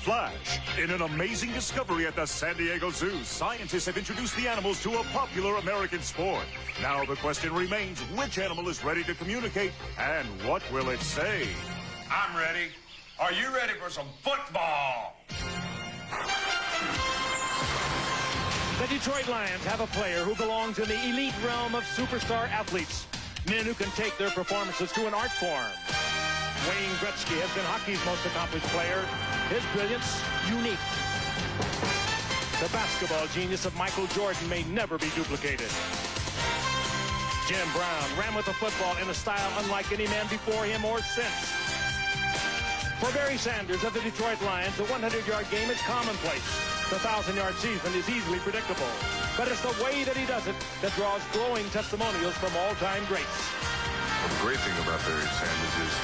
Flash. In an amazing discovery at the San Diego Zoo, scientists have introduced the animals to a popular American sport. Now the question remains, which animal is ready to communicate, and what will it say? I'm ready. Are you ready for some football? The Detroit Lions have a player who belongs in the elite realm of superstar athletes. Men who can take their performances to an art form. Wayne Gretzky has been hockey's most accomplished player. His brilliance, unique. The basketball genius of Michael Jordan may never be duplicated. Jim Brown ran with the football in a style unlike any man before him or since. For Barry Sanders of the Detroit Lions, the 100-yard game is commonplace. The 1,000-yard season is easily predictable. But it's the way that he does it that draws glowing testimonials from all-time greats. The great thing about Barry Sanders is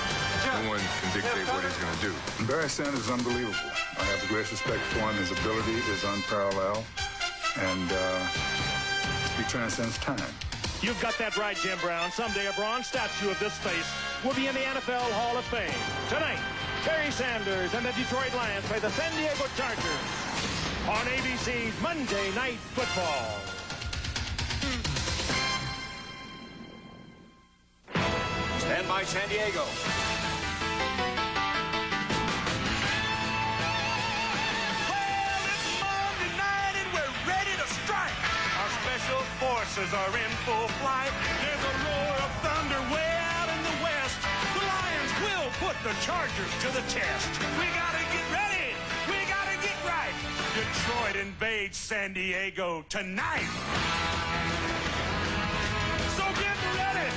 no one can dictate what he's going to do. Barry Sanders is unbelievable. I have the greatest respect for him. His ability is unparalleled, and he transcends time. You've got that right, Jim Brown. Someday a bronze statue of this face will be in the NFL Hall of Fame. Tonight, Barry Sanders and the Detroit Lions play the San Diego Chargers on ABC's Monday Night Football. Stand by, San Diego. Well, it's Monday night and we're ready to strike. Our special forces are in full flight. There's a roar of thunder way out in the west. The Lions will put the Chargers to the test. We gotta get ready. We gotta get right. Detroit invades San Diego tonight. So get ready.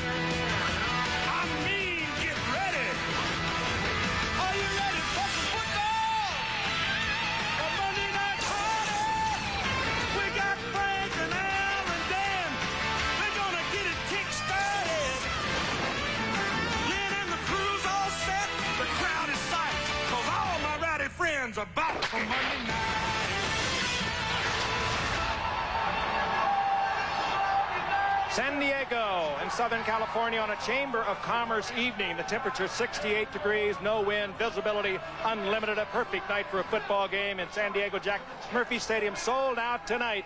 I mean, get ready. Are you ready for some football? A Monday night party. We got Frank and Al and Dan. They're gonna get it kick-started. Lynn and the crew's all set. The crowd is psyched, 'cause all my rowdy friends are back for Monday night. San Diego in Southern California on a Chamber of Commerce evening. The temperature 68 degrees, no wind, visibility unlimited. A perfect night for a football game in San Diego. Jack Murphy Stadium sold out tonight.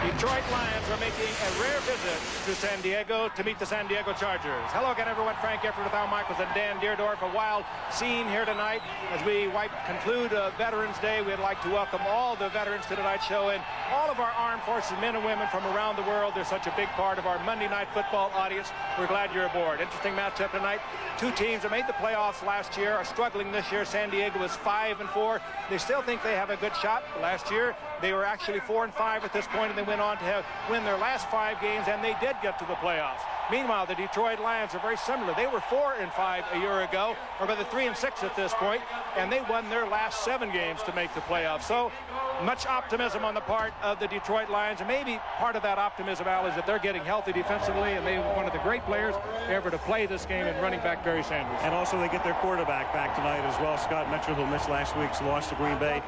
Detroit Lions are making a rare visit to San Diego to meet the San Diego Chargers. Hello again, everyone. Frank Efford with Al Michaels and Dan Deerdorf. A wild scene here tonight. As we conclude Veterans Day, we'd like to welcome all the veterans to tonight's show and all of our armed forces, men and women from around the world. They're such a big part of our Monday Night Football audience. We're glad you're aboard. Interesting matchup tonight. Two teams that made the playoffs last year are struggling this year. San Diego was 5-4. They still think they have a good shot. Last year, they were actually 4-5 at this point, and they went on to win their last 5 games, and they did get to the playoffs. Meanwhile, the Detroit Lions are very similar. They were 4-5 a year ago, or rather 3-6 at this point, and they won their last 7 games to make the playoffs. So much optimism on the part of the Detroit Lions, and maybe part of that optimism, Al, is that they're getting healthy defensively, and they're one of the great players ever to play this game in running back Barry Sanders. And also they get their quarterback back tonight as well. Scott Mitchell, who missed last week's loss to Green Bay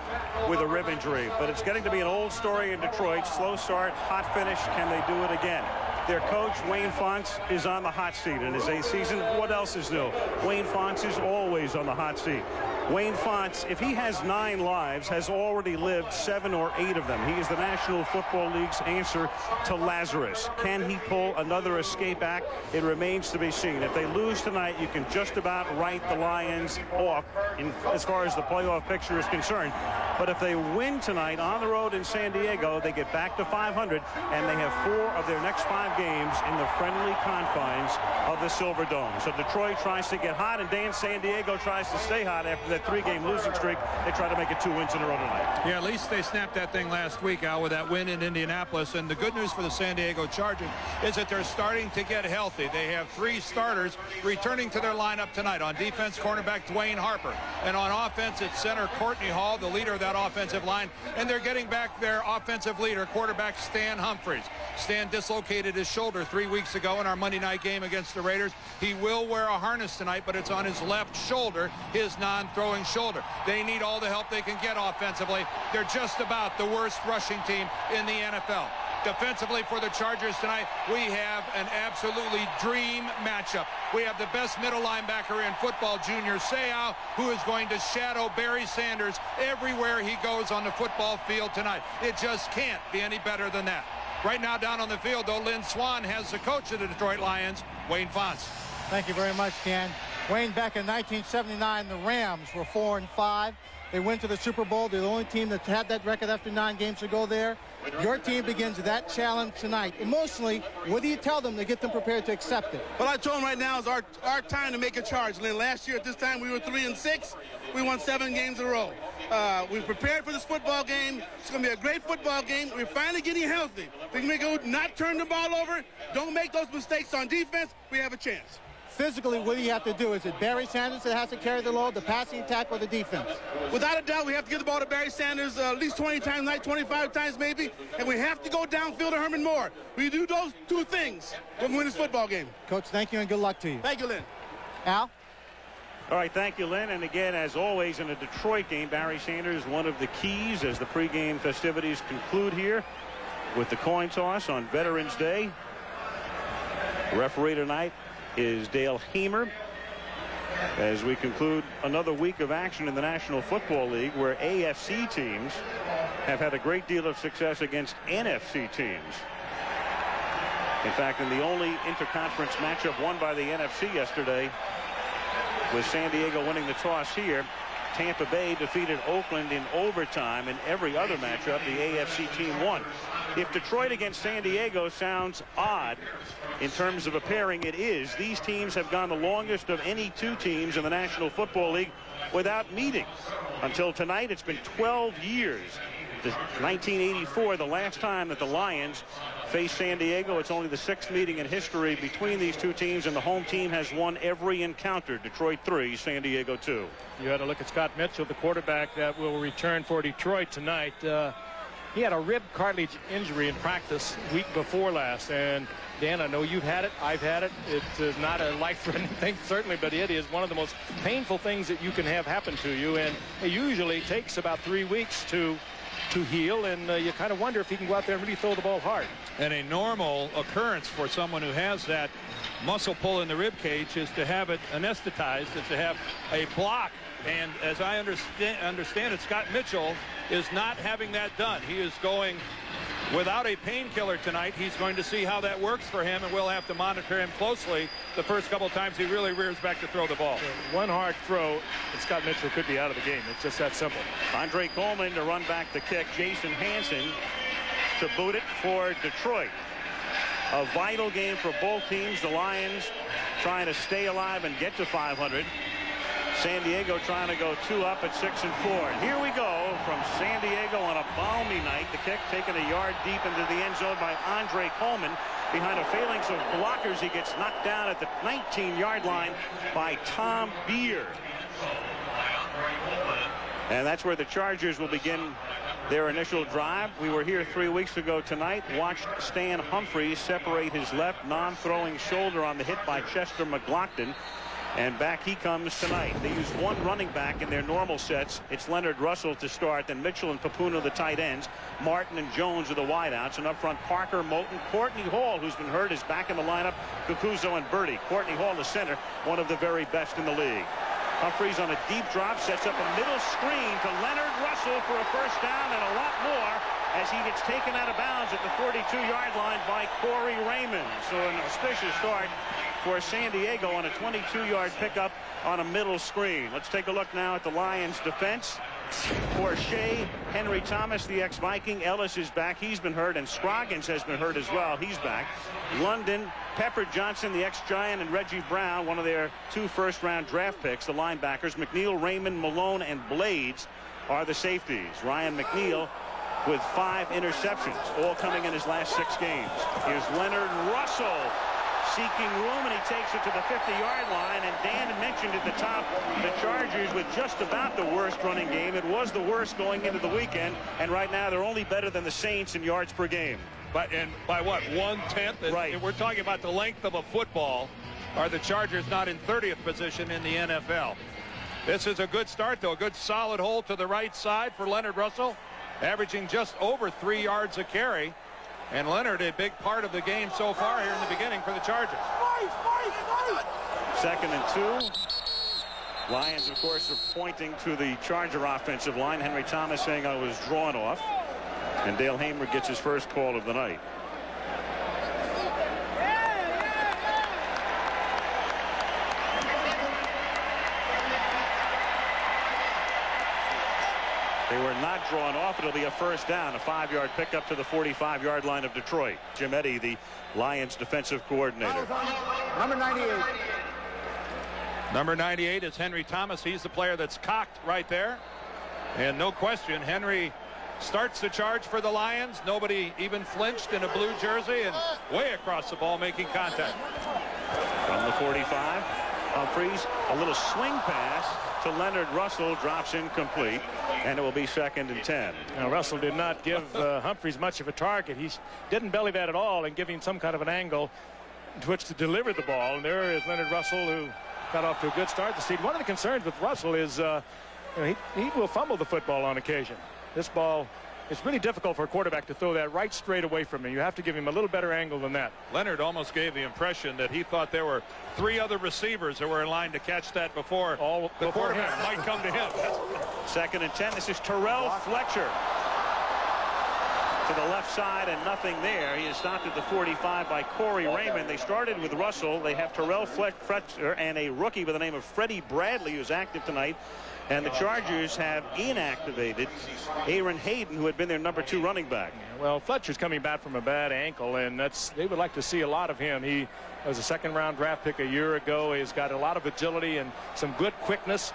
with a rib injury. But it's getting to be an old story in Detroit. Slow start, hot finish. Can they do it again? Their coach, Wayne Fontes, is on the hot seat in his 8th season. What else is new? Wayne Fontes is always on the hot seat. Wayne Fontes, if he has 9 lives, has already lived 7 or 8 of them. He is the National Football League's answer to Lazarus. Can he pull another escape act? It remains to be seen. If they lose tonight, you can just about write the Lions off as far as the playoff picture is concerned. But if they win tonight on the road in San Diego, they get back to 500, and they have 4 of their next 5 games in the friendly confines of the Silver Dome. So Detroit tries to get hot, and San Diego tries to stay hot after that 3-game losing streak. They try to make it 2 wins in a row tonight. Yeah, at least they snapped that thing last week, Al, with that win in Indianapolis. And the good news for the San Diego Chargers is that they're starting to get healthy. They have 3 starters returning to their lineup tonight. On defense, cornerback Dwayne Harper. And on offense, it's center Courtney Hall, the leader of that offensive line. And they're getting back their offensive leader, quarterback Stan Humphries. Stan dislocated his shoulder 3 weeks ago in our Monday night game against the Raiders. He will wear a harness tonight, but it's on his left shoulder, his non-throwing shoulder. They need all the help they can get offensively. They're just about the worst rushing team in the NFL. Defensively for the Chargers tonight, we have an absolutely dream matchup. We have the best middle linebacker in football, Junior Seau, who is going to shadow Barry Sanders everywhere he goes on the football field tonight. It just can't be any better than that. Right now down on the field, though, Lynn Swann has the coach of the Detroit Lions, Wayne Fonts. Thank you very much, Ken. Wayne, back in 1979, the Rams were 4-5. They went to the Super Bowl. They're the only team that had that record after 9 games to go there. Your team begins that challenge tonight. Emotionally, what do you tell them to get them prepared to accept it? What I told them right now is our time to make a charge, Lynn. Last year at this time, we were 3-6. We won 7 games in a row. We prepared for this football game. It's going to be a great football game. We're finally getting healthy. If we can go not turn the ball over, don't make those mistakes on defense, we have a chance. Physically, what do you have to do? Is it Barry Sanders that has to carry the load, the passing attack, or the defense? Without a doubt, we have to give the ball to Barry Sanders at least 20 times a night, 25 times maybe, and we have to go downfield to Herman Moore. We do those 2 things, we'll win this football game. Coach, thank you and good luck to you. Thank you, Lynn. Al? All right, thank you, Lynn. And again, as always, in a Detroit game, Barry Sanders, one of the keys as the pregame festivities conclude here with the coin toss on Veterans Day. Referee tonight is Dale Hamer as we conclude another week of action in the National Football League, where AFC teams have had a great deal of success against NFC teams. In fact, in the only interconference matchup won by the NFC yesterday, with San Diego winning the toss here, Tampa Bay defeated Oakland in overtime. In every other matchup, the AFC team won. If Detroit against San Diego sounds odd in terms of a pairing, it is. These teams have gone the longest of any 2 teams in the National Football League without meeting. Until tonight, it's been 12 years. 1984, the last time that the Lions faced San Diego. It's only the 6th meeting in history between these 2 teams, and the home team has won every encounter. Detroit 3, San Diego 2. You had to look at Scott Mitchell, the quarterback that will return for Detroit tonight. He had a rib cartilage injury in practice week before last. And, Dan, I know you've had it. I've had it. It's not a life-threatening thing, certainly, but it is one of the most painful things that you can have happen to you. And it usually takes about 3 weeks to heal, and you kind of wonder if he can go out there and really throw the ball hard. And a normal occurrence for someone who has that muscle pull in the rib cage is to have it anesthetized, is to have a block. And as I understand it, Scott Mitchell is not having that done. He is going without a painkiller tonight. He's going to see how that works for him, and we'll have to monitor him closely the first couple of times he really rears back to throw the ball. One hard throw, and Scott Mitchell could be out of the game. It's just that simple. Andre Coleman to run back the kick. Jason Hansen to boot it for Detroit. A vital game for both teams. The Lions trying to stay alive and get to 500. San Diego trying to go 2 up at 6-4. And here we go from San Diego on a balmy night. The kick taken a yard deep into the end zone by Andre Coleman. Behind a phalanx of blockers, he gets knocked down at the 19-yard line by Tom Beer. And that's where the Chargers will begin their initial drive. We were here 3 weeks ago tonight, watched Stan Humphries separate his left non-throwing shoulder on the hit by Chester McLaughlin. And back he comes tonight. They use 1 running back in their normal sets. It's Leonard Russell to start, then Mitchell and Papuna the tight ends. Martin and Jones are the wideouts. And up front, Parker, Moulton, Courtney Hall, who's been hurt, is back in the lineup. Cucuzzo and Birdie. Courtney Hall, the center, one of the very best in the league. Humphries on a deep drop, sets up a middle screen to Leonard Russell for a first down and a lot more as he gets taken out of bounds at the 42-yard line by Corey Raymond. So an auspicious start for San Diego on a 22-yard pickup on a middle screen. Let's take a look now at the Lions defense. For Shea, Henry Thomas, the ex-Viking. Ellis is back. He's been hurt, and Scroggins has been hurt as well. He's back. London, Pepper Johnson, the ex-Giant, and Reggie Brown, one of their 2 first-round draft picks, the linebackers. McNeil, Raymond, Malone, and Blades are the safeties. Ryan McNeil with 5 interceptions, all coming in his last 6 games. Here's Leonard Russell seeking room, and he takes it to the 50-yard line. And Dan mentioned at the top, the Chargers with just about the worst running game. It was the worst going into the weekend, and right now they're only better than the Saints in yards per game. And by what, 1/10? Right. If we're talking about the length of a football. Are the Chargers not in 30th position in the NFL? This is a good start, though. A good solid hole to the right side for Leonard Russell, averaging just over 3 yards a carry. And Leonard, a big part of the game so far here in the beginning for the Chargers. 2nd and 2. Lions, of course, are pointing to the Charger offensive line. Henry Thomas saying I was drawn off. And Dale Hamer gets his first call of the night. They were not drawn off. It'll be a first down, a 5-yard pickup to the 45-yard line of Detroit. Jim Eddy, the Lions defensive coordinator. Number 98. Number 98 is Henry Thomas. He's the player that's cocked right there. And no question, Henry starts the charge for the Lions. Nobody even flinched in a blue jersey and way across the ball making contact. From the 45, Humphries, a little swing pass to Leonard Russell, drops incomplete, and it will be 2nd and 10. Now, Russell did not give Humphries much of a target. He didn't belly that at all and give him some kind of an angle to which to deliver the ball. And there is Leonard Russell, who got off to a good start. One of the concerns with Russell is he will fumble the football on occasion. This ball, it's really difficult for a quarterback to throw that right straight away from him. You have to give him a little better angle than that. Leonard almost gave the impression that he thought there were 3 other receivers that were in line to catch that before the quarterback might come to him. 2nd and 10. This is Terrell Fletcher to the left side, and nothing there. He is stopped at the 45 by Corey Raymond. They started with Russell. They have Terrell Fletcher and a rookie by the name of Freddie Bradley, who's active tonight. And the Chargers have inactivated Aaron Hayden, who had been their number 2 running back. Well, Fletcher's coming back from a bad ankle, and they would like to see a lot of him. He was a 2nd-round draft pick a year ago. He's got a lot of agility and some good quickness,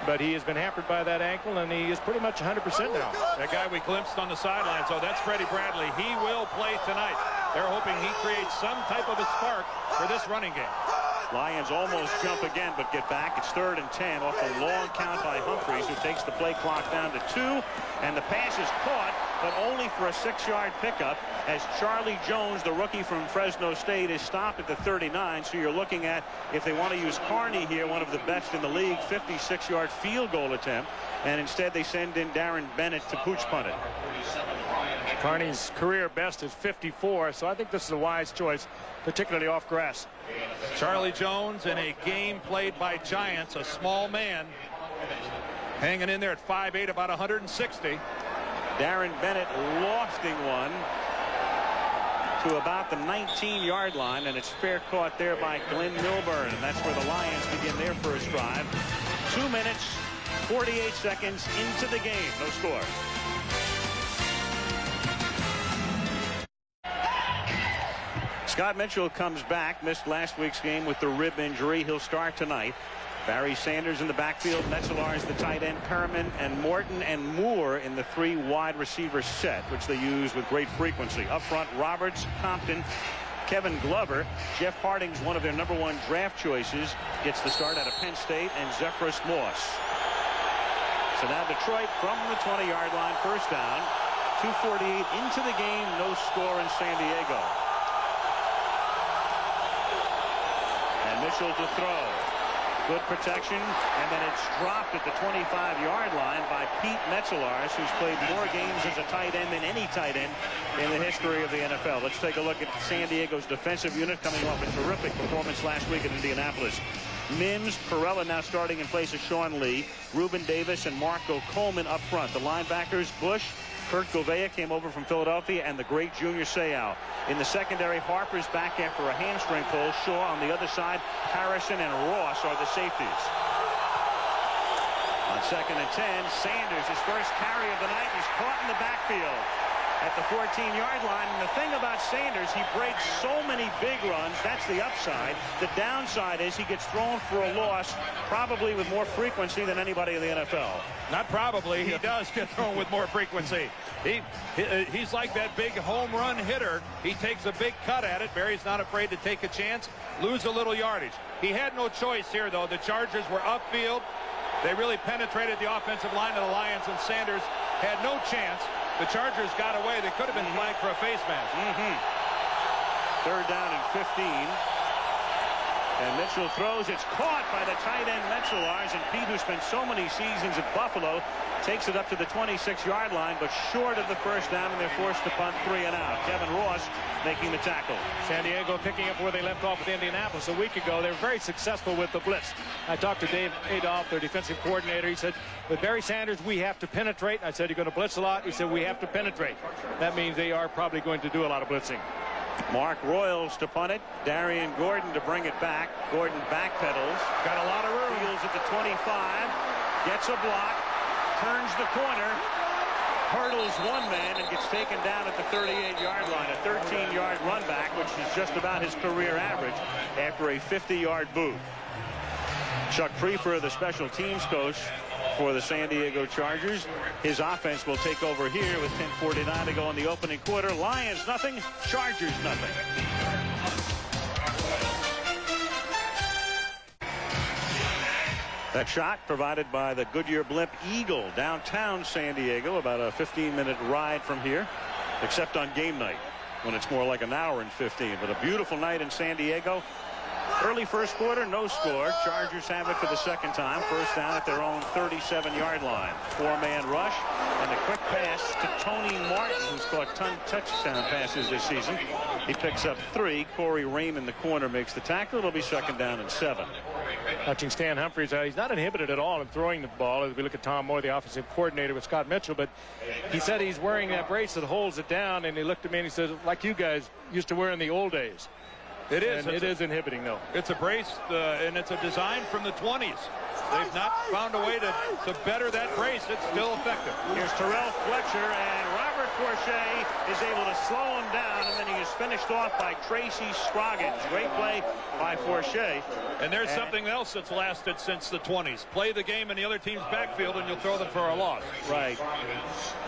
but he has been hampered by that ankle, and he is pretty much 100% now. That guy we glimpsed on the sidelines, that's Freddie Bradley. He will play tonight. They're hoping he creates some type of a spark for this running game. Lions almost jump again, but get back. It's 3rd and 10 off a long count by Humphries, who takes the play clock down to 2. And the pass is caught, but only for a 6-yard pickup, as Charlie Jones, the rookie from Fresno State, is stopped at the 39. So you're looking at, if they want to use Carney here, one of the best in the league, 56-yard field goal attempt. And instead they send in Darren Bennett to pooch punt it. Carney's career best is 54, so I think this is a wise choice, particularly off grass. Charlie Jones in a game played by Giants, a small man, hanging in there at 5'8", about 160. Darren Bennett lofting one to about the 19-yard line, and it's fair caught there by Glenn Milburn, and that's where the Lions begin their first drive. 2 minutes, 48 seconds into the game. No score. Scott Mitchell comes back, missed last week's game with the rib injury. He'll start tonight. Barry Sanders in the backfield. Metzelaar is the tight end. Perriman and Morton and Moore in the 3 wide receiver set, which they use with great frequency. Up front, Roberts, Compton, Kevin Glover. Jeff Harding's one of their number 1 draft choices. Gets the start out of Penn State, and Zephyrus Moss. So now Detroit from the 20-yard line, first down. 2:48 into the game, no score in San Diego. Mitchell to throw. Good protection, and then it's dropped at the 25-yard line by Pete Metzelaar, who's played more games as a tight end than any tight end in the history of the NFL. Let's take a look at San Diego's defensive unit, coming off a terrific performance last week in Indianapolis. Mims, Perella now starting in place of Sean Lee, Reuben Davis, and Marco Coleman up front. The linebackers, Bush, Kurt Gouveia came over from Philadelphia, and the great Junior Seau. In the secondary, Harper's back after a hamstring pull. Shaw on the other side, Harrison and Ross are the safeties. On 2nd and 10, Sanders, his first carry of the night, he's caught in the backfield at the 14-yard line. And the thing about Sanders, he breaks so many big runs. That's the upside. The downside is he gets thrown for a loss, probably with more frequency than anybody in the NFL. Not probably. He does get thrown with more frequency. He's like that big home run hitter. He takes a big cut at it. Barry's not afraid to take a chance, lose a little yardage. He had no choice here, though. The Chargers were upfield. They really penetrated the offensive line of the Lions, and Sanders had no chance. The Chargers got away. They could have been flagged for a face mask. 3rd down and 15. And Mitchell throws. It's caught by the tight end Metzelaars, and Pete, who spent so many seasons at Buffalo, takes it up to the 26-yard line, but short of the first down, and they're forced to punt 3 and out. Kevin Ross making the tackle. San Diego picking up where they left off with Indianapolis a week ago. They were very successful with the blitz. I talked to Dave Adolph, their defensive coordinator. He said, with Barry Sanders, we have to penetrate. I said, you're going to blitz a lot? He said, we have to penetrate. That means they are probably going to do a lot of blitzing. Mark Royals to punt it. Darian Gordon to bring it back. Gordon backpedals. Got a lot of room. Fields at the 25. Gets a block. Turns the corner. Hurdles one man and gets taken down at the 38-yard line. A 13-yard run back, which is just about his career average after a 50-yard boot. Chuck Prefer, the special teams coach for the San Diego Chargers. His offense will take over here with 10:49 to go in the opening quarter. Lions nothing, Chargers nothing. That shot provided by the Goodyear Blimp Eagle, downtown San Diego, about a 15-minute ride from here, except on game night when it's more like an hour and 15. But a beautiful night in San Diego. Early first quarter, no score. Chargers have it for the second time. First down at their own 37-yard line. 4-man rush and a quick pass to Tony Martin, who's caught 10 touchdown passes this season. He picks up 3. Corey Raymond, the corner, makes the tackle. It'll be second down and 7. Watching Stan Humphries, he's not inhibited at all in throwing the ball. As we look at Tom Moore, the offensive coordinator with Scott Mitchell, but he said he's wearing that brace that holds it down, and he looked at me and he said, like you guys used to wear in the old days. It is. And it is inhibiting, though. It's a brace, and it's a design from the 20s. They've not found a way to better that brace. It's still effective. Here's Terrell Fletcher, and Robert Forshea is able to slow him down, and then he is finished off by Tracy Scroggins. Great play by Forshea. And there's something else that's lasted since the 20s. Play the game in the other team's backfield, and you'll throw them for a loss. Right.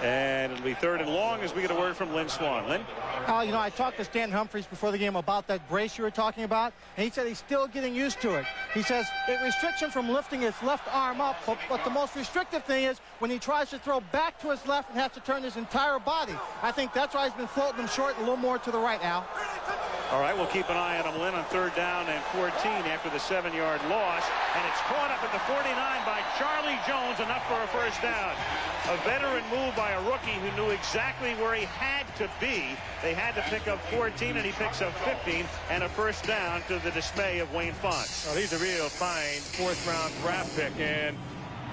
And it'll be third and long as we get a word from Lynn Swan. Lynn? You know, I talked to Stan Humphries before the game about that brace you were talking about, and he said he's still getting used to it. He says it restricts him from lifting his left arm up, but the most restrictive thing is when he tries to throw back to his left and has to turn his entire body. I think that's why he's been floating him short a little more to the right, Al. All right, we'll keep an eye on him, Lynn, on third down and 14 after the 7-yard loss. And it's caught up at the 49 by Charlie Jones, enough for a first down. A veteran move by a rookie who knew exactly where he had to be. They had to pick up 14, and he picks up 15, and a first down to the dismay of Wayne Fonts. Well, he's a real fine fourth-round draft pick, and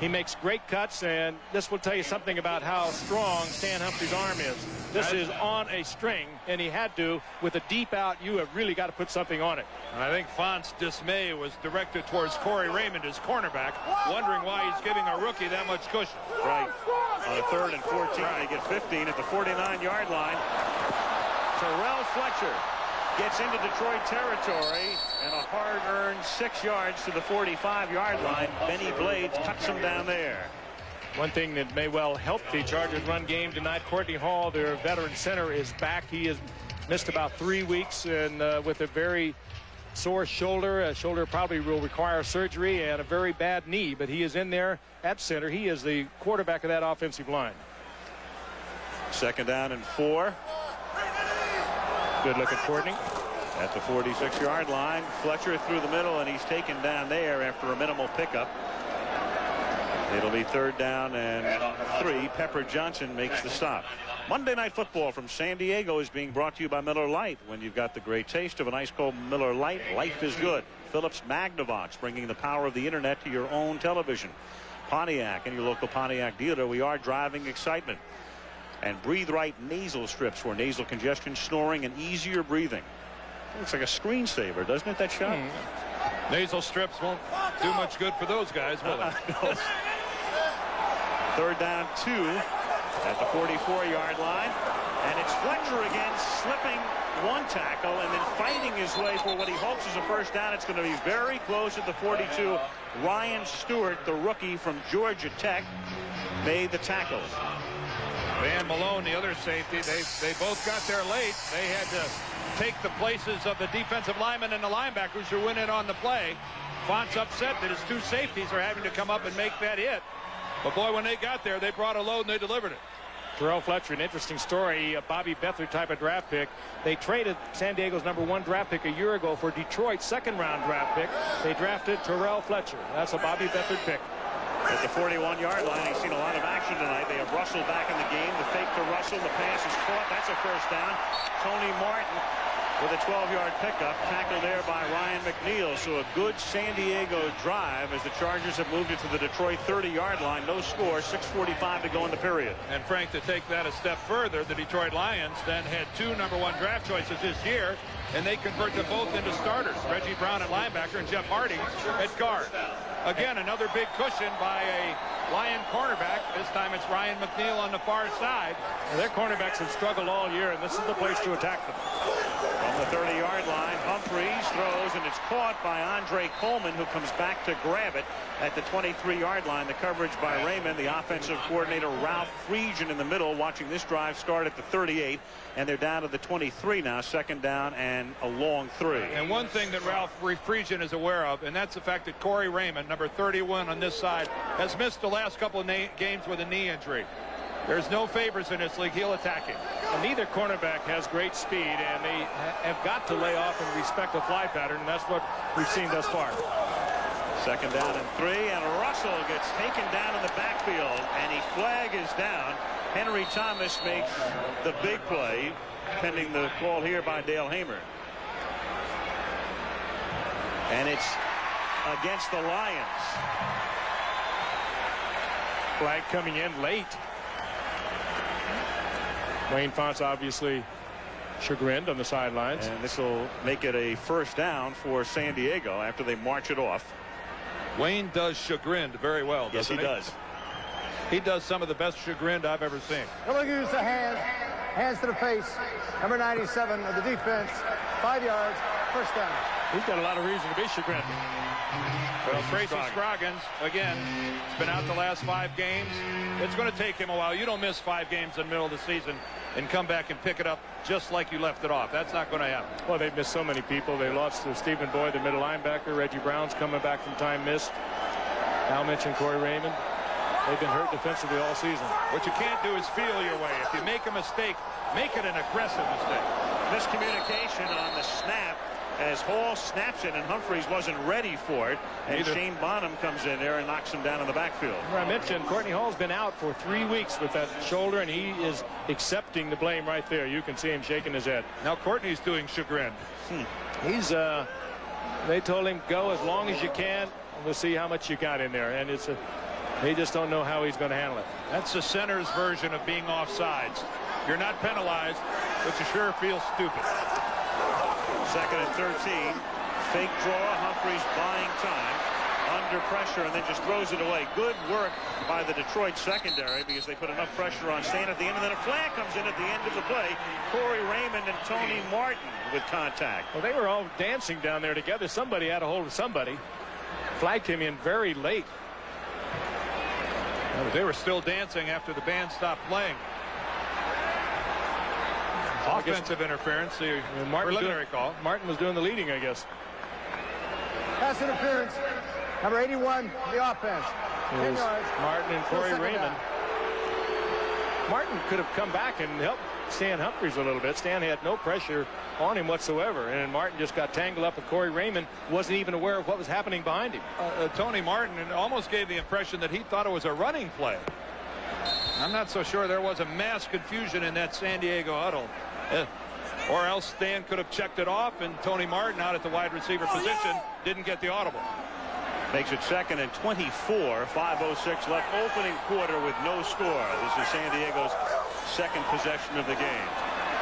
he makes great cuts, and this will tell you something about how strong Stan Humphries' arm is. This is on a string, and he had to. With a deep out, you have really got to put something on it. And I think Font's dismay was directed towards Corey Raymond, his cornerback, wondering why he's giving a rookie that much cushion. Right. On a third and 14, they get 15 at the 49-yard line. Terrell Fletcher gets into Detroit territory, and a hard-earned 6 yards to the 45-yard line. Benny Blades cuts him down there. One thing that may well help the Chargers run game tonight, Courtney Hall, their veteran center, is back. He has missed about 3 weeks and with a very sore shoulder. A shoulder probably will require surgery, and a very bad knee, but he is in there at center. He is the quarterback of that offensive line. Second down and 4. Good look at Courtney. At the 46-yard line, Fletcher through the middle, and he's taken down there after a minimal pickup. It'll be third down and 3. Pepper Johnson makes the stop. Monday Night Football from San Diego is being brought to you by Miller Lite. When you've got the great taste of an ice cold Miller Lite, life is good. Philips Magnavox, bringing the power of the internet to your own television. Pontiac and your local Pontiac dealer. We are driving excitement. And Breathe Right nasal strips for nasal congestion, snoring, and easier breathing. Looks like a screensaver, doesn't it, that shot? Nasal strips won't do much good for those guys, will they? No. Third down 2 at the 44-yard line. And it's Fletcher again, slipping one tackle and then fighting his way for what he hopes is a first down. It's going to be very close at the 42. Ryan Stewart, the rookie from Georgia Tech, made the tackle. Van Malone, the other safety, they both got there late. They had to take the places of the defensive linemen and the linebackers who went in on the play. Font's upset that his 2 safeties are having to come up and make that hit. But boy, when they got there, they brought a load and they delivered it. Terrell Fletcher, an interesting story, a Bobby Beathard type of draft pick. They traded San Diego's #1 draft pick a year ago for Detroit's second-round draft pick. They drafted Terrell Fletcher. That's a Bobby Beathard pick. At the 41-yard line, he's seen a lot of action tonight. They have Russell back in the game. The fake to Russell. The pass is caught. That's a first down. Tony Martin with a 12-yard pickup. Tackled there by Ryan McNeil. So a good San Diego drive as the Chargers have moved it to the Detroit 30-yard line. No score. 6:45 to go in the period. And Frank, to take that a step further, the Detroit Lions then had 2 #1 draft choices this year, and they convert them both into starters. Reggie Brown at linebacker and Jeff Hardy at guard. Again, another big cushion by a Lion cornerback. This time it's Ryan McNeil on the far side. Well, their cornerbacks have struggled all year, and this is the place to attack them. From the 30-yard line, Humphreys throws, and it's caught by Andre Coleman, who comes back to grab it at the 23-yard line. The coverage by Raymond, the offensive coordinator Ralph Friedgen in the middle, watching this drive start at the 38, and they're down to the 23 now, second down and a long 3. And one thing that Ralph Friedgen is aware of, and that's the fact that Corey Raymond, number 31 on this side, has missed the last couple of games with a knee injury. There's no favors in this league. He'll attack him. And neither cornerback has great speed, and they have got to lay off and respect the fly pattern, and that's what we've seen thus far. Second down and 3, and Russell gets taken down in the backfield, and he flag is down. Henry Thomas makes the big play, pending the call here by Dale Hamer. And it's against the Lions. Flag coming in late. Wayne Fonts obviously chagrined on the sidelines. And this will make it a first down for San Diego after they march it off. Wayne does chagrined very well, doesn't he? Yes, he does. He does some of the best chagrined I've ever seen. He'll use the hands to the face. Number 97 of the defense, 5 yards, first down. He's got a lot of reason to be chagrined. Well, Tracy Scroggins, again, has been out the last 5 games. It's going to take him a while. You don't miss 5 games in the middle of the season and come back and pick it up just like you left it off. That's not going to happen. Well, they've missed so many people. They lost to Stephen Boyd, the middle linebacker. Reggie Brown's coming back from time missed. Al mentioned Corey Raymond. They've been hurt defensively all season. What you can't do is feel your way. If you make a mistake, make it an aggressive mistake. Miscommunication on the snap as Hall snaps it, and Humphreys wasn't ready for it. And Shane Bonham comes in there and knocks him down in the backfield. I mentioned Courtney Hall's been out for 3 weeks with that shoulder, and he is accepting the blame right there. You can see him shaking his head. Now Courtney's doing chagrin. He's they told him go as long as you can, and we'll see how much you got in there. And they just don't know how he's going to handle it. That's the center's version of being offsides. You're not penalized, but you sure feel stupid. Second and 13. Fake draw. Humphreys buying time. Under pressure, and then just throws it away. Good work by the Detroit secondary because they put enough pressure on Stan at the end, and then a flag comes in at the end of the play. Corey Raymond and Tony Martin with contact. Well, they were all dancing down there together. Somebody had a hold of somebody. Flag came in very late. They were still dancing after the band stopped playing. Offensive interference, the preliminary call. Martin was doing the leading, I guess. Pass interference. Number 81, the offense. 10 yards. Martin and Corey Raymond. Martin could have come back and helped Stan Humphreys a little bit. Stan had no pressure on him whatsoever, and Martin just got tangled up with Corey Raymond, wasn't even aware of what was happening behind him. Tony Martin almost gave the impression that he thought it was a running play. I'm not so sure there was a mass confusion in that San Diego huddle. Or else Stan could have checked it off, and Tony Martin out at the wide receiver position didn't get the audible. Makes it second and 24. 5:06 left. Opening quarter with no score. This is San Diego's second possession of the game.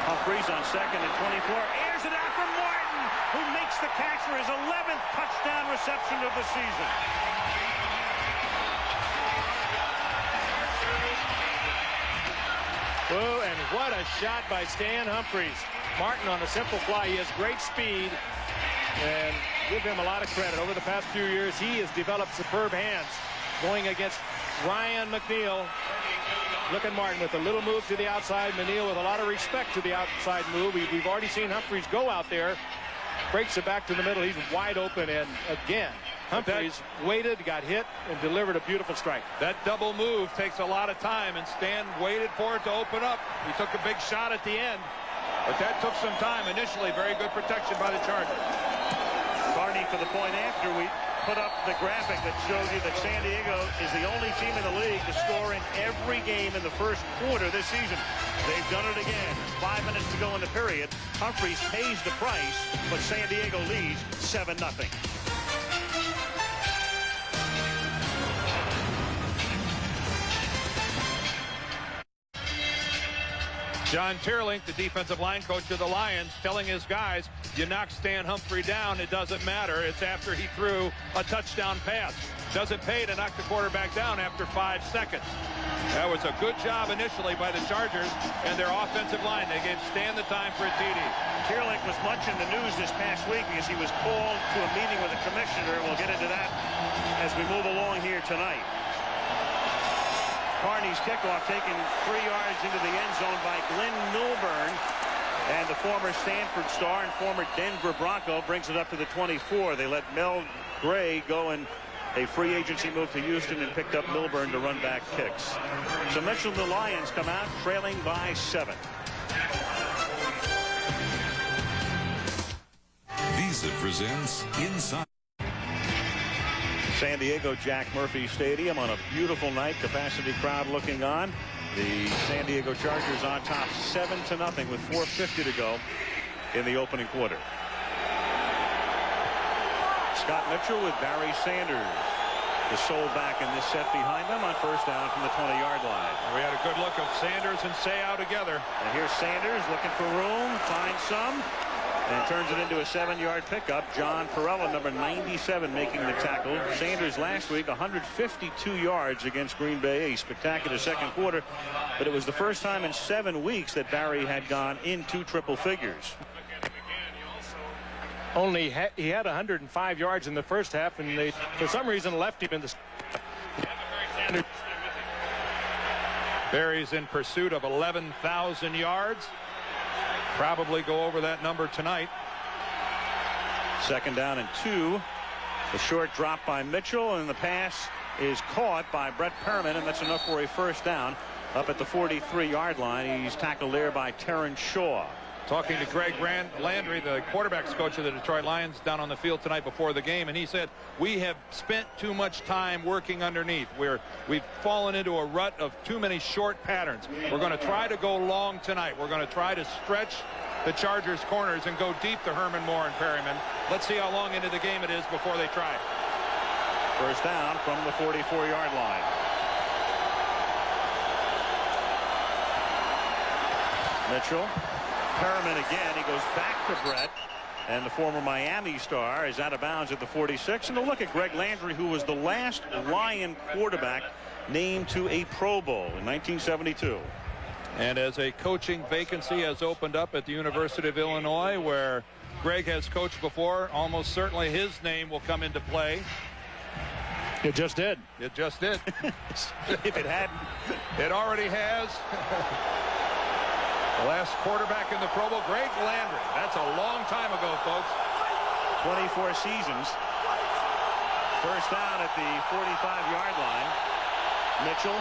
Humphreys on second and 24. Airs it out for Martin, who makes the catch for his 11th touchdown reception of the season. Oh, and what a shot by Stan Humphreys. Martin on a simple fly. He has great speed, and give him a lot of credit. Over the past few years, he has developed superb hands. Going against Ryan McNeil. Look at Martin with a little move to the outside. McNeil with a lot of respect to the outside move. We've already seen Humphreys go out there. Breaks it back to the middle. He's wide open, and again, Humphreys waited, got hit, and delivered a beautiful strike. That double move takes a lot of time, and Stan waited for it to open up. He took a big shot at the end, but that took some time. Initially, very good protection by the Chargers. Carney for the point after. We put up the graphic that shows you that San Diego is the only team in the league to score in every game in the first quarter this season. They've done it again. 5 minutes to go in the period. Humphreys pays the price, but San Diego leads 7-0. John Teerlink, the defensive line coach of the Lions, telling his guys, you knock Stan Humphrey down, it doesn't matter. It's after he threw a touchdown pass. Doesn't pay to knock the quarterback down after 5 seconds. That was a good job initially by the Chargers and their offensive line. They gave Stan the time for a TD. Teerlink was much in the news this past week because he was called to a meeting with the commissioner. We'll get into that as we move along here tonight. Carney's kickoff taken 3 yards into the end zone by Glenn Milburn. And the former Stanford star and former Denver Bronco brings it up to the 24. They let Mel Gray go in a free agency move to Houston and picked up Milburn to run back kicks. So Mitchell and the Lions come out trailing by 7. Visa presents Inside San Diego Jack Murphy Stadium on a beautiful night. Capacity crowd looking on. The San Diego Chargers on top 7-0 with 4:50 to go in the opening quarter. Scott Mitchell with Barry Sanders, the sole back in this set behind them on first down from the 20-yard line. We had a good look of Sanders and Seau together. And here's Sanders looking for room, finds some, and turns it into a 7-yard pickup. John Perella, number 97, making the tackle. Sanders last week 152 yards against Green Bay. A spectacular second quarter, but it was the first time in 7 weeks that Barry had gone into triple figures. Only he had 105 yards in the first half, and they, for some reason, left him in the. Barry's in pursuit of 11,000 yards. Probably go over that number tonight. Second down and 2. The short drop by Mitchell, and the pass is caught by Brett Perriman, and that's enough for a first down up at the 43-yard line. He's tackled there by Terrence Shaw. Talking to Greg Landry, the quarterback's coach of the Detroit Lions, down on the field tonight before the game, and he said, we have spent too much time working underneath. We've fallen into a rut of too many short patterns. We're going to try to go long tonight. We're going to try to stretch the Chargers' corners and go deep to Herman Moore and Perryman. Let's see how long into the game it is before they try. First down from the 44-yard line. Mitchell. Perriman again. He goes back to Brett, and the former Miami star is out of bounds at the 46. And a look at Greg Landry, who was the last Lion quarterback named to a Pro Bowl in 1972. And as a coaching vacancy has opened up at the University of Illinois, where Greg has coached before, almost certainly his name will come into play. It just did. It just did. If it hadn't. It already has. The last quarterback in the Pro Bowl, Greg Landry. That's a long time ago, folks. 24 seasons. First down at the 45-yard line. Mitchell.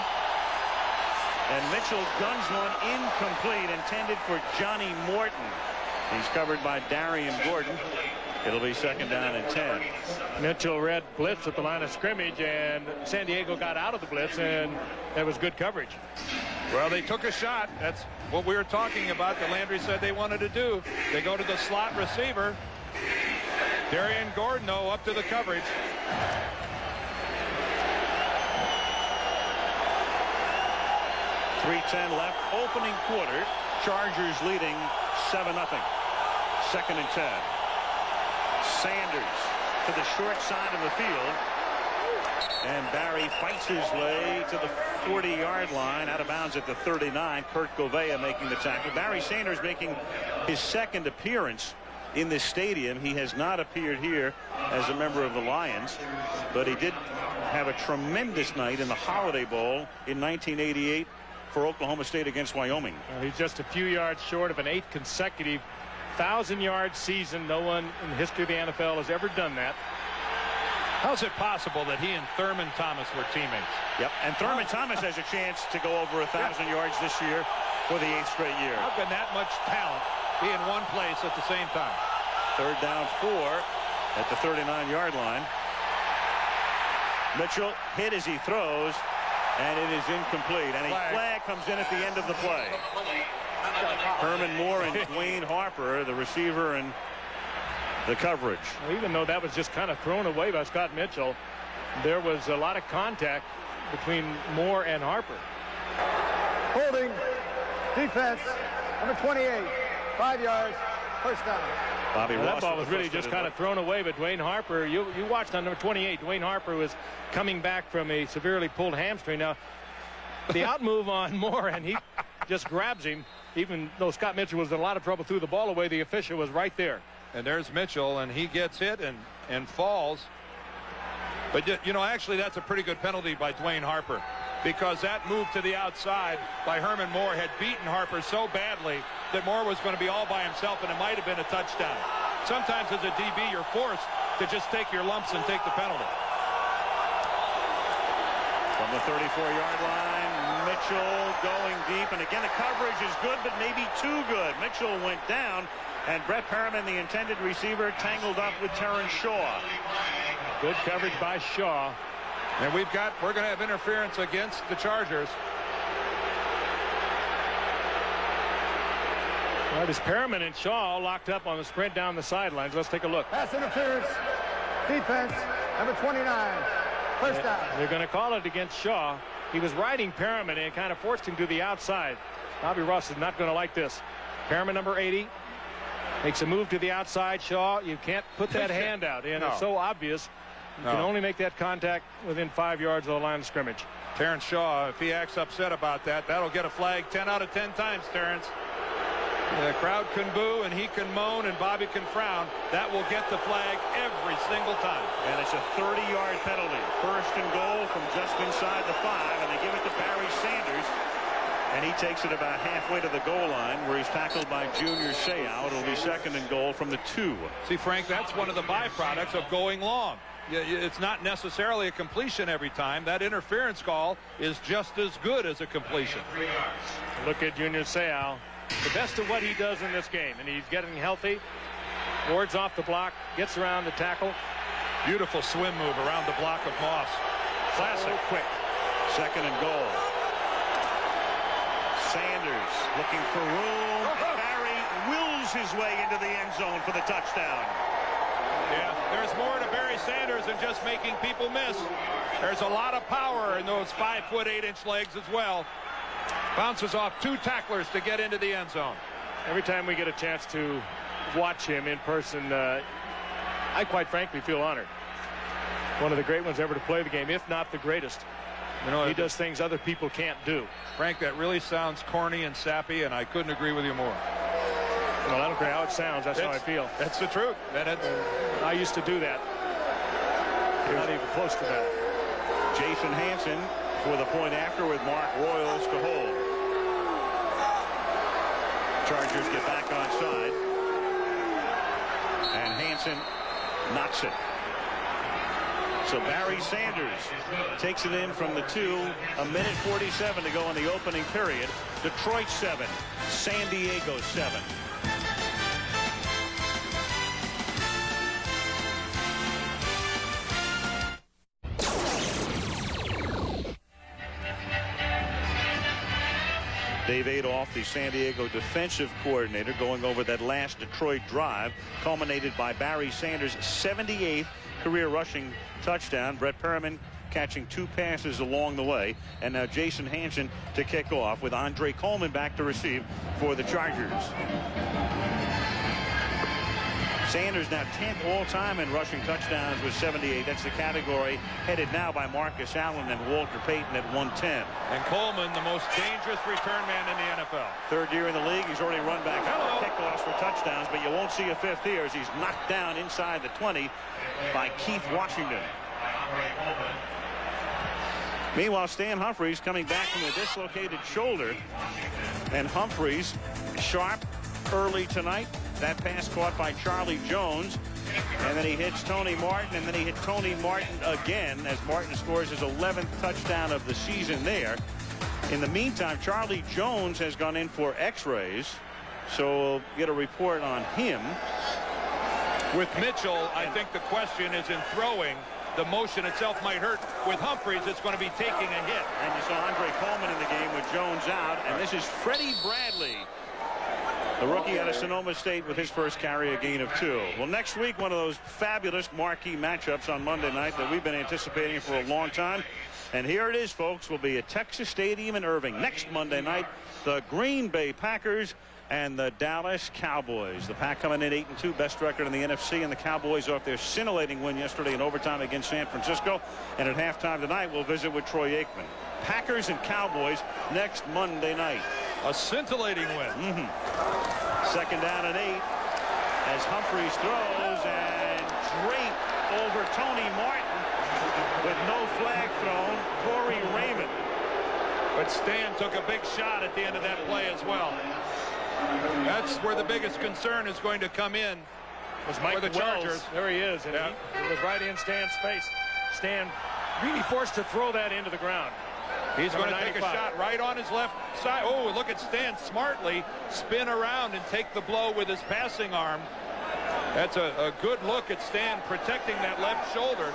And Mitchell guns one incomplete, intended for Johnny Morton. He's covered by Darian Gordon. It'll be second down and 10. Mitchell read blitz at the line of scrimmage, and San Diego got out of the blitz, and that was good coverage. Well, they took a shot. That's what we were talking about that Landry said they wanted to do. They go to the slot receiver. Darian Gordon, though, up to the coverage. .310 left, opening quarter. Chargers leading 7-0. Second and 10. Sanders to the short side of the field. And Barry fights his way to the 40-yard line, out of bounds at the 39. Kurt Govea making the tackle. Barry Sanders making his second appearance in this stadium. He has not appeared here as a member of the Lions, but he did have a tremendous night in the Holiday Bowl in 1988 for Oklahoma State against Wyoming. He's just a few yards short of an 8th consecutive 1,000-yard season. No one in the history of the NFL has ever done that. How's it possible that he and Thurman Thomas were teammates? Yep, and Thurman Thomas has a chance to go over 1,000 yards this year for the 8th straight year. How can that much talent be in one place at the same time? 3rd down 4 at the 39-yard line. Mitchell hit as he throws, and it is incomplete. And a flag comes in at the end of the play. Herman Moore and Dwayne Harper, the receiver, and the coverage. Well, even though that was just kind of thrown away by Scott Mitchell, there was a lot of contact between Moore and Harper. Holding. Defense. Number 28. 5 yards. First down. Bobby Well, Ross that ball was really just kind of thrown away, but Dwayne Harper, you watched on number 28. Dwayne Harper was coming back from a severely pulled hamstring. Now, the outmove on Moore, and he just grabs him. Even though Scott Mitchell was in a lot of trouble, threw the ball away, the official was right there. And there's Mitchell, and he gets hit and falls. But, you know, actually, that's a pretty good penalty by Dwayne Harper, because that move to the outside by Herman Moore had beaten Harper so badly that Moore was going to be all by himself, and it might have been a touchdown. Sometimes as a DB, you're forced to just take your lumps and take the penalty. From the 34-yard line, Mitchell going deep, and again the coverage is good, but maybe too good. Mitchell went down, and Brett Perriman, the intended receiver, tangled up with Terrence Shaw. Good coverage by Shaw. And we're going to have interference against the Chargers. Well, it is Perriman and Shaw locked up on the sprint down the sidelines. Let's take a look. Pass interference. Defense. Number 29. First down. They're going to call it against Shaw. He was riding Perriman and kind of forced him to the outside. Bobby Ross is not going to like this. Perriman, number 80, makes a move to the outside. Shaw, you can't put that hand out. And it's so obvious. You can only make that contact within 5 yards of the line of scrimmage. Terrence Shaw, if he acts upset about that, that'll get a flag 10 out of 10 times, Terrence. The crowd can boo and he can moan and Bobby can frown. That will get the flag every single time. And it's a 30-yard penalty. First and goal from just inside the 5, and they give it to Barry Sanders. And he takes it about halfway to the goal line, where he's tackled by Junior Seau. It'll be 2nd and goal from the 2. See, Frank, that's one of the byproducts of going long. It's not necessarily a completion every time. That interference call is just as good as a completion. Look at Junior Seau. The best of what he does in this game, and he's getting healthy. Wards off the block, gets around the tackle. Beautiful swim move around the block of Moss. Classic. So quick. 2nd and goal. Sanders looking for room. Barry wills his way into the end zone for the touchdown. Yeah, there's more to Barry Sanders than just making people miss. There's a lot of power in those 5-foot 8-inch legs as well. Bounces off 2 tacklers to get into the end zone. Every time we get a chance to watch him in person, I quite frankly feel honored. One of the great ones ever to play the game, if not the greatest. You know, he does things other people can't do. Frank, that really sounds corny and sappy, and I couldn't agree with you more. Well, I don't care how it sounds. That's how I feel. That's the truth. I used to do that. You're not even close to that. Jason Hansen for the point after with Mark Royals to hold. Chargers get back onside. And Hansen knocks it. So Barry Sanders takes it in from the 2. 1:47 to go in the opening period. Detroit 7, San Diego 7. Dave Adolph, the San Diego defensive coordinator, going over that last Detroit drive, culminated by Barry Sanders' 78th career rushing touchdown. Brett Perriman catching 2 passes along the way. And now Jason Hansen to kick off, with Andre Coleman back to receive for the Chargers. Sanders now 10th all-time in rushing touchdowns with 78. That's the category headed now by Marcus Allen and Walter Payton at 110. And Coleman, the most dangerous return man in the NFL. 3rd year in the league. He's already run back kickoffs for touchdowns, but you won't see a 5th year as he's knocked down inside the 20 by Keith Washington. Meanwhile, Stan Humphries coming back from a dislocated shoulder. And Humphries sharp early tonight. That pass caught by Charlie Jones. And then he hits Tony Martin, and then he hit Tony Martin again as Martin scores his 11th touchdown of the season there. In the meantime, Charlie Jones has gone in for x-rays, so we'll get a report on him. With Mitchell, I think the question is in throwing. The motion itself might hurt. With Humphreys, it's going to be taking a hit. And you saw Andre Coleman in the game with Jones out, and this is Freddie Bradley, the rookie out of Sonoma State, with his first carry, a gain of 2. Well, next week, one of those fabulous marquee matchups on Monday night that we've been anticipating for a long time. And here it is, folks, will be at Texas Stadium in Irving next Monday night. The Green Bay Packers and the Dallas Cowboys. The Pack coming in 8-2, best record in the NFC, and the Cowboys off their scintillating win yesterday in overtime against San Francisco. And at halftime tonight, we'll visit with Troy Aikman. Packers and Cowboys next Monday night. A scintillating win. Second down and 8 as Humphreys throws and draped over Tony Martin with no flag thrown. Corey Raymond. But Stan took a big shot at the end of that play as well. That's where the biggest concern is going to come in. Was Mike for the Chargers. There he is, and he was right in Stan's face. Stan really forced to throw that into the ground. He's going to take a shot right on his left side. Oh, look at Stan smartly spin around and take the blow with his passing arm. That's a good look at Stan protecting that left shoulder,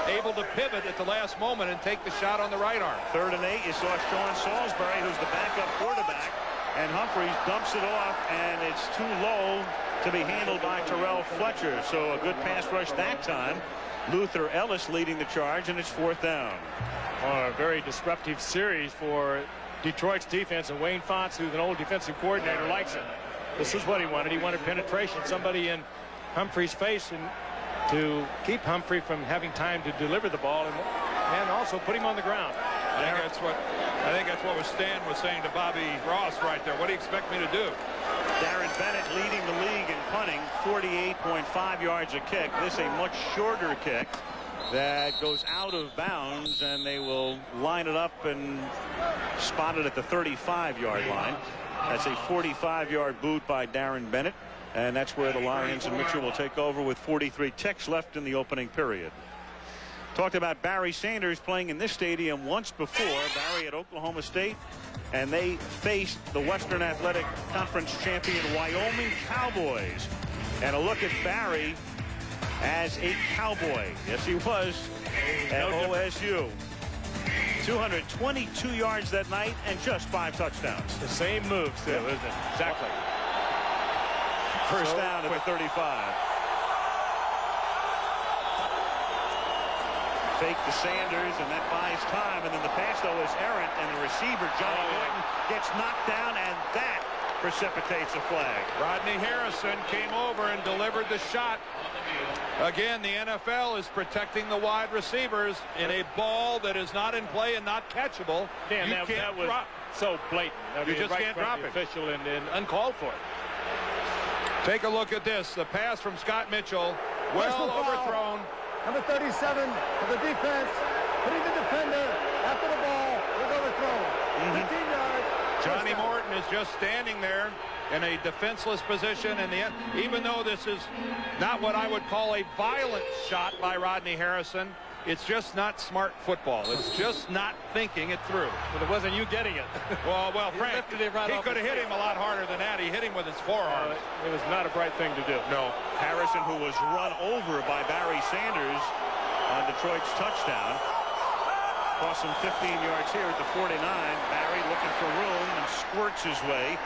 able to pivot at the last moment and take the shot on the right arm. 3rd and 8. You saw Sean Salisbury, who's the backup quarterback, and Humphreys dumps it off, and it's too low to be handled by Terrell Fletcher. So a good pass rush that time. Luther Ellis leading the charge, and it's 4th down. A very disruptive series for Detroit's defense, and Wayne Fonts, who's an old defensive coordinator, likes it. This is what he wanted. He wanted penetration, somebody in Humphrey's face, and to keep Humphrey from having time to deliver the ball and also put him on the ground. I think that's what Stan was saying to Bobby Ross right there. What do you expect me to do? Darren Bennett leading the league in punting, 48.5 yards a kick. This a much shorter kick that goes out of bounds, and they will line it up and spot it at the 35-yard line. That's a 45-yard boot by Darren Bennett, and that's where the Lions and Mitchell will take over with 43 ticks left in the opening period. Talked about Barry Sanders playing in this stadium once before. Barry at Oklahoma State, and they faced the Western Athletic Conference champion Wyoming Cowboys. And a look at Barry as a Cowboy. Yes, he was at OSU. 222 yards that night and just 5 touchdowns. The same moves, too, isn't it? Exactly. First down at the 35. Fake to Sanders, and that buys time, and then the pass, though, is errant, and the receiver, Johnny Morton, gets knocked down, and that precipitates a flag. Rodney Harrison came over and delivered the shot. Again, the NFL is protecting the wide receivers in a ball that is not in play and not catchable. Dan, you can't drop. So blatant. You just can't drop it. Official and uncalled for. Take a look at this. The pass from Scott Mitchell, well overthrown. Number 37 of the defense, hitting the defender after the ball was overthrown. 15 yards. Johnny Morton is just standing there in a defenseless position, and even though this is not what I would call a violent shot by Rodney Harrison, it's just not smart football. It's just not thinking it through. But it wasn't you getting it. Well, Frank, he could have hit him a lot harder than that. He hit him with his forearm. It was not a bright thing to do. No. Harrison, who was run over by Barry Sanders on Detroit's touchdown, crossed some 15 yards here at the 49. Barry looking for room and squirts his way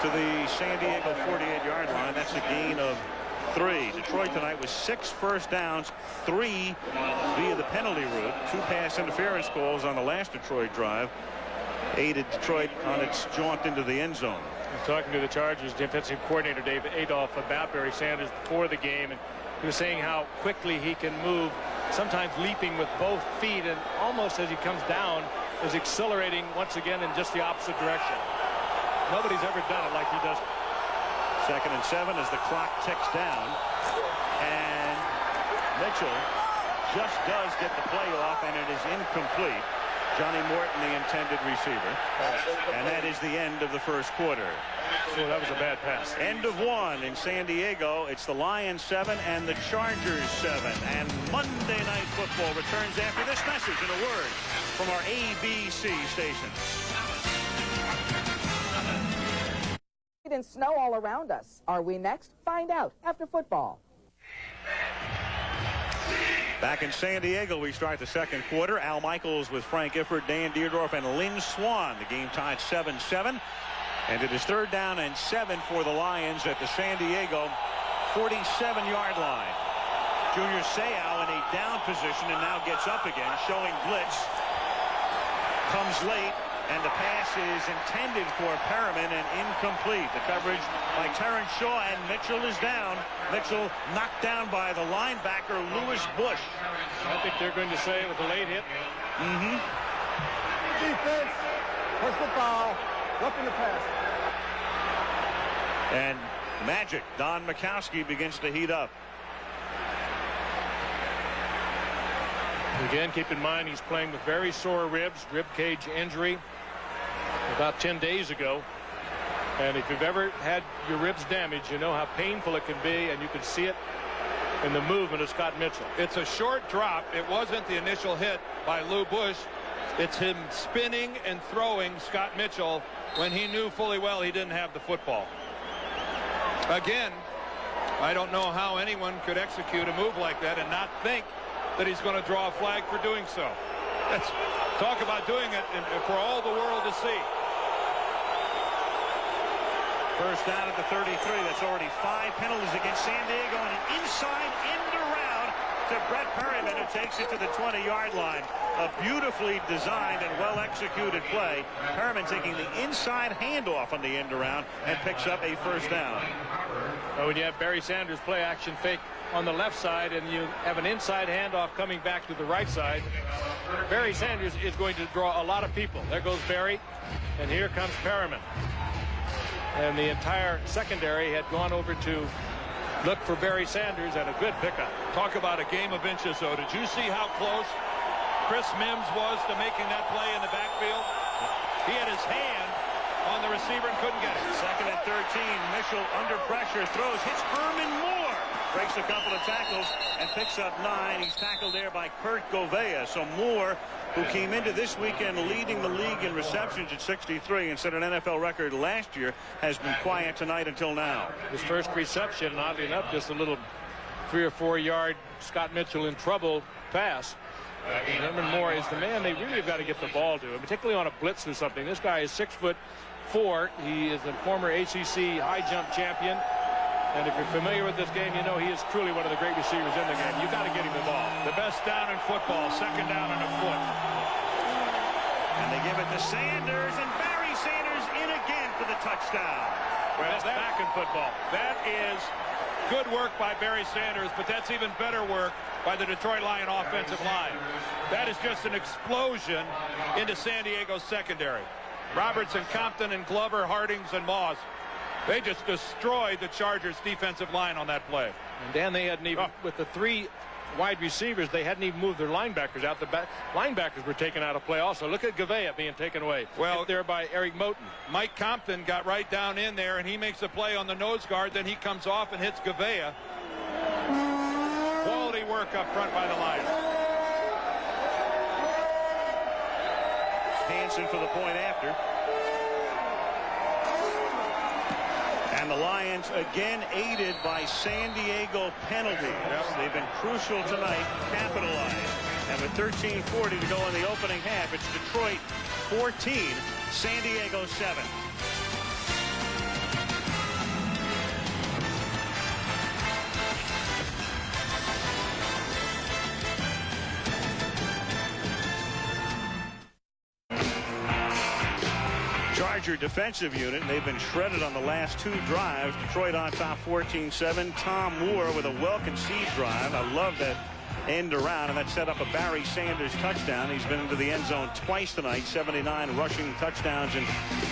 to the San Diego 48-yard line. That's a gain of 3. Detroit tonight with 6 first downs, 3 via the penalty route. 2 pass interference calls on the last Detroit drive aided Detroit on its jaunt into the end zone. Talking to the Chargers defensive coordinator Dave Adolph about Barry Sanders before the game, and he was saying how quickly he can move, sometimes leaping with both feet, and almost as he comes down is accelerating once again in just the opposite direction. Nobody's ever done it like he does it. 2nd and 7 as the clock ticks down, and Mitchell just does get the play off, and it is incomplete. Johnny Morton, the intended receiver. And that is the end of the first quarter. So that was a bad pass. End of one in San Diego. It's the Lions 7 and the Chargers 7. And Monday Night Football returns after this message and a word from our ABC station. And snow all around us. Are we next? Find out after football. Back in San Diego, we start the second quarter. Al Michaels with Frank Gifford, Dan Deerdorf, and Lynn Swan. The game tied 7-7. And it is 3rd down and 7 for the Lions at the San Diego 47-yard line. Junior Seau in a down position and now gets up again, showing blitz. Comes late, and the pass is intended for Perriman and incomplete. The coverage by Terrence Shaw, and Mitchell is down. Mitchell knocked down by the linebacker, Lewis Bush. I think they're going to say it was a late hit. Defense, personal foul, roughing the pass. And Magic, Don Mikowski, begins to heat up. Again, keep in mind he's playing with very sore ribs, rib cage injury about 10 days ago. And if you've ever had your ribs damaged, you know how painful it can be, and you can see it in the movement of Scott Mitchell. It's a short drop. It wasn't the initial hit by Lou Bush. It's him spinning and throwing Scott Mitchell when he knew fully well he didn't have the football. Again, I don't know how anyone could execute a move like that and not think that he's going to draw a flag for doing so. Let's talk about doing it for all the world to see. First down at the 33. That's already 5 penalties against San Diego, and an inside end around to Brett Perriman, who takes it to the 20-yard line. A beautifully designed and well-executed play. Perriman taking the inside handoff on the end around and picks up a first down. Well, when you have Barry Sanders play action fake on the left side and you have an inside handoff coming back to the right side, Barry Sanders is going to draw a lot of people. There goes Barry, and here comes Perriman. And the entire secondary had gone over to look for Barry Sanders, and a good pickup. Talk about a game of inches, though. Did you see how close Chris Mims was to making that play in the backfield? He had his hand on the receiver and couldn't get it. 2nd and 13. Mitchell under pressure, throws, hits Herman Moore. Breaks a couple of tackles and picks up 9. He's tackled there by Kurt Govea. So Moore, who came into this weekend leading the league in receptions at 63 and set an NFL record last year, has been quiet tonight until now. His first reception, oddly enough, just a little 3 or 4 yard Scott Mitchell in trouble pass. Herman Moore is the man they really have got to get the ball to, particularly on a blitz or something. This guy is 6'4". He is a former ACC high jump champion. And if you're familiar with this game, you know he is truly one of the great receivers in the game. You've got to get him the ball. The best down in football, 2nd down and a foot. And they give it to Sanders, and Barry Sanders in again for the touchdown. Best back in football. That is good work by Barry Sanders, but that's even better work by the Detroit Lion offensive line. That is just an explosion into San Diego's secondary. Robertson, Compton, and Glover, Hardings, and Moss. They just destroyed the Chargers defensive line on that play. And Dan, they hadn't even, with the 3 wide receivers, they hadn't even moved their linebackers out. The linebackers were taken out of play also. Look at Govea being taken away. Well, hit there by Eric Moten. Mike Compton got right down in there, and he makes a play on the nose guard. Then he comes off and hits Govea. Quality work up front by the Lions. Hansen for the point after. And the Lions again aided by San Diego penalties. They've been crucial tonight, capitalized. And with 13:40 to go in the opening half, it's Detroit 14, San Diego 7. Charger defensive unit. They've been shredded on the last 2 drives. Detroit on top 14-7. Tom Moore with a well-conceived drive. I love that end around, and that set up a Barry Sanders touchdown. He's been into the end zone twice tonight. 79 rushing touchdowns in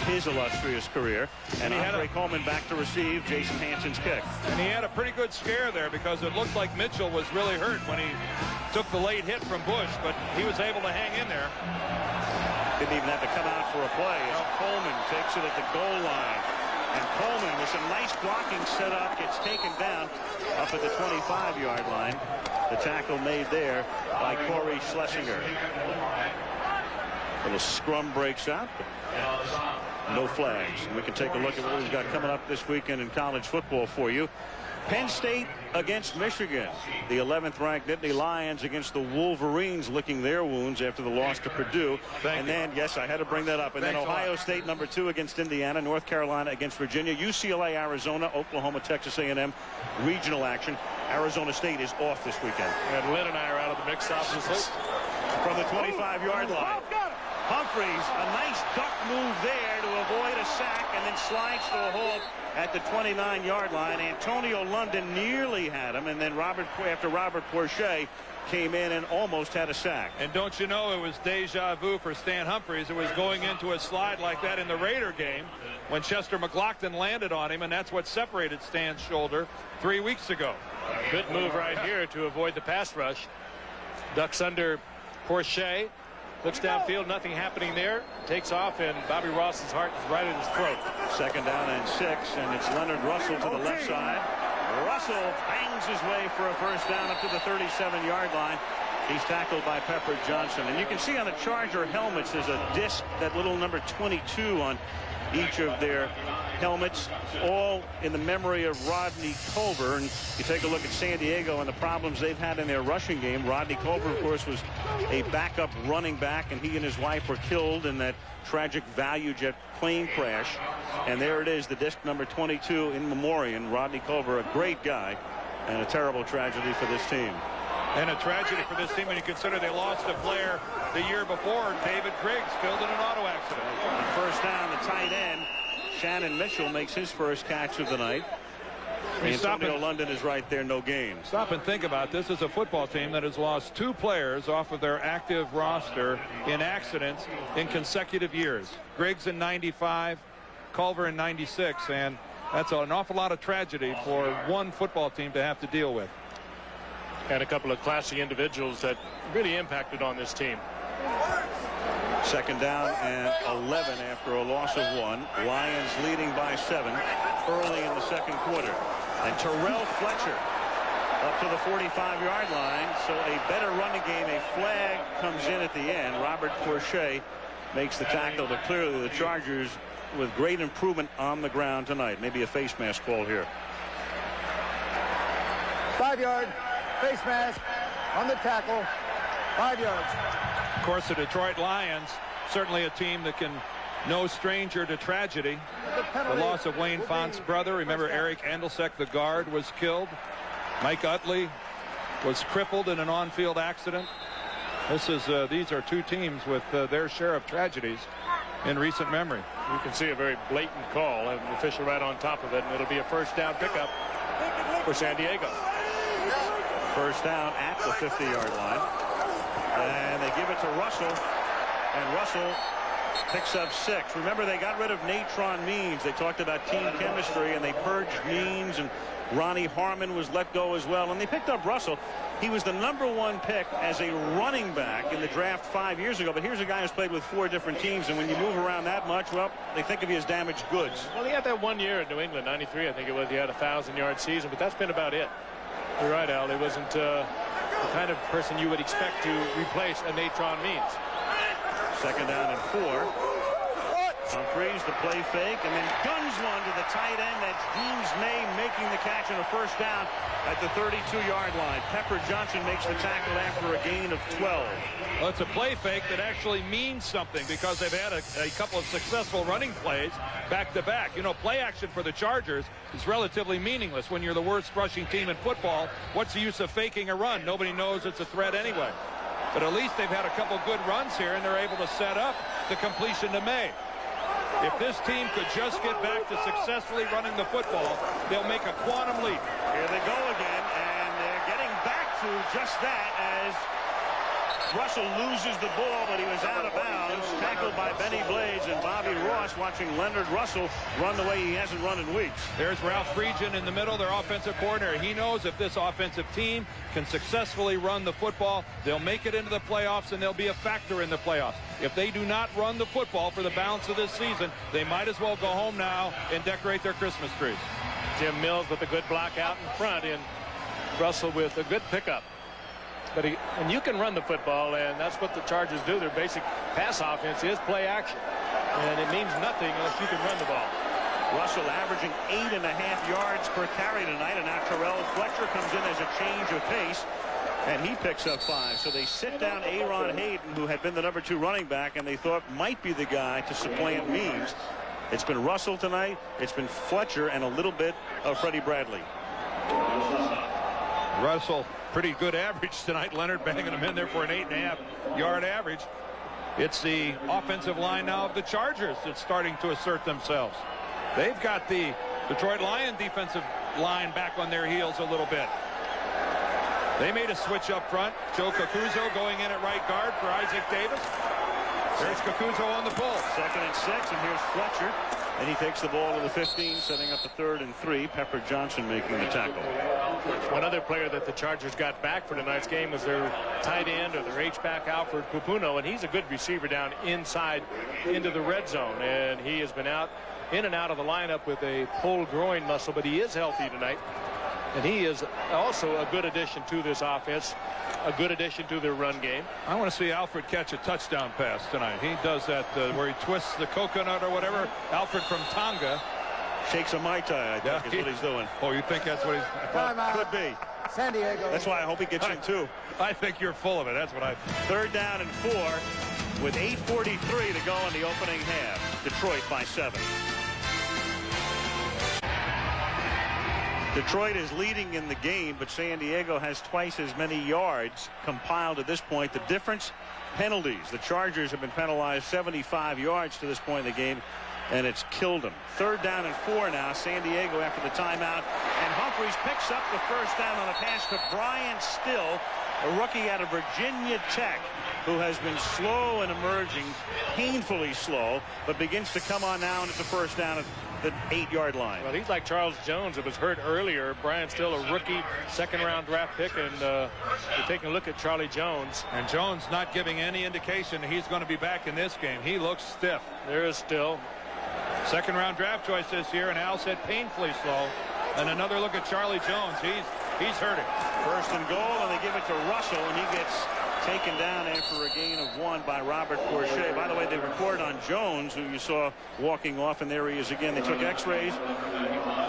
his illustrious career. And Andre Coleman back to receive Jason Hansen's kick. And he had a pretty good scare there because it looked like Mitchell was really hurt when he took the late hit from Bush, but he was able to hang in there. Didn't even have to come out for a play as Coleman takes it at the goal line. And Coleman, with some nice blocking set up, gets taken down up at the 25-yard line. The tackle made there by Corey Schlesinger. Little scrum breaks out. No flags. We can take a look at what we've got coming up this weekend in college football for you. Penn State against Michigan. The 11th ranked Nittany Lions against the Wolverines, licking their wounds after the loss to Purdue. Then, yes, I had to bring that up. And then Ohio State #2 against Indiana, North Carolina against Virginia, UCLA, Arizona, Oklahoma, Texas A&M, regional action. Arizona State is off this weekend. And Lynn and I are out of the mix, obviously. From the 25-yard line. Humphreys, a nice duck move there to avoid a sack, and then slides to a halt at the 29-yard line. Antonio London nearly had him, and then after Robert Porcher came in and almost had a sack. And don't you know, it was deja vu for Stan Humphries. It was going into a slide like that in the Raider game when Chester McLaughlin landed on him, and that's what separated Stan's shoulder 3 weeks ago. Good move right here to avoid the pass rush. Ducks under Porcher. Looks downfield, nothing happening there. Takes off, and Bobby Ross's heart is right at his throat. 2nd down and 6, and it's Leonard Russell to the left side. Russell bangs his way for a first down up to the 37-yard line. He's tackled by Pepper Johnson. And you can see on the Charger helmets there's a disc, that little number 22 on each of their helmets, all in the memory of Rodney Culver. And you take a look at San Diego and the problems they've had in their rushing game. Rodney Culver, of course, was a backup running back, and he and his wife were killed in that tragic value jet plane crash. And there it is, the disc number 22 in memoriam. Rodney Culver, a great guy, and a terrible tragedy for this team. And a tragedy for this team when you consider they lost a player the year before, David Griggs, killed in an auto accident. On first down, the tight end, Shannon Mitchell, makes his first catch of the night. Antonio London is right there, no gain. Stop and think about this. This is a football team that has lost 2 players off of their active roster in accidents in consecutive years. Griggs in 95, Culver in 96, and that's an awful lot of tragedy for one football team to have to deal with. And a couple of classy individuals that really impacted on this team. 2nd down and 11 after a loss of 1. Lions leading by 7 early in the 2nd quarter. And Terrell Fletcher up to the 45-yard line. So a better running game. A flag comes in at the end. Robert Porcher makes the tackle, but clearly the Chargers with great improvement on the ground tonight. Maybe a face mask call here. 5-yard face mask on the tackle. 5 yards. Of course, the Detroit Lions, certainly a team that can no stranger to tragedy. The loss of Wayne Font's brother. Remember, Eric Andelsek, the guard, was killed. Mike Utley was crippled in an on-field accident. These are 2 teams with their share of tragedies in recent memory. You can see a very blatant call, and the official right on top of it, and it'll be a first down pickup for San Diego. First down at the 50-yard line. And they give it to Russell. And Russell picks up 6. Remember, they got rid of Natron Means. They talked about team chemistry, and they purged Means, and Ronnie Harmon was let go as well. And they picked up Russell. He was the #1 pick as a running back in the draft 5 years ago. But here's a guy who's played with 4 different teams. And when you move around that much, well, they think of you as damaged goods. Well, he had that 1 year at New England, 93, I think it was. He had a 1,000-yard season, but that's been about it. You're right, Al. He wasn't the kind of person you would expect to replace a Natron Means. 2nd down and 4. Humphreys, the play fake, and then guns one to the tight end. That's James May making the catch on a first down at the 32-yard line. Pepper Johnson makes the tackle after a gain of 12. Well, it's a play fake that actually means something because they've had a couple of successful running plays back-to-back. You know, play action for the Chargers is relatively meaningless when you're the worst rushing team in football. What's the use of faking a run? Nobody knows it's a threat anyway. But at least they've had a couple good runs here, and they're able to set up the completion to May. If this team could just get back to successfully running the football, they'll make a quantum leap. Here they go again, and they're getting back to just that as Russell loses the ball, but he was out of bounds, tackled by Benny Blades, and Bobby Ross watching Leonard Russell run the way he hasn't run in weeks. There's Ralph Friedgen in the middle, their offensive coordinator. He knows if this offensive team can successfully run the football, they'll make it into the playoffs, and they'll be a factor in the playoffs. If they do not run the football for the balance of this season, they might as well go home now and decorate their Christmas trees. Jim Mills with a good block out in front, and Russell with a good pickup. But and you can run the football, and that's what the Chargers do. Their basic pass offense is play action, and it means nothing unless you can run the ball. Russell averaging 8.5 yards per carry tonight, and now Terrell Fletcher comes in as a change of pace, and he picks up 5. So they sit down Aaron Hayden, who had been the #2 running back, and they thought might be the guy to supplant Means. It's been Russell tonight, it's been Fletcher, and a little bit of Freddie Bradley. Russell, pretty good average tonight. Leonard banging him in there for an 8.5-yard average. It's the offensive line now of the Chargers that's starting to assert themselves. They've got the Detroit Lions defensive line back on their heels a little bit. They made a switch up front. Joe Kakuzo going in at right guard for Isaac Davis. There's Kakuzo on the pull. 2nd and 6, and here's Fletcher. And he takes the ball to the 15, setting up a 3rd and 3. Pepper Johnson making the tackle. One other player that the Chargers got back for tonight's game was their tight end or their H-back Alfred Pupuno, and he's a good receiver down inside into the red zone. And he has been in and out of the lineup with a pulled groin muscle, but he is healthy tonight. And he is also a good addition to this offense, a good addition to their run game. I want to see Alfred catch a touchdown pass tonight. He does that where he twists the coconut or whatever. Alfred from Tonga. Shakes a Mai Tai, I think, is what he's doing. Oh, you think that's what he's... Timeout. Could be. San Diego. That's why I hope he gets in, too. I think you're full of it. That's what I... 3rd down and 4 with 8:43 to go in the opening half. Detroit by 7. Detroit is leading in the game, but San Diego has twice as many yards compiled at this point. The difference, penalties. The Chargers have been penalized 75 yards to this point in the game, and it's killed them. 3rd down and 4 now. San Diego after the timeout, and Humphries picks up the 1st down on a pass to Brian Still, a rookie out of Virginia Tech, who has been slow and emerging, painfully slow, but begins to come on now, and it's a 1st down at the 8-yard line. Well, he's like Charles Jones, who was hurt earlier. Brian Still, a rookie, 2nd-round draft pick, and you're taking a look at Charlie Jones. And Jones not giving any indication he's going to be back in this game. He looks stiff. There is Still. 2nd-round draft choice this year, and Al said painfully slow. And another look at Charlie Jones. He's hurting. 1st and goal, and they give it to Russell, and he gets taken down after a gain of 1 by Robert Porcher. By the way, they report on Jones, who you saw walking off, and there he is again. They took x-rays.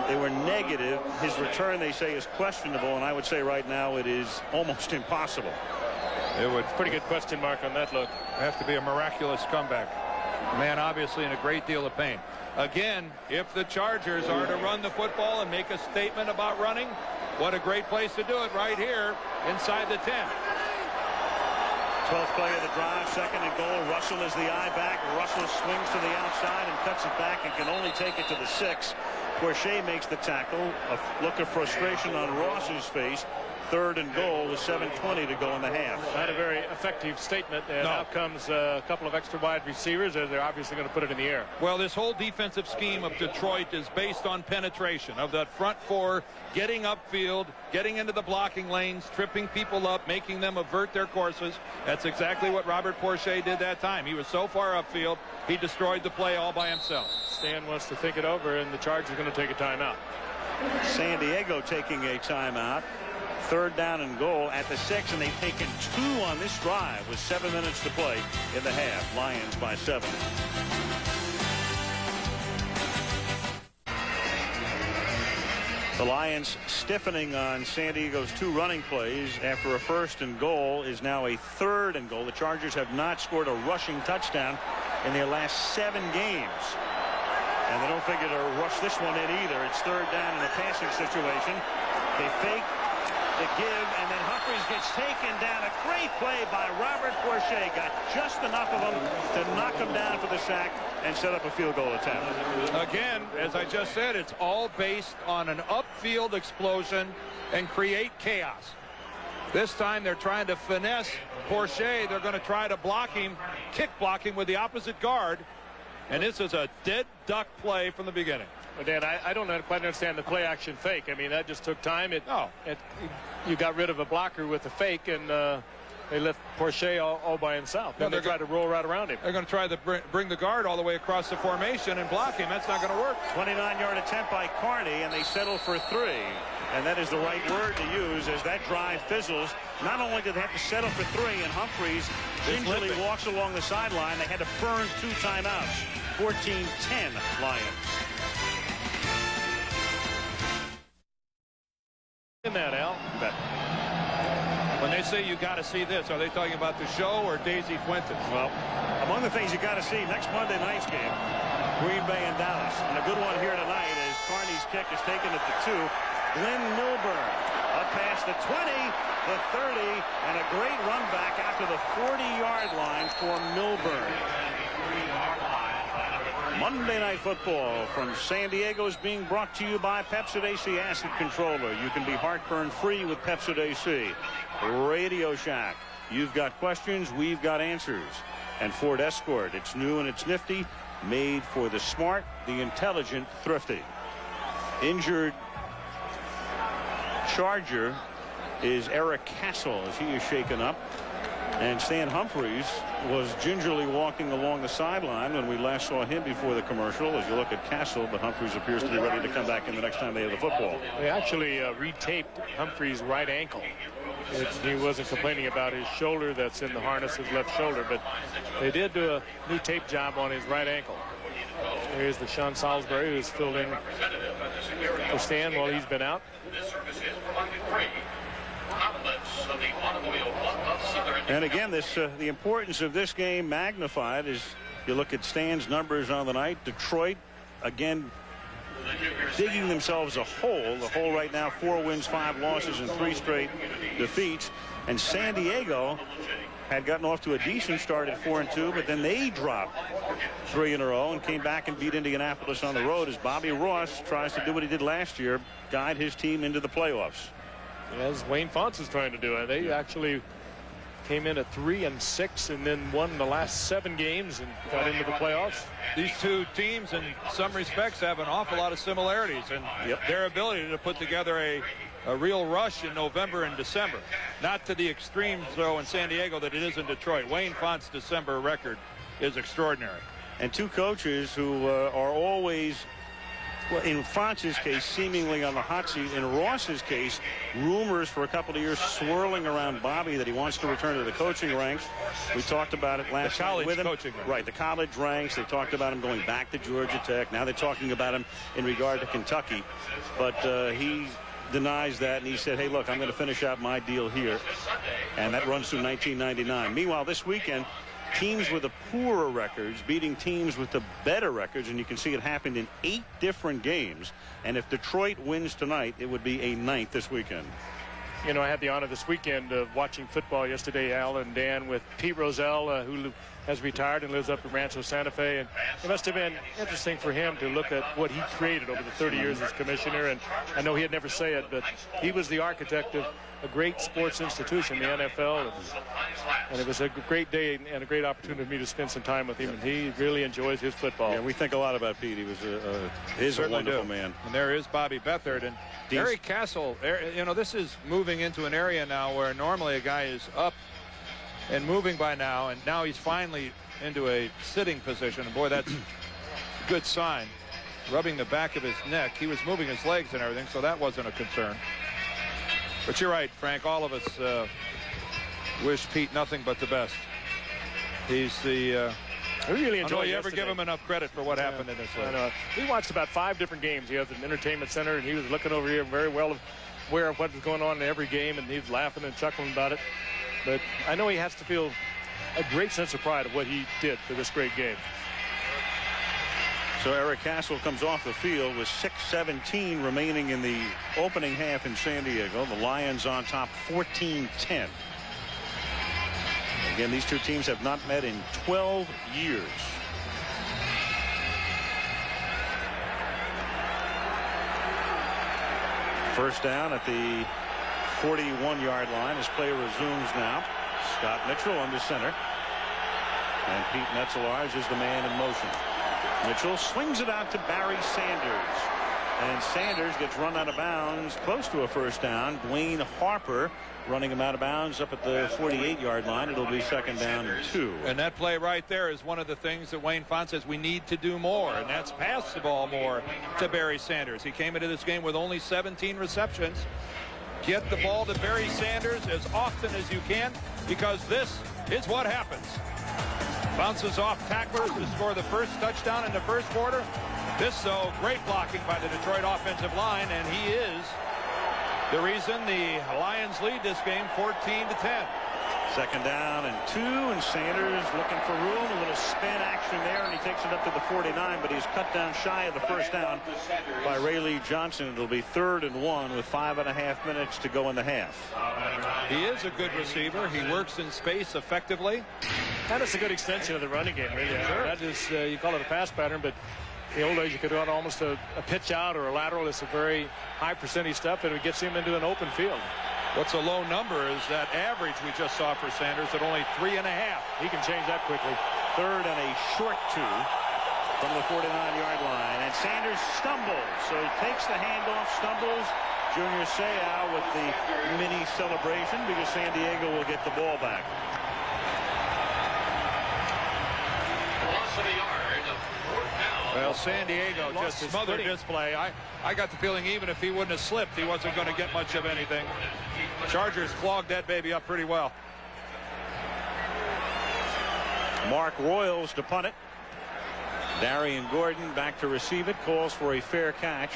They were negative. His return, they say, is questionable, and I would say right now it is almost impossible. It would pretty good question mark on that look. Have to be a miraculous comeback. Man, obviously in a great deal of pain. Again, if the Chargers are to run the football and make a statement about running, what a great place to do it right here inside the 10. 12th play of the drive, 2nd and goal. Russell is the eye back. Russell swings to the outside and cuts it back and can only take it to the 6. Porcher makes the tackle. A look of frustration on Ross's face. 3rd and goal with 7:20 to go in the half. Not a very effective statement, and out comes a couple of extra wide receivers, and they're obviously going to put it in the air. Well, this whole defensive scheme of Detroit is based on penetration of that front 4, getting upfield, getting into the blocking lanes, tripping people up, making them avert their courses. That's exactly what Robert Porcher did that time. He was so far upfield, he destroyed the play all by himself. Stan wants to think it over, and the Chargers are going to take a timeout. San Diego taking a timeout. 3rd down and goal at the 6, and they've taken 2 on this drive with 7 minutes to play in the half. Lions by 7. The Lions stiffening on San Diego's 2 running plays after a 1st and goal is now a 3rd and goal. The Chargers have not scored a rushing touchdown in their last 7 games. And they don't figure to rush this one in either. It's 3rd down in a passing situation. They fake the give, and then Humphries gets taken down. A great play by Robert Porcher. Got just enough of him to knock him down for the sack and set up a field goal attempt. Again, as I just said, it's all based on an upfield explosion and create chaos. This time they're trying to finesse Porcher. They're going to try to block him, kick block him with the opposite guard. And this is a dead duck play from the beginning. Well, Dan, I don't quite understand the play action fake. I mean, that just took time. You got rid of a blocker with the fake, and they left Porcher all by himself. Then they tried to roll right around him. They're going to try to bring the guard all the way across the formation and block him. That's not going to work. 29-yard attempt by Carney, and they settle for 3. And that is the right word to use as that drive fizzles. Not only did they have to settle for 3, and Humphreys gingerly walks along the sideline, they had to burn 2 timeouts. 14-10 Lions. In that, Al. When they say you got to see this, are they talking about the show or Daisy Fuentes? Well, among the things you got to see next Monday night's game, Green Bay and Dallas. And a good one here tonight as Carney's kick is taken at the 2. Glenn Milburn up past the 20, the 30, and a great run back out to the 40-yard line for Milburn. Monday Night Football from San Diego is being brought to you by Pepcid AC Acid Controller. You can be heartburn-free with Pepcid AC. Radio Shack. You've got questions, we've got answers. And Ford Escort. It's new and it's nifty. Made for the smart, the intelligent, thrifty. Injured Charger is Eric Castle as he is shaken up. And Stan Humphreys was gingerly walking along the sideline when we last saw him before the commercial. As you look at Castle, but Humphreys appears to be ready to come back in the next time they have the football. They actually retaped Humphreys' right ankle. He wasn't complaining about his shoulder that's in the harness, his left shoulder, but they did do a new tape job on his right ankle. Here's the Sean Salisbury, who's filled in for Stan while he's been out. And again, the importance of this game magnified as you look at Stan's numbers on the night. Detroit, again, digging themselves a hole. The hole right now, 4 wins, 5 losses, and 3 straight defeats. And San Diego had gotten off to a decent start at 4-2, but then they dropped 3 in a row and came back and beat Indianapolis on the road as Bobby Ross tries to do what he did last year, guide his team into the playoffs. As Wayne Fonts is trying to do. They actually came in at 3-6 and then won the last 7 games and got into the playoffs. These two teams in some respects have an awful lot of similarities, and their ability to put together a real rush in November and December. Not to the extremes, though, in San Diego that it is in Detroit. Wayne Font's December record is extraordinary. And 2 coaches who are always, well, in Fonts' case, seemingly on the hot seat. In Ross's case, rumors for a couple of years swirling around Bobby that he wants to return to the coaching ranks. We talked about it last night with him. Coaching ranks. Right, the college ranks. They talked about him going back to Georgia Tech. Now they're talking about him in regard to Kentucky. But he denies that, and he said, hey, look, I'm going to finish out my deal here. And that runs through 1999. Meanwhile, this weekend, teams with the poorer records beating teams with the better records, and you can see it happened in 8 different games. And if Detroit wins tonight, it would be a 9th this weekend. You know, I had the honor this weekend of watching football yesterday, Al and Dan, with Pete Rozelle, who has retired and lives up in Rancho Santa Fe. And it must have been interesting for him to look at what he created over the 30 years as commissioner. And I know he'd never say it, but he was the architect of a great sports institution, the NFL. And it was a great day and a great opportunity for me to spend some time with him. And he really enjoys his football. Yeah, we think a lot about Pete. He was a wonderful man. And there is Bobby Beathard. And Eric Castle, you know, this is moving into an area now where normally a guy is up and moving by now, and now he's finally into a sitting position. And boy, that's a good sign. Rubbing the back of his neck. He was moving his legs and everything, so that wasn't a concern. But you're right, Frank. All of us wish Pete nothing but the best. He's the I really enjoy you ever give him enough credit for what happened in this league. He watched about 5 different games. He has an entertainment center, and he was looking over here very well aware of what was going on in every game, and he was laughing and chuckling about it. But I know he has to feel a great sense of pride of what he did for this great game. So Eric Castle comes off the field with 6:17 remaining in the opening half in San Diego. The Lions on top 14-10. Again, these two teams have not met in 12 years. First down at the 41-yard line as play resumes now. Scott Mitchell under center. And Pete Metzelaars is the man in motion. Mitchell swings it out to Barry Sanders. And Sanders gets run out of bounds close to a first down. Dwayne Harper running him out of bounds up at the 48-yard line. It'll be second down and 2. And that play right there is one of the things that Wayne Font says we need to do more, and that's pass the ball more to Barry Sanders. He came into this game with only 17 receptions. Get the ball to Barry Sanders as often as you can, because this is what happens. Bounces off tacklers to score the first touchdown in the first quarter. This, though, great blocking by the Detroit offensive line, and he is the reason the Lions lead this game 14-10. Second down and 2, and Sanders looking for room. A little spin action there, and he takes it up to the 49, but he's cut down shy of the first down by Rayleigh Johnson. It'll be 3rd and 1 with 5.5 minutes to go in the half. He is a good receiver. He works in space effectively. And it's a good extension of the running game, really. Sure. That is, you call it a pass pattern, but in the old days you could run almost a pitch out or a lateral. It's a very high percentage stuff, and it gets him into an open field. What's a low number is that average we just saw for Sanders at only 3.5. He can change that quickly. 3rd and a short 2 from the 49-yard line. And Sanders stumbles, so he takes the handoff, stumbles. Junior Seau with the mini celebration because San Diego will get the ball back. Well, San Diego just smothered this play. I got the feeling even if he wouldn't have slipped, he wasn't going to get much of anything. Chargers clogged that baby up pretty well. Mark Royals to punt it. Darian Gordon back to receive it. Calls for a fair catch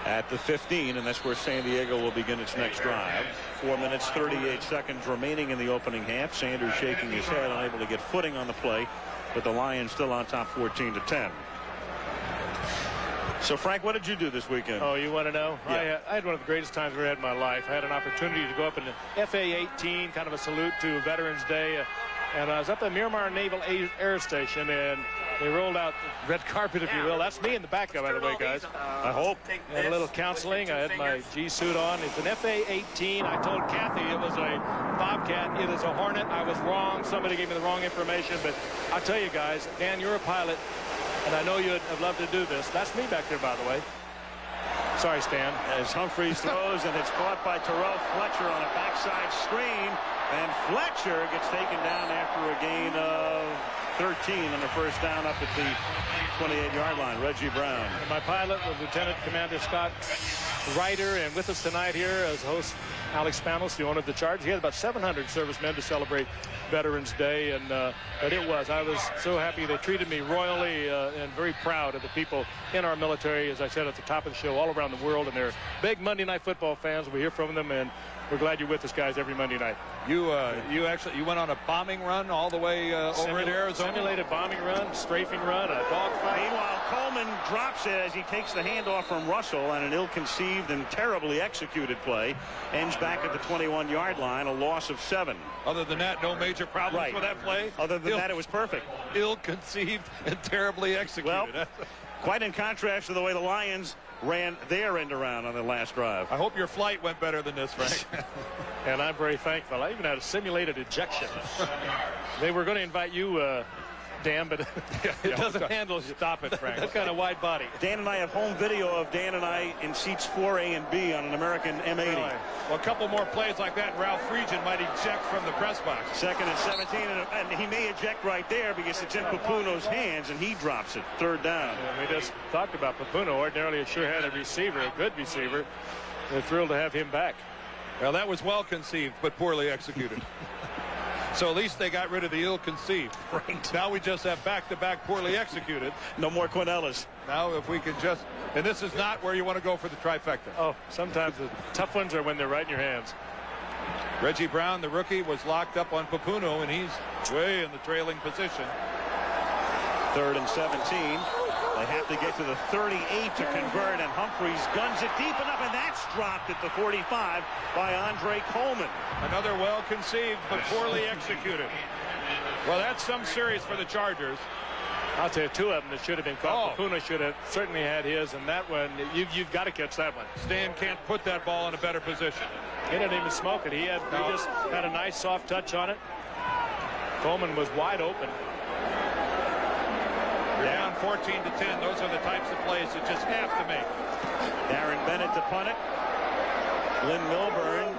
at the 15, and that's where San Diego will begin its next drive. 4 minutes, 38 seconds remaining in the opening half. Sanders shaking his head, unable to get footing on the play, but the Lions still on top 14-10. So, Frank, what did you do this weekend? Oh, you want to know? Yeah. I had one of the greatest times I've ever had in my life. I had an opportunity to go up in the FA-18, kind of a salute to Veterans Day. And I was up at Miramar Naval Air Station, and they rolled out the red carpet, if you will. That's me in the back, by the way, guys. I hope. I had a little counseling. I had my G-suit on. It's an FA-18. I told Kathy it was a Bobcat. It is a Hornet. I was wrong. Somebody gave me the wrong information. But I'll tell you, guys, Dan, you're a pilot. And I know you'd have loved to do this. That's me back there, by the way. Sorry, Stan. As Humphreys throws, and it's caught by Terrell Fletcher on a backside screen. And Fletcher gets taken down after a gain of 13 on the first down up at the 28-yard line. Reggie Brown. And my pilot was Lieutenant Commander Scott Ryder, and with us tonight here as host Alex Spanos, the owner of the Chargers. He had about 700 servicemen to celebrate Veterans Day, and but I was so happy. They treated me royally, and very proud of the people in our military, as I said at the top of the show, all around the world, and they're big Monday Night Football fans. We hear from them, and we're glad you're with us, guys, every Monday night. You went on a bombing run all the way over to Arizona. Simulated bombing run, strafing run, a dogfight. Meanwhile, Coleman drops it as he takes the handoff from Russell, and an ill-conceived and terribly executed play ends back at the 21-yard line, a loss of 7. Other than that, no major problems with that play. Other than that, it was perfect. Ill-conceived and terribly executed. Well, quite in contrast to the way the Lions ran their end around on the last drive. I hope your flight went better than this, Frank. And I'm very thankful. I even had a simulated ejection. They were going to invite you, Dan, but it doesn't handle. Stop it, Frank. What kind of wide body? Dan and I have home video of Dan and I in seats 4A and B on an American M80. Really? Well, a couple more plays like that, and Ralph Friedgen might eject from the press box. 2nd and 17, and he may eject right there because it's in Papuno's hands, and he drops it. 3rd down. We just talked about Papuno. Ordinarily, a sure had a receiver, a good receiver. They're thrilled to have him back. Well, that was well conceived, but poorly executed. So at least they got rid of the ill-conceived. Right. Now we just have back-to-back poorly executed. No more Quinellas. Now if we can just, and this is not where you want to go for the trifecta. Oh, sometimes the tough ones are when they're right in your hands. Reggie Brown, the rookie, was locked up on Papuno, and he's way in the trailing position. 3rd and 17. They have to get to the 38 to convert, and Humphreys guns it deep enough, and that's dropped at the 45 by Andre Coleman. Another well-conceived but poorly executed. Well, that's some series for the Chargers. I'll tell you, 2 of them that should have been caught. Oh. Papuno should have certainly had his, and that one, you've got to catch that one. Stan can't put that ball in a better position. He didn't even smoke it. He just had a nice soft touch on it. Coleman was wide open. You're down 14-10. Those are the types of plays you just have to make. Darren Bennett to punt it. Lynn Milburn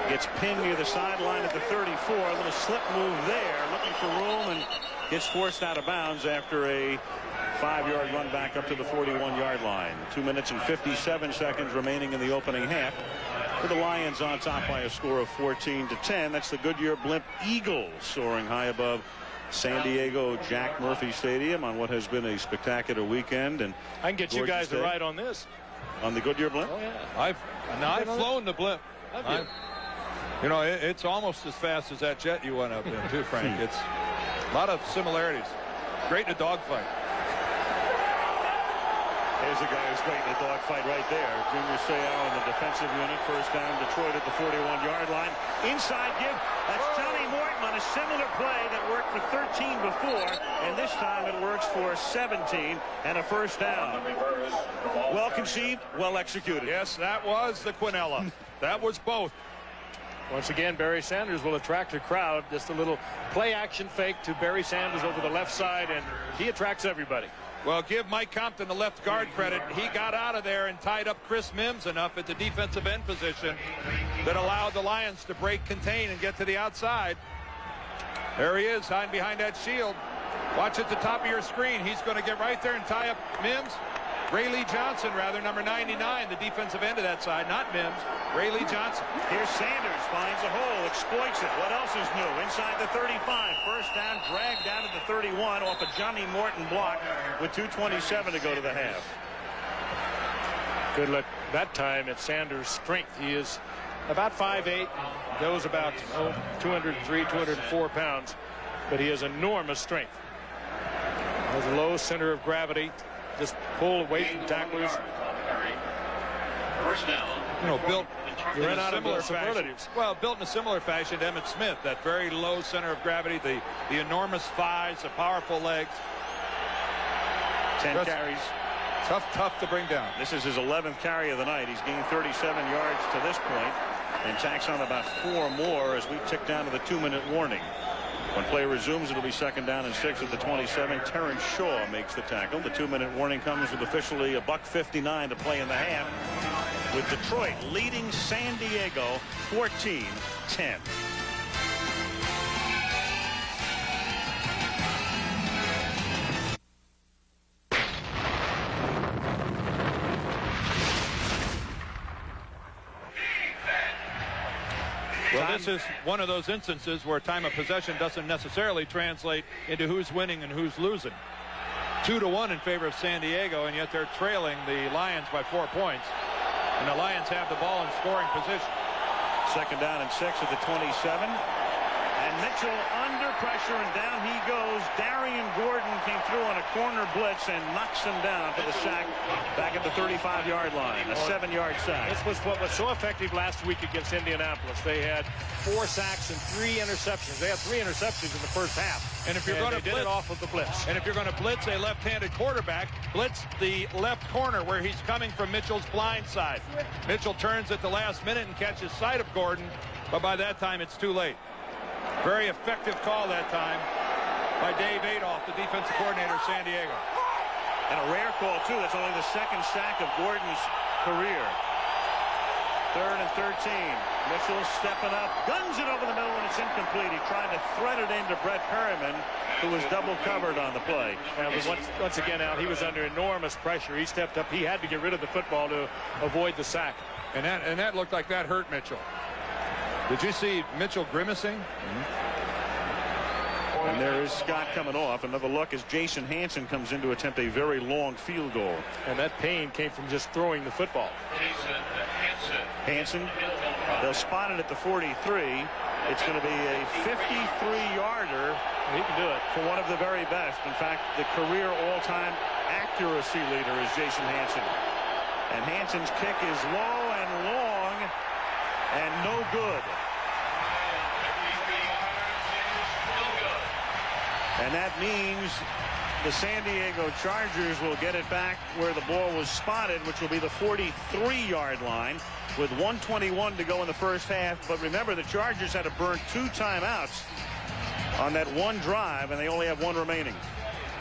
gets pinned near the sideline at the 34. A little slip move there, looking for room, and gets forced out of bounds after a 5-yard run back up to the 41-yard line. 2 minutes and 57 seconds remaining in the opening half, with the Lions on top by a score of 14-10. That's the Goodyear Blimp Eagles soaring high above San Diego Jack Murphy Stadium on what has been a spectacular weekend. And I can get you guys to ride on this. On the Goodyear Blimp? Oh, yeah. I've flown the Blimp. You know, it's almost as fast as that jet you went up in, too, Frank. It's a lot of similarities. Great in a dogfight. There's a guy who's great in a dogfight right there. Junior Seau in the defensive unit. First down, Detroit at the 41-yard line. Inside give. That's Johnny Morton on a similar play that worked for 13 before, and this time it works for 17 and a first down. Well conceived, well executed. Yes, that was the Quinella. That was both. Once again, Barry Sanders will attract a crowd. Just a little play action fake to Barry Sanders over the left side, and he attracts everybody. Well, give Mike Compton the left guard credit. He got out of there and tied up Chris Mims enough at the defensive end position that allowed the Lions to break, contain, and get to the outside. There he is, hiding behind that shield. Watch at the top of your screen. He's going to get right there and tie up Mims. Ray Lee Johnson, rather, number 99, the defensive end of that side, not Mims. Ray Lee Johnson. Here's Sanders, finds a hole, exploits it. What else is new? Inside the 35. First down, dragged down to the 31 off a Johnny Morton block with 2:27 to go to the half. Good look that time at Sanders' strength. He is about 5'8", goes about 203, 204 pounds, but he has enormous strength. Has a low center of gravity. Just pull away from tacklers. You know, built You ran out of similar superlatives. Well, built in a similar fashion to Emmitt Smith. That very low center of gravity, the enormous thighs, the powerful legs. 10 carries. Tough to bring down. This is his 11th carry of the night. He's gained 37 yards to this point and tacks on about 4 more as we tick down to the 2-minute warning. When play resumes, it'll be second down and 6 at the 27. Terrence Shaw makes the tackle. The 2-minute warning comes with officially $1:59 to play in the half, with Detroit leading San Diego 14-10. Well, this is one of those instances where time of possession doesn't necessarily translate into who's winning and who's losing. 2-1 in favor of San Diego, and yet they're trailing the Lions by 4 points. And the Lions have the ball in scoring position. Second down and 6 at the 27. And Mitchell under pressure, and down he goes. Darian Gordon came through on a corner blitz and knocks him down for the sack back at the 35-yard line. A 7-yard sack. This was what was so effective last week against Indianapolis. They had 4 sacks and 3 interceptions. They had 3 interceptions in the first half. And if you're going to blitz, did it off of the blitz. And if you're going to blitz a left-handed quarterback, blitz the left corner where he's coming from Mitchell's blind side. Mitchell turns at the last minute and catches sight of Gordon, but by that time it's too late. Very effective call that time by Dave Adolph, the defensive coordinator of San Diego. And a rare call, too. That's only the second sack of Gordon's career. 3rd and 13. Mitchell stepping up, guns it over the middle, and it's incomplete. He tried to thread it into Brett Perryman, who was double covered on the play. And once again, Al, he was under enormous pressure. He stepped up. He had to get rid of the football to avoid the sack. And that looked like that hurt Mitchell. Did you see Mitchell grimacing? And there is Scott coming off. Another look as Jason Hansen comes in to attempt a very long field goal. And that pain came from just throwing the football. Hansen, they'll spot it at the 43. It's going to be a 53-yarder. He can do it. For one of the very best. In fact, the career all-time accuracy leader is Jason Hansen. And Hansen's kick is low and long and no good. And that means the San Diego Chargers will get it back where the ball was spotted, which will be the 43-yard line with 1:21 to go in the first half. But remember, the Chargers had to burn 2 timeouts on that one drive, and they only have 1 remaining.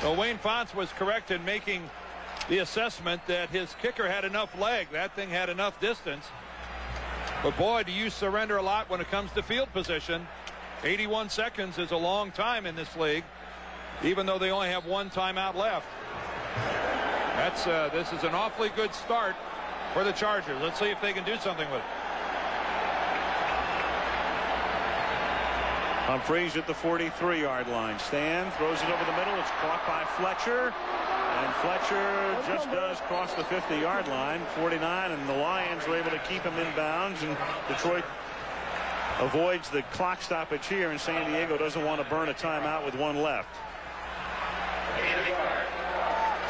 Well, Wayne Fonts was correct in making the assessment that his kicker had enough leg. That thing had enough distance. But boy, do you surrender a lot when it comes to field position. 81 seconds is a long time in this league, even though they only have 1 timeout left. This is an awfully good start for the Chargers. Let's see if they can do something with it. Humphreys at the 43-yard line. Stan throws it over the middle. It's caught by Fletcher. And Fletcher just does cross the 50-yard line. 49, and the Lions were able to keep him in bounds. And Detroit avoids the clock stoppage here, and San Diego doesn't want to burn a timeout with 1 left.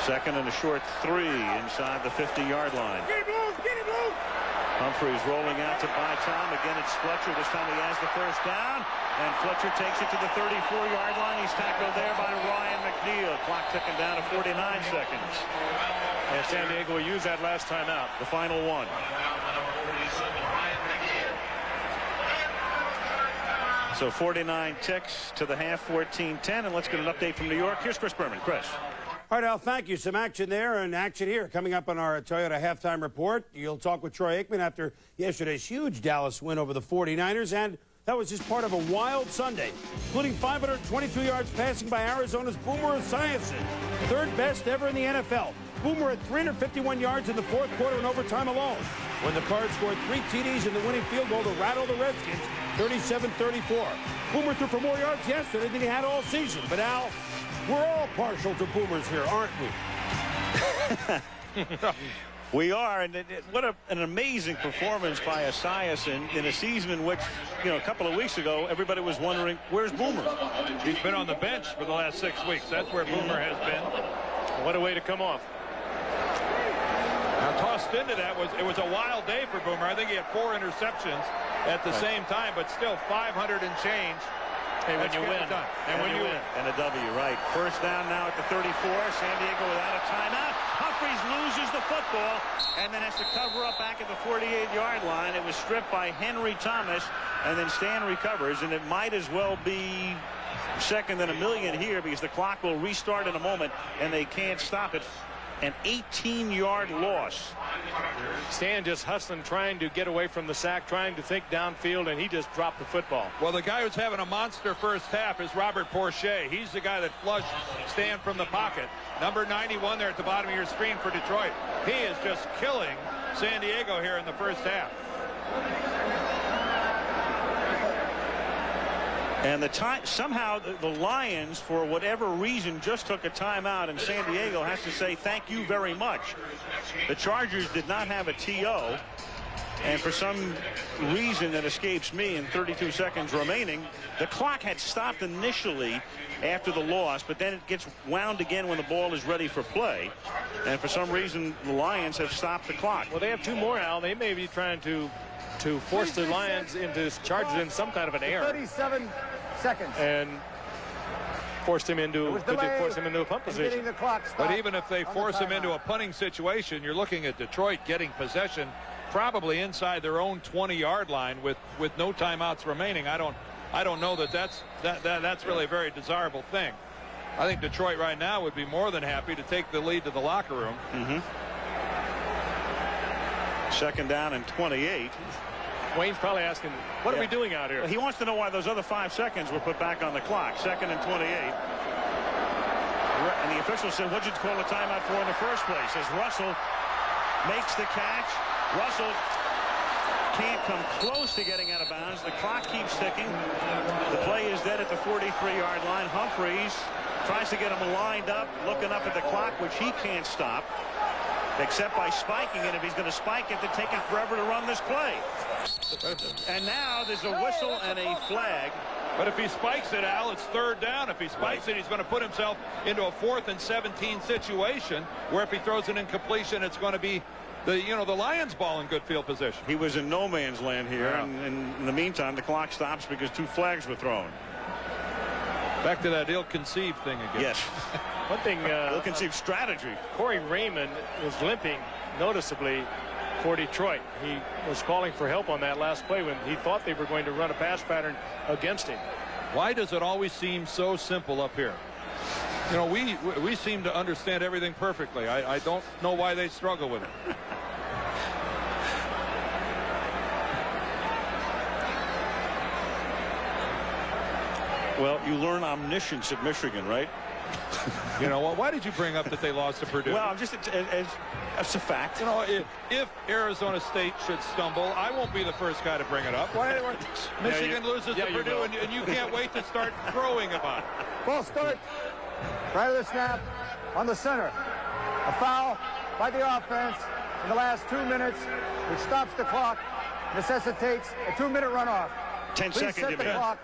Second and a short 3 inside the 50-yard line. Get him loose! Get him loose! Humphreys rolling out to by Tom. Again, it's Fletcher. This time he has the first down. And Fletcher takes it to the 34-yard line. He's tackled there by Ryan McNeil. Clock ticking down to 49 seconds. And San Diego will use that last time out. The final one. So 49 ticks to the half, 14-10. And let's get an update from New York. Here's Chris Berman. Chris. All right, Al, thank you. Some action there and action here. Coming up on our Toyota halftime report, you'll talk with Troy Aikman after yesterday's huge Dallas win over the 49ers. And that was just part of a wild Sunday, including 522 yards passing by Arizona's Boomer Esiason, 3rd best ever in the NFL. Boomer had 351 yards in the 4th quarter and overtime alone, when the Cards scored 3 TDs in the winning field goal to rattle the Redskins 37-34. Boomer threw for more yards yesterday than he had all season. But Al, we're all partial to Boomers here, aren't we? We are, and what an amazing performance by Esiason in a season in which, a couple of weeks ago, everybody was wondering, where's Boomer? He's been on the bench for the last 6 weeks. That's where Boomer has been. What a way to come off. Now, tossed into that, it was a wild day for Boomer. I think he had 4 interceptions at the same time, but still 500 and change. Hey, when you win. And when you win. And a W, right. First down now at the 34. San Diego without a timeout. Humphreys loses the football and then has to cover up back at the 48-yard line. It was stripped by Henry Thomas, and then Stan recovers, and it might as well be second than a million here because the clock will restart in a moment, and they can't stop it. An 18-yard loss. Stan just hustling, trying to get away from the sack, trying to think downfield, and he just dropped the football. Well, the guy who's having a monster first half is Robert Porcher. He's the guy that flushed Stan from the pocket. Number 91 there at the bottom of your screen for Detroit. He is just killing San Diego here in the first half. And somehow the Lions, for whatever reason, just took a timeout, and San Diego has to say thank you very much. The Chargers did not have a TO, and for some reason that escapes me, in 32 seconds remaining, the clock had stopped initially after the loss, but then it gets wound again when the ball is ready for play. And for some reason, the Lions have stopped the clock. Well, they have 2 more, Al. They may be trying to force the Lions into Chargers in some kind of an error. 37 seconds. And force him into a punt position. But even if they force him into a punting situation, you're looking at Detroit getting possession probably inside their own 20-yard line with no timeouts remaining. I don't know that's really a very desirable thing. I think Detroit right now would be more than happy to take the lead to the locker room. Second down and 28. Wayne's probably asking, what are we doing out here? He wants to know why those other 5 seconds were put back on the clock. Second and 28. And the official said, what'd you call a timeout for in the first place? As Russell makes the catch. Russell can't come close to getting out of bounds. The clock keeps ticking. The play is dead at the 43-yard line. Humphreys tries to get him lined up, looking up at the clock, which he can't stop, except by spiking it. If he's going to spike it, then take it forever to run this play. And now there's a whistle and a flag. But if he spikes it, Al, it's 3rd down. If he spikes it, he's going to put himself into a 4th and 17 situation where if he throws an incompletion, it's going to be the Lions ball in good field position. He was in no man's land here, and in the meantime, the clock stops because 2 flags were thrown. Back to that ill-conceived thing again. Yes. One thing, ill-conceived strategy. Corey Raymond was limping noticeably for Detroit. He was calling for help on that last play when he thought they were going to run a pass pattern against him. Why does it always seem so simple up here? You know, we seem to understand everything perfectly. I don't know why they struggle with it. Well, you learn omniscience at Michigan, right? You know, well, why did you bring up that they lost to Purdue? Well, just as a fact. You know, if Arizona State should stumble, I won't be the first guy to bring it up. Why Michigan loses to Purdue and you can't wait to start crowing about it. False start. Right of the snap on the center. A foul by the offense in the last 2 minutes, which stops the clock, necessitates a 2-minute runoff. 10 seconds, set the clock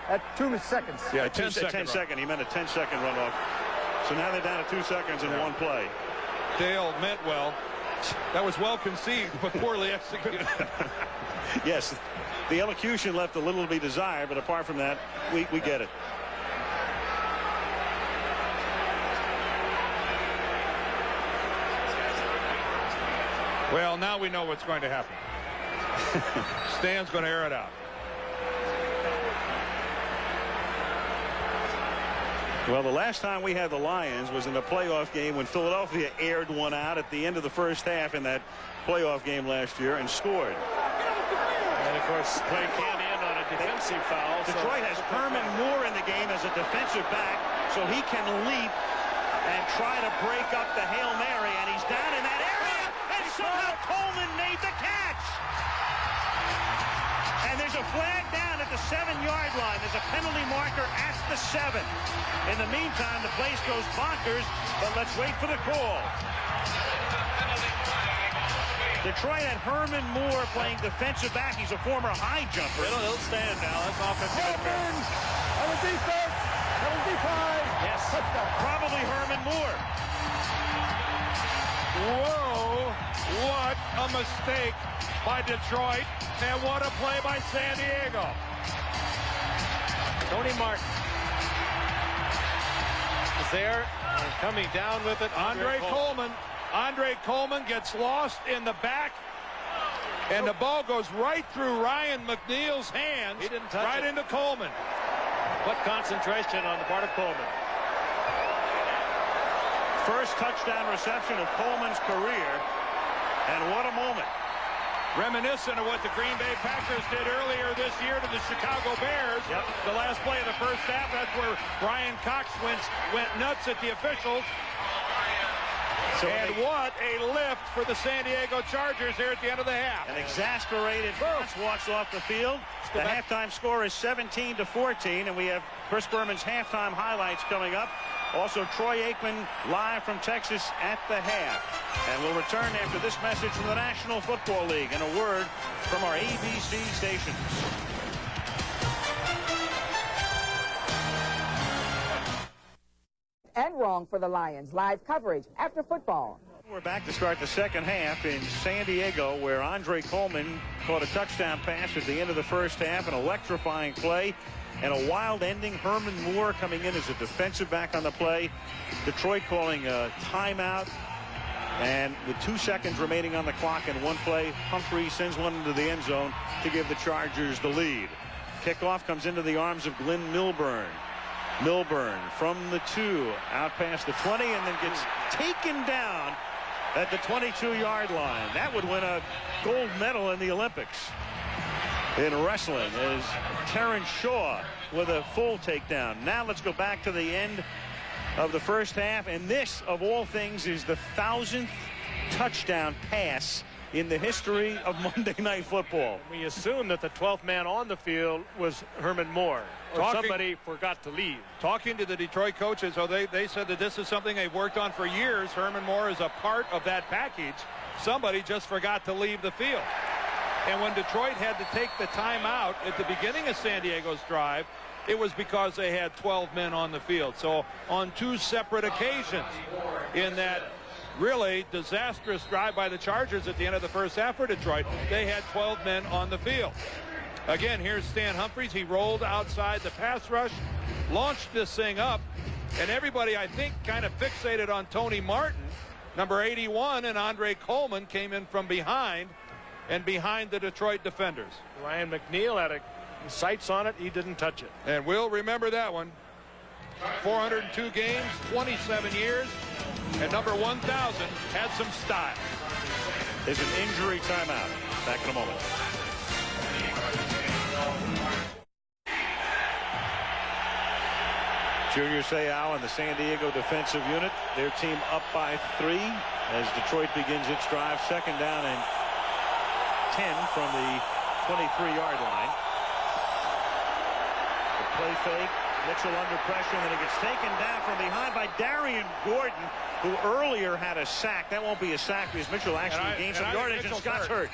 at 2 seconds. Yeah, 10 second. He meant a 10-second runoff. So now they're down to 2 seconds in one play. Dale meant well. That was well conceived, but poorly executed. Yes, the elocution left a little to be desired, but apart from that, we get it. Well, now we know what's going to happen. Stan's going to air it out. Well, the last time we had the Lions was in the playoff game when Philadelphia aired one out at the end of the first half in that playoff game last year and scored. And, of course, play can't end on a defensive foul. Detroit has Herman Moore in the game as a defensive back, so he can leap and try to break up the Hail Mary, and he's down in that area, and somehow Coleman made the catch. And there's a flag down at the 7-yard line. There's a penalty marker at the 7. In the meantime, the place goes bonkers, but let's wait for the call. Detroit had Herman Moore playing defensive back. He's a former high jumper. He'll stand now. That's offensive interference. On the defense. That was defined. Yes. Touchdown. Probably Herman Moore. Whoa, what a mistake by Detroit, and what a play by San Diego. Tony Martin is there and coming down with it. Andre Coleman gets lost in the back, and the ball goes right through Ryan McNeil's hands. He didn't touch right it. into Coleman. What concentration on the part of Coleman. First touchdown reception of Coleman's career, and what a moment. Reminiscent of what the Green Bay Packers did earlier this year to the Chicago Bears. Yep. The last play of the first half, that's where Brian Cox went nuts at the officials. And what a lift for the San Diego Chargers here at the end of the half. An exasperated Fox walks off the field. The halftime score is 17-14, and we have Chris Berman's halftime highlights coming up. Also, Troy Aikman live from Texas at the half. And we'll return after this message from the National Football League and a word from our ABC stations. And wrong for the Lions. Live coverage after football. We're back to start the second half in San Diego, where Andre Coleman caught a touchdown pass at the end of the first half, an electrifying play. And a wild ending. Herman Moore coming in as a defensive back on the play. Detroit calling a timeout. And with 2 seconds remaining on the clock in one play, Humphrey sends one into the end zone to give the Chargers the lead. Kickoff comes into the arms of Glenn Milburn. Milburn from the 2 out past the 20 and then gets taken down at the 22-yard line. That would win a gold medal in the Olympics. In wrestling is Terrence Shaw with a full takedown. Now let's go back to the end of the first half, and this of all things is the 1,000th touchdown pass in the history of Monday Night Football. We assume that the 12th man on the field was Herman Moore, or somebody forgot to leave. Talking to the Detroit coaches, they said that this is something they've worked on for years. Herman Moore is a part of that package. Somebody just forgot to leave the field. And when Detroit had to take the timeout at the beginning of San Diego's drive, it was because they had 12 men on the field. So on 2 separate occasions in that really disastrous drive by the Chargers at the end of the first half for Detroit, they had 12 men on the field. Again, here's Stan Humphries. He rolled outside the pass rush. launched this thing up, and everybody, I think, kind of fixated on Tony Martin, number 81, and Andre Coleman came in from behind and behind the Detroit defenders. Ryan McNeil had sights on it. He didn't touch it. And we'll remember that one. 402 games, 27 years, and number 1,000 had some style. There's an injury timeout. Back in a moment. Junior Seau and the San Diego defensive unit, their team up by 3 as Detroit begins its drive. Second down and 10 from the 23-yard line. The play fake. Mitchell under pressure, and then he gets taken down from behind by Darian Gordon, who earlier had a sack. That won't be a sack because Mitchell actually gained some yardage, and Scott's hurt.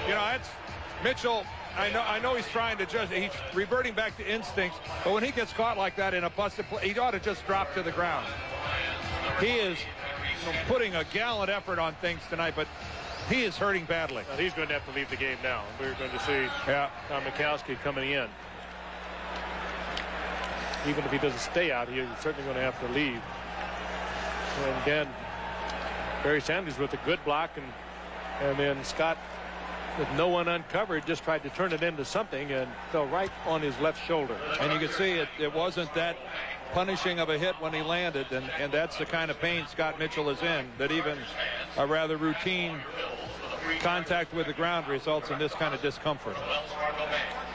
You know, it's Mitchell. I know he's trying to just, he's reverting back to instincts, but when he gets caught like that in a busted play, he ought to just drop to the ground. He is putting a gallant effort on things tonight, but he is hurting badly. Well, he's going to have to leave the game now. We're going to see Tom Mikowski coming in. Even if he doesn't stay out, he's certainly going to have to leave. And again, Barry Sanders with a good block, and then Scott, with no one uncovered, just tried to turn it into something and fell right on his left shoulder. And you can see it wasn't that punishing of a hit when he landed, and that's the kind of pain Scott Mitchell is in, that even a rather routine contact with the ground results in this kind of discomfort.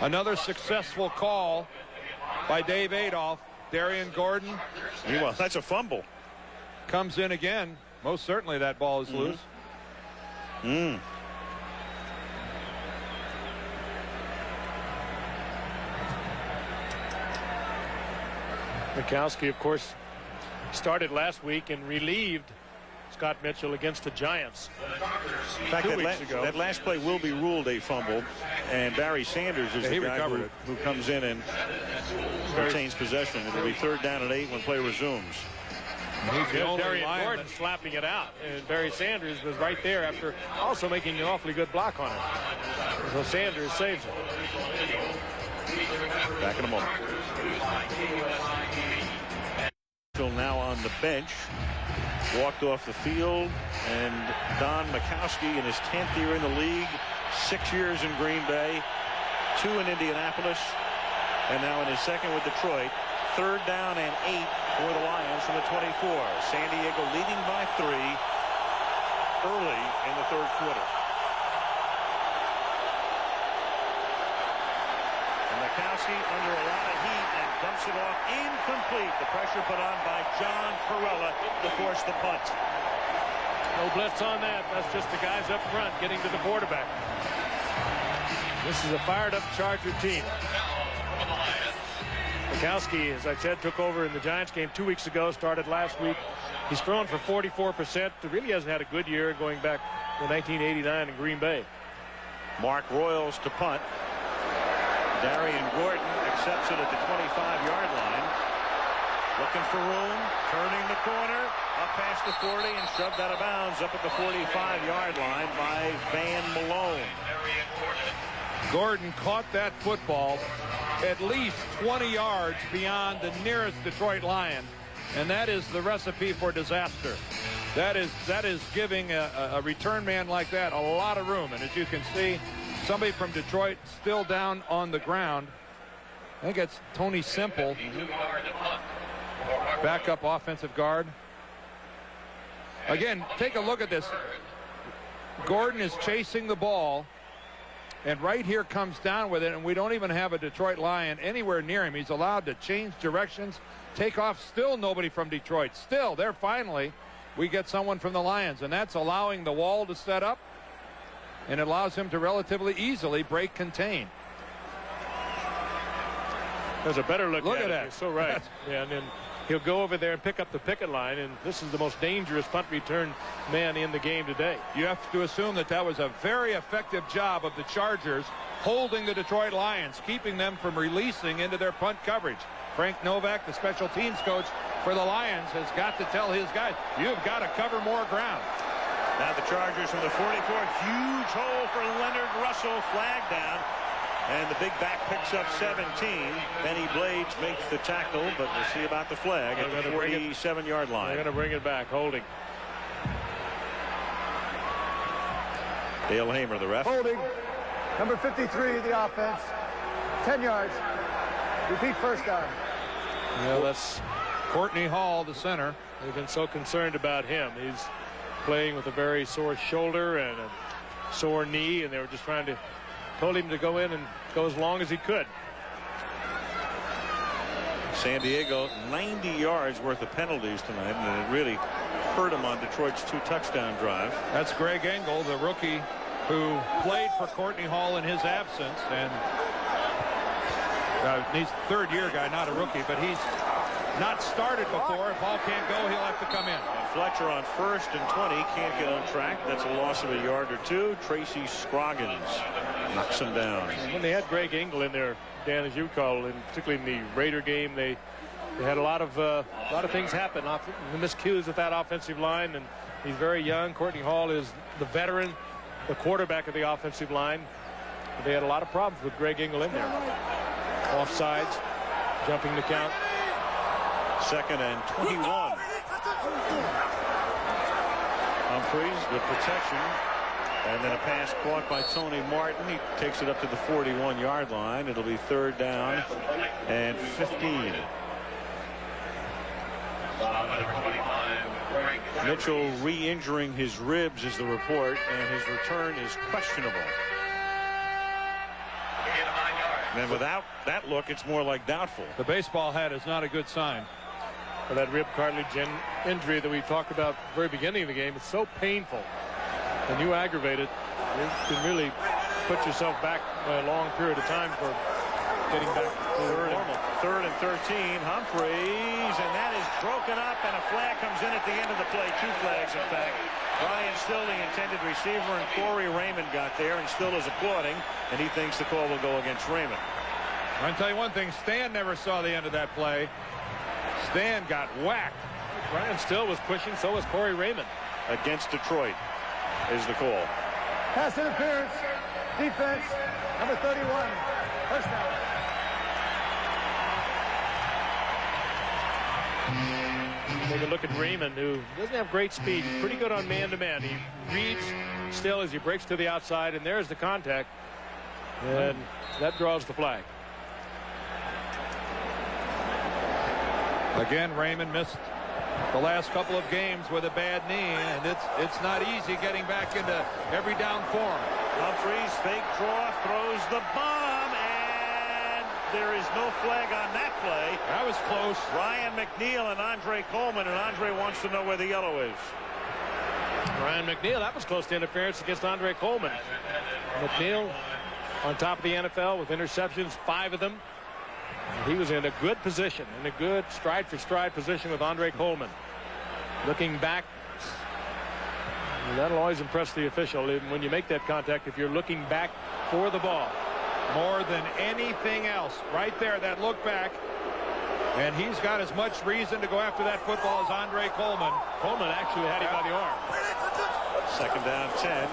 Another successful call by Dave Adolph. Darian Gordon. Well, that's a fumble. Comes in again. Most certainly that ball is loose. Mikowski, of course, started last week and relieved Scott Mitchell against the Giants. In fact, that last play will be ruled a fumble, and Barry Sanders is the guy who comes in and retains possession. It'll be 3rd down and 8 when play resumes. He's the only Darian Gordon slapping it out, and Barry Sanders was right there after also making an awfully good block on it. So Sanders saves it. Back in a moment. Now on the bench. Walked off the field, and Don Mikowski in his 10th year in the league, 6 years in Green Bay, 2 in Indianapolis, and now in his 2nd with Detroit. 3rd down and 8 for the Lions from the 24. San Diego leading by 3 early in the 3rd quarter. And Mikowski under a lot of heat and dumps it off incomplete. The pressure put on by John Corella to force the punt. No blitz on that. That's just the guys up front getting to the quarterback. This is a fired-up Charger team. Mikowski, as I said, took over in the Giants game 2 weeks ago, started last week. He's thrown for 44%. He really hasn't had a good year going back to 1989 in Green Bay. Mark Royals to punt. Darian Gordon accepts it at the 25-yard line. Looking for room, turning the corner, up past the 40 and shoved out of bounds up at the 45-yard line by Van Malone. Gordon caught that football at least 20 yards beyond the nearest Detroit Lion, and that is the recipe for disaster. That is giving a return man like that a lot of room, and as you can see, somebody from Detroit still down on the ground. I think it's Tony Simple, backup offensive guard. Again, take a look at this. Gordon is chasing the ball, and right here comes down with it, and we don't even have a Detroit Lion anywhere near him. He's allowed to change directions, take off. Still nobody from Detroit. Still, there finally we get someone from the Lions, and that's allowing the wall to set up, and it allows him to relatively easily break contain. There's a better look at it. that. You're so right. Yeah, and then he'll go over there and pick up the picket line, and this is the most dangerous punt return man in the game today. You have to assume that that was a very effective job of the Chargers holding the Detroit Lions, keeping them from releasing into their punt coverage. Frank Novak, the special teams coach for the Lions, has got to tell his guys, you've got to cover more ground. Now the Chargers from the 44, huge hole for Leonard Russell, flag down. And the big back picks up 17. Benny Blades makes the tackle, but we'll see about the flag at the 47-yard line. They're going to bring it back, holding. Dale Hamer, the ref. Holding. Number 53, the offense. 10 yards. Repeat first down. Yeah, that's Courtney Hall, the center. They've been so concerned about him. He's playing with a very sore shoulder and a sore knee, and they were just told him to go in and go as long as he could. San Diego, 90 yards worth of penalties tonight, and it really hurt him on Detroit's 2 touchdown drive. That's Greg Engel, the rookie who played for Courtney Hall in his absence, and he's a third-year guy, not a rookie, but he's not started before. If Hall can't go, he'll have to come in. And Fletcher on 1st and 20 can't get on track. That's a loss of a yard or 2. Tracy Scroggins knocks him down. And when they had Greg Engel in there, Dan, as you call, and particularly in the Raider game, they had a lot of things happen. The miscues with that offensive line, and he's very young. Courtney Hall is the veteran, the quarterback of the offensive line. But they had a lot of problems with Greg Engel in there. Offsides, jumping the count. 2nd and 21. Humphreys with protection. And then a pass caught by Tony Martin. He takes it up to the 41-yard line. It'll be 3rd down and 15. Mitchell re-injuring his ribs is the report, and his return is questionable. And without that look, it's more like doubtful. The baseball hat is not a good sign. For that rib cartilage injury that we talked about at the very beginning of the game, it's so painful. When you aggravate it, you can really put yourself back by a long period of time for getting back to normal. 3rd and 13, Humphreys, and that is broken up, and a flag comes in at the end of the play. 2 flags, in fact. Brian Still, the intended receiver, and Corey Raymond got there, and Still is applauding, and he thinks the call will go against Raymond. I can tell you one thing, Stan never saw the end of that play. Stan got whacked. Brian Still was pushing, so was Corey Raymond. Against Detroit is the call. Pass interference. Defense. Number 31. First down. Take a look at Raymond, who doesn't have great speed. He's pretty good on man-to-man. He reads Still as he breaks to the outside, and there's the contact. And that draws the flag. Again, Raymond missed the last couple of games with a bad knee, and it's not easy getting back into every down form. Humphreys, fake draw, throws the bomb, and there is no flag on that play. That was close. Ryan McNeil and Andre Coleman, and Andre wants to know where the yellow is. Ryan McNeil, that was close to interference against Andre Coleman. McNeil on top of the NFL with interceptions, 5 of them. He was in a good position, in a good stride-for-stride position with Andre Coleman. Looking back, that'll always impress the official when you make that contact, if you're looking back for the ball. More than anything else, right there, that look back. And he's got as much reason to go after that football as Andre Coleman. Coleman actually had him by the arm. 2nd down, 10.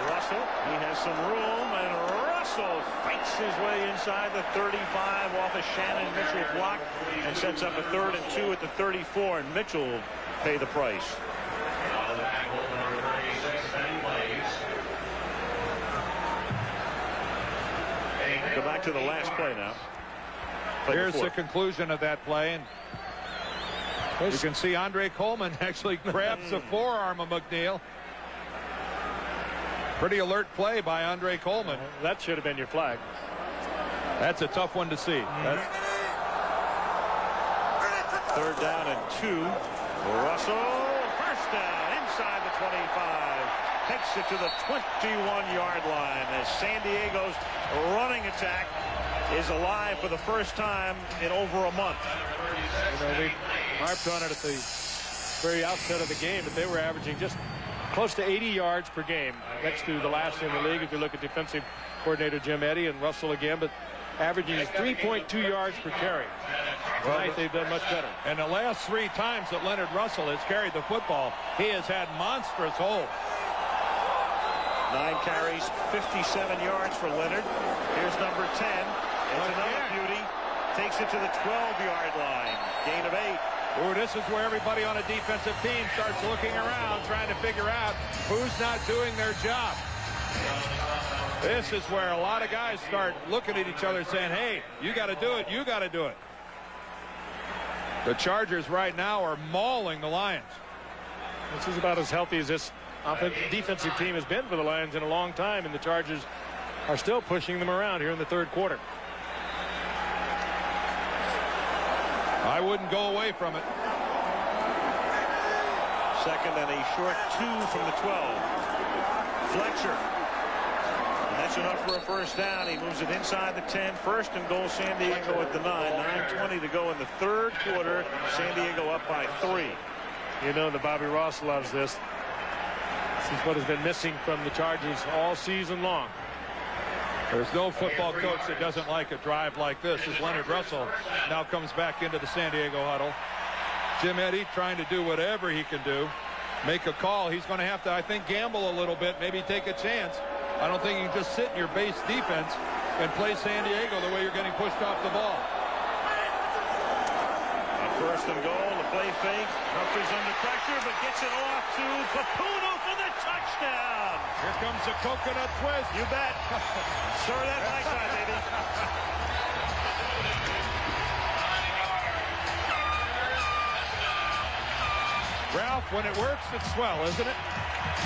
Russell, he has some room, and Russell fights his way inside the 35 off a Shannon Mitchell block and sets up a 3rd and 2 at the 34, and Mitchell will pay the price. Go back to the last play now. Here's the conclusion of that play, and you can see Andre Coleman actually grabs the forearm of McNeil. Pretty alert play by Andre Coleman. That should have been your flag. That's a tough one to see. 3rd down and 2. Russell, 1st down inside the 25. Takes it to the 21-yard line as San Diego's running attack is alive for the first time in over a month. You know, we harped on it at the very outset of the game, but they were averaging just close to 80 yards per game, next to the last in the league if you look at defensive coordinator Jim Eddy, and Russell again, but averaging 3.2 yards per carry. Tonight they've done much better. And the last 3 times that Leonard Russell has carried the football, he has had monstrous holds. 9 carries, 57 yards for Leonard. Here's number 10. It's another beauty. Takes it to the 12-yard line. Gain of 8. Ooh, this is where everybody on a defensive team starts looking around, trying to figure out who's not doing their job. This is where a lot of guys start looking at each other saying, hey, you got to do it, you got to do it. The Chargers right now are mauling the Lions. This is about as healthy as this defensive team has been for the Lions in a long time, and the Chargers are still pushing them around here in the third quarter. I wouldn't go away from it. Second and a short 2 from the 12. Fletcher. And that's enough for a first down. He moves it inside the 10. First and goal, San Diego at the 9. 9:20 to go in the third quarter. San Diego up by 3. You know that Bobby Ross loves this. This is what has been missing from the Chargers all season long. There's no football coach that doesn't like a drive like this, as Leonard Russell now comes back into the San Diego huddle. Jim Eddy trying to do whatever he can do. Make a call. He's going to have to, I think, gamble a little bit, maybe take a chance. I don't think you can just sit in your base defense and play San Diego the way you're getting pushed off the ball. First and goal, the play fake. Humphries under pressure, but gets it off to Papuno for the touchdown. Here comes the coconut twist. You bet. Stir that my side, baby. Ralph, when it works, it's swell, isn't it?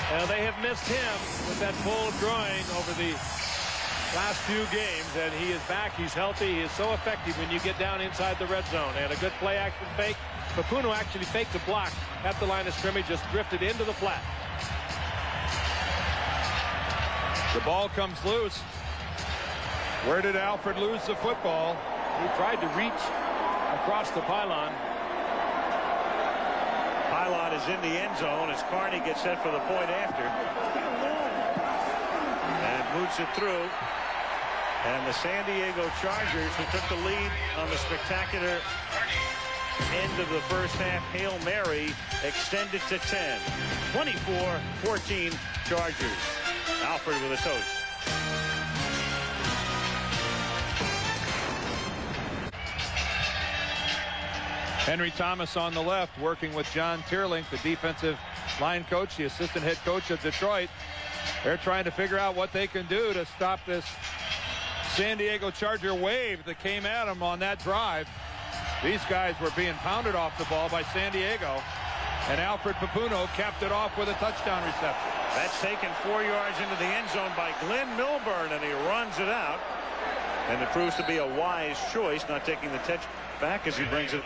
Well, they have missed him with that pulled groin over the last few games, and he is back. He's healthy. He is so effective when you get down inside the red zone. And a good play action fake. Papuno actually faked a block at the line of scrimmage, just drifted into the flat. The ball comes loose. Where did Alfred lose the football? He tried to reach across the pylon. Pylon is in the end zone as Carney gets set for the point after. And moots it through. And the San Diego Chargers, who took the lead on the spectacular end of the first half Hail Mary, extended to 10. 24-14 Chargers. Alfred with a toast. Henry Thomas on the left, working with John Tierlink, the defensive line coach, the assistant head coach of Detroit. They're trying to figure out what they can do to stop this San Diego Charger wave that came at them on that drive. These guys were being pounded off the ball by San Diego, and Alfred Papuno capped it off with a touchdown reception. That's taken 4 yards into the end zone by Glenn Milburn, and he runs it out. And it proves to be a wise choice, not taking the touch back as he brings it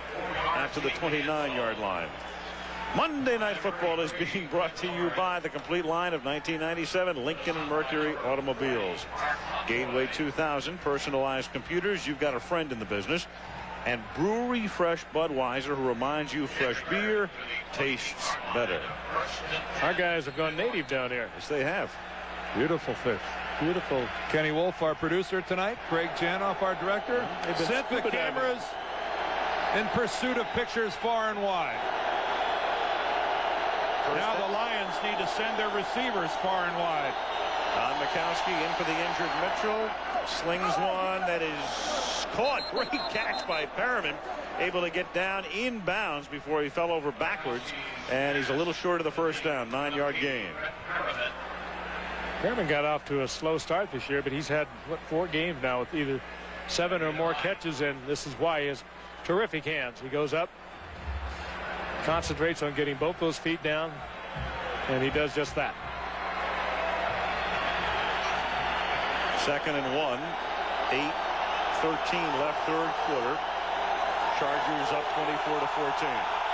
out to the 29-yard line. Monday Night Football is being brought to you by the complete line of 1997 Lincoln and Mercury automobiles. Gateway 2000, personalized computers. You've got a friend in the business. And Brewery Fresh Budweiser, who reminds you fresh beer tastes better. Our guys have gone native down here. Yes, they have. Beautiful fish. Beautiful. Kenny Wolf, our producer tonight. Craig Janoff, our director. Sent the cameras in pursuit of pictures far and wide. Now the Lions need to send their receivers far and wide. Don Mikowski in for the injured Mitchell. Slings one that is caught. Great catch by Perriman. Able to get down in bounds before he fell over backwards. And he's a little short of the first down. 9-yard gain. Perriman got off to a slow start this year, but he's had, 4 games now with either 7 or more catches, and this is why he has terrific hands. He goes up, concentrates on getting both those feet down, and he does just that. 2nd and 1. 8:13 left third quarter. Chargers up 24-14.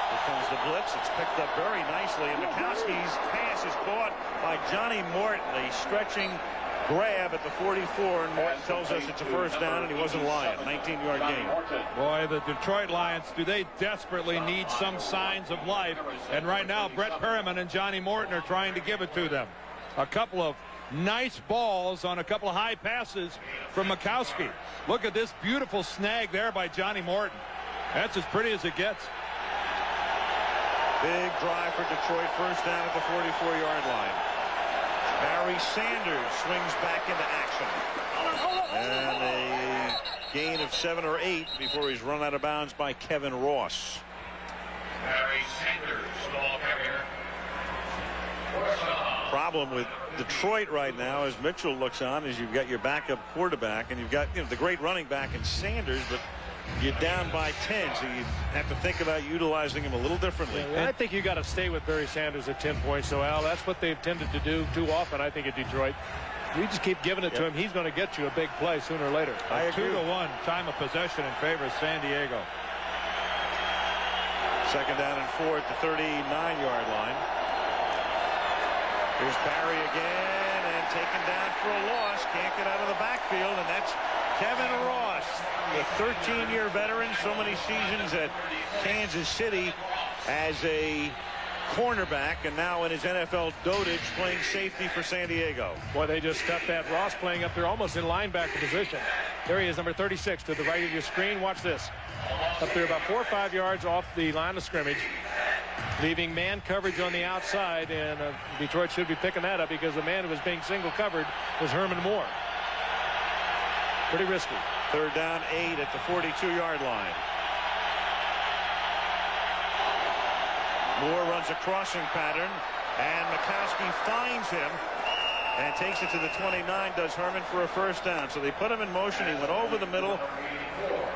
Here comes the blitz. It's picked up very nicely, and Mikowski's pass is caught by Johnny Morton. A stretching grab at the 44, and Morton tells us it's a first down, and he wasn't lying. 19-yard gain. Boy, the Detroit Lions, do they desperately need some signs of life? And right now, Brett Perriman and Johnny Morton are trying to give it to them. A couple of nice balls on a couple of high passes from Mikowski. Look at this beautiful snag there by Johnny Morton. That's as pretty as it gets. Big drive for Detroit. First down at the 44-yard line. Barry Sanders swings back into action. And a gain of 7 or 8 before he's run out of bounds by Kevin Ross. Barry Sanders, ball carrier. Problem with Detroit right now, as Mitchell looks on, is you've got your backup quarterback and you've got the great running back in Sanders, but you're down by 10, so you have to think about utilizing him a little differently. Yeah, I think you got to stay with Barry Sanders at 10 points. So Al, that's what they've tended to do too often, I think, at Detroit. You just keep giving it to him. He's going to get you a big play sooner or later. I agree. 2-1 time of possession in favor of San Diego. Second down and 4 at the 39-yard line. Here's Barry again and taken down for a loss. Can't get out of the backfield, and that's Kevin Ross, the 13-year veteran, so many seasons at Kansas City as a cornerback, and now in his NFL dotage playing safety for San Diego. Boy, they just cut that. Ross playing up there almost in linebacker position. There he is, number 36 to the right of your screen. Watch this. Up there about 4 or 5 yards off the line of scrimmage, leaving man coverage on the outside, and Detroit should be picking that up because the man who was being single covered was Herman Moore. Pretty risky. Third down, 8 at the 42-yard line. Moore runs a crossing pattern, and McCoskey finds him and takes it to the 29, does Herman for a first down. So they put him in motion. He went over the middle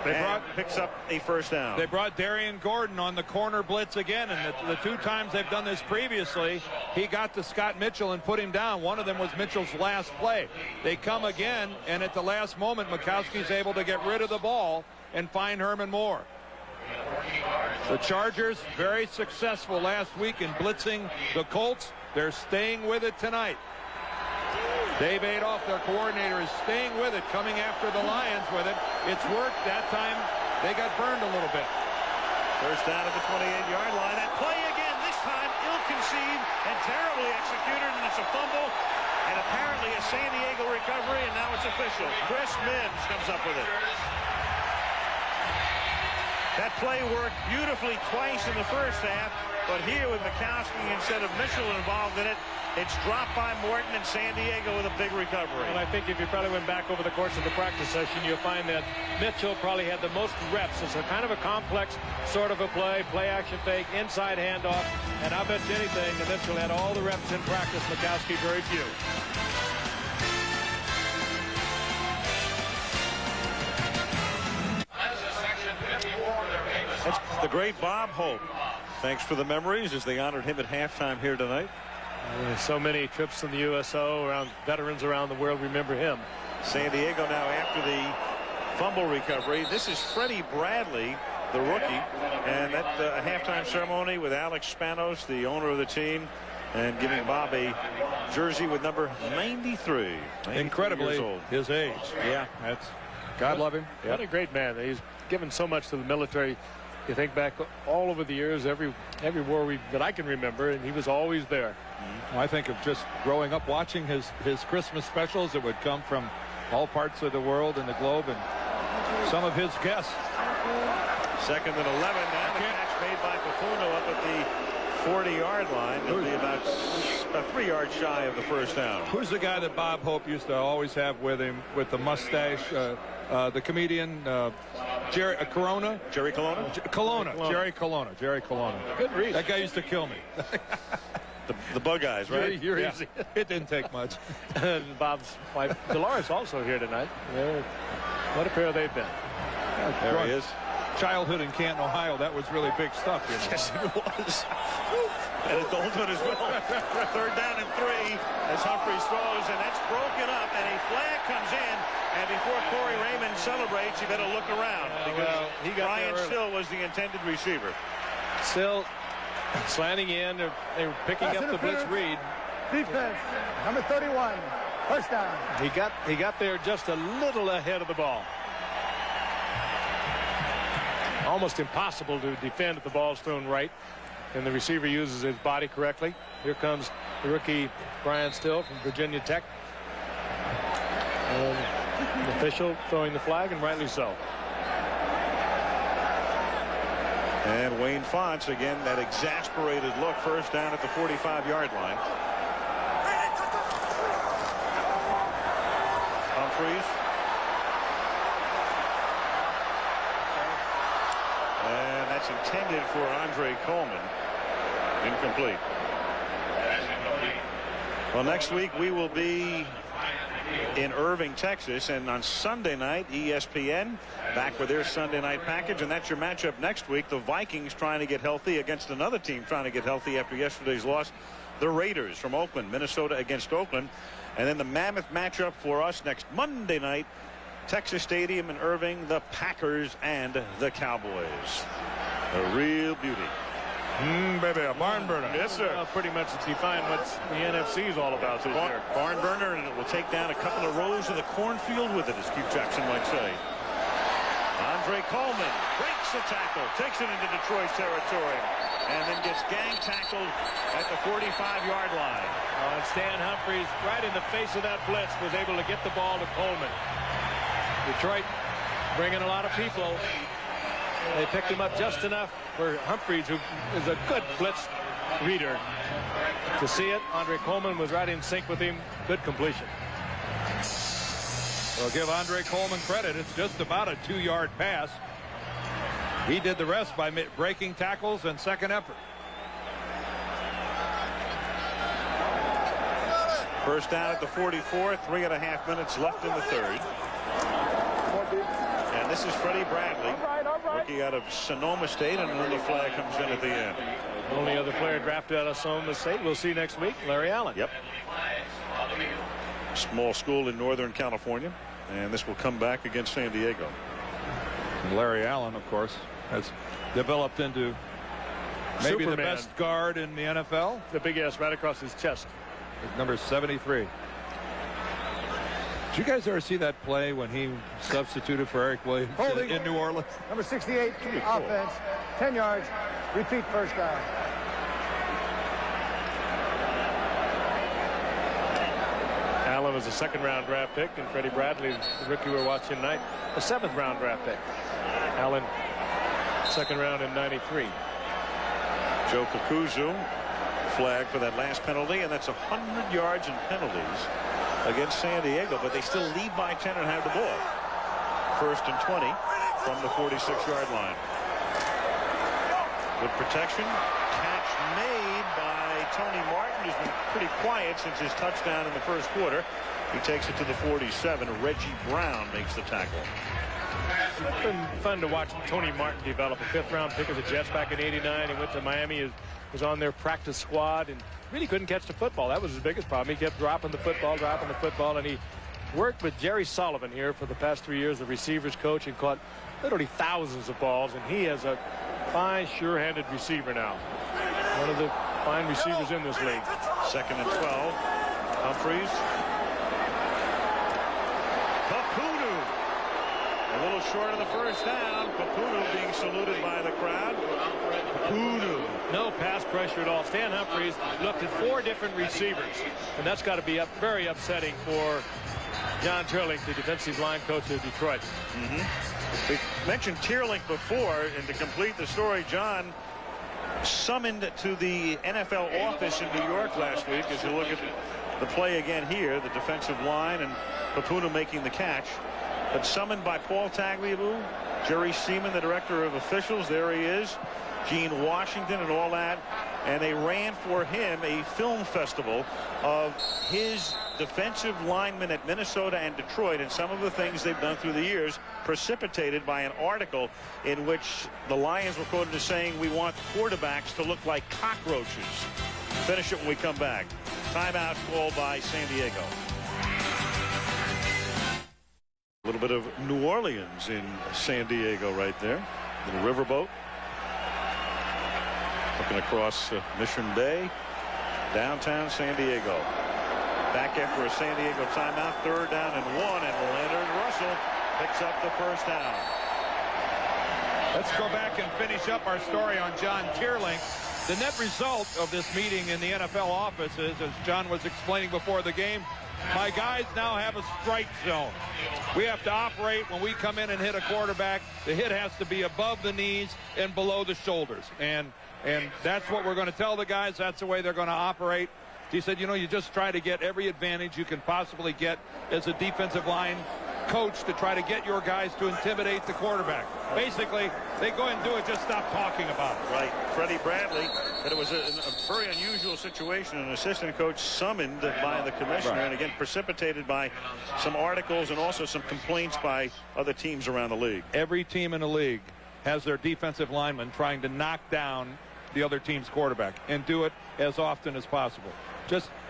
and picks up a first down. They brought Darian Gordon on the corner blitz again, and the 2 times they've done this previously, he got to Scott Mitchell and put him down. One of them was Mitchell's last play. They come again, and at the last moment, Mikowski's able to get rid of the ball and find Herman Moore. The Chargers, very successful last week in blitzing the Colts. They're staying with it tonight. Dave Adolph, their coordinator, is staying with it, coming after the Lions with it. It's worked. That time they got burned a little bit. First down at the 28-yard line. That play again, this time ill-conceived and terribly executed, and it's a fumble and apparently a San Diego recovery, and now it's official. Chris Mims comes up with it. That play worked beautifully twice in the first half, but here with Mikowski instead of Mitchell involved in it, it's dropped by Morton, and San Diego with a big recovery. And I think if you probably went back over the course of the practice session, you'll find that Mitchell probably had the most reps. It's a kind of a complex sort of a play action fake, inside handoff, and I bet you anything that Mitchell had all the reps in practice, Mikowski very few. That's the great Bob Hope. Thanks for the memories as they honored him at halftime here tonight. So many trips in the USO, around veterans around the world remember him. San Diego now after the fumble recovery. This is Freddie Bradley, the rookie, and at the halftime ceremony with Alex Spanos, the owner of the team, and giving Bob a jersey with number 93. Incredibly, his age. Yeah, that's God love him. What a great man. He's given so much to the military. You think back all over the years, every war that I can remember, and he was always there. I think of just growing up watching his Christmas specials that would come from all parts of the world and the globe, and some of his guests. Second and 11. Now the catch made by Papuno up at the 40-yard line. It'll be about 3 yards shy of the first down. Who's the guy that Bob Hope used to always have with him with the mustache? The comedian Jerry Colonna. Jerry Colonna? Jerry Colonna. Jerry Colonna. Good reason. That guy used to kill me. The bug eyes, right? You're easy. It didn't take much. And Bob's wife, Dolores, also here tonight. What a pair they've been. There he is. Childhood in Canton, Ohio. That was really big stuff. You know? Yes, it was. And adulthood as well. Third down and 3 as Humphries throws, and that's broken up, and a flag comes in. And before Corey Raymond celebrates, you better look around because Brian Still was the intended receiver. Still slanting in. They were picking up the blitz read. Defense, number 31, first down. He got there just a little ahead of the ball. Almost impossible to defend if the ball's thrown right, and the receiver uses his body correctly. Here comes the rookie Brian Still from Virginia Tech. The official throwing the flag, and rightly so. And Wayne Fonts, again, that exasperated look, first down at the 45-yard line. Humphreys. And that's intended for Andre Coleman. Incomplete. Well, next week we will be in Irving, Texas, and on Sunday night, ESPN back with their Sunday night package, and that's your matchup next week. The Vikings trying to get healthy against another team trying to get healthy after yesterday's loss. The Raiders from Oakland, Minnesota against Oakland. And then the mammoth matchup for us next Monday night, Texas Stadium in Irving, the Packers and the Cowboys. A real beauty. Baby, a barn burner. Yes, sir. Pretty much it's defined what the NFC is all about. Barn burner, and it will take down a couple of rows of the cornfield with it, as Keith Jackson might say. Andre Coleman breaks the tackle, takes it into Detroit's territory, and then gets gang tackled at the 45-yard line. And Stan Humphries, right in the face of that blitz, was able to get the ball to Coleman. Detroit bringing a lot of people. They picked him up just enough for Humphries, who is a good blitz reader, to see it. Andre Coleman was right in sync with him. Good completion. Well, give Andre Coleman credit. It's just about a 2-yard pass. He did the rest by breaking tackles and second effort. First down at the 44, 3.5 minutes left in the third. And this is Freddie Bradley, rookie out of Sonoma State, and another flag comes in at the end. The only other player drafted out of Sonoma State we'll see next week, Larry Allen. Yep. Small school in Northern California, and this will come back against San Diego. And Larry Allen, of course, has developed into maybe Superman. The best guard in the NFL. The big ass right across his chest. Number 73. Did you guys ever see that play when he substituted for Eric Williams in New Orleans? Number 68, offense, 10 yards, repeat first down. Allen was a second-round draft pick, and Freddie Bradley, the rookie we're watching tonight, a seventh-round draft pick. Allen, second round in '93. Joe Kakuzu flagged for that last penalty, and that's 100 yards in penalties against San Diego, but they still lead by 10 and have the ball. First and 20 from the 46-yard line. Good protection. Catch made by Tony Martin, who's been pretty quiet since his touchdown in the first quarter. He takes it to the 47. Reggie Brown makes the tackle. It's been fun to watch Tony Martin develop. A fifth-round pick of the Jets back in '89. He went to Miami, was on their practice squad, and really couldn't catch the football. That was his biggest problem. He kept dropping the football, and he worked with Jerry Sullivan here for the past 3 years, the receivers coach, and caught literally thousands of balls, and he is a fine, sure-handed receiver now. One of the fine receivers in this league. Second and 12. Humphreys. Papunu. A little short of the first down. Papunu being saluted by the crowd. Papunu. No pass pressure at all. Stan Humphries looked at 4 different receivers, and that's got to be very upsetting for John Teerlinck, the defensive line coach of Detroit. We mentioned Teerlinck before, and to complete the story, John summoned to the NFL office in New York last week. As you look at the play again here, the defensive line and Papunu making the catch, but summoned by Paul Tagliabue, Jerry Seaman, the director of officials. There he is. Gene Washington and all that, and they ran for him a film festival of his defensive linemen at Minnesota and Detroit, and some of the things they've done through the years, precipitated by an article in which the Lions were quoted as saying, "We want quarterbacks to look like cockroaches." Finish it when we come back. Timeout called by San Diego. A little bit of New Orleans in San Diego right there. Little riverboat. Looking across Mission Bay, downtown San Diego. Back after a San Diego timeout, 3rd down and 1, and Leonard Russell picks up the first down. Let's go back and finish up our story on John Teerlinck. The net result of this meeting in the NFL office is, as John was explaining before the game, my guys now have a strike zone. We have to operate when we come in and hit a quarterback. The hit has to be above the knees and below the shoulders. And that's what we're going to tell the guys. That's the way they're going to operate He said, you know, you just try to get every advantage you can possibly get as a defensive line coach to try to get your guys to intimidate the quarterback. Basically, they go ahead and do it, just stop talking about it. Right. Freddie Bradley, that it was a very unusual situation, an assistant coach summoned by the commissioner, and again precipitated by some articles and also some complaints by other teams around the league. Every team in the league has their defensive lineman trying to knock down the other team's quarterback, and do it as often as possible.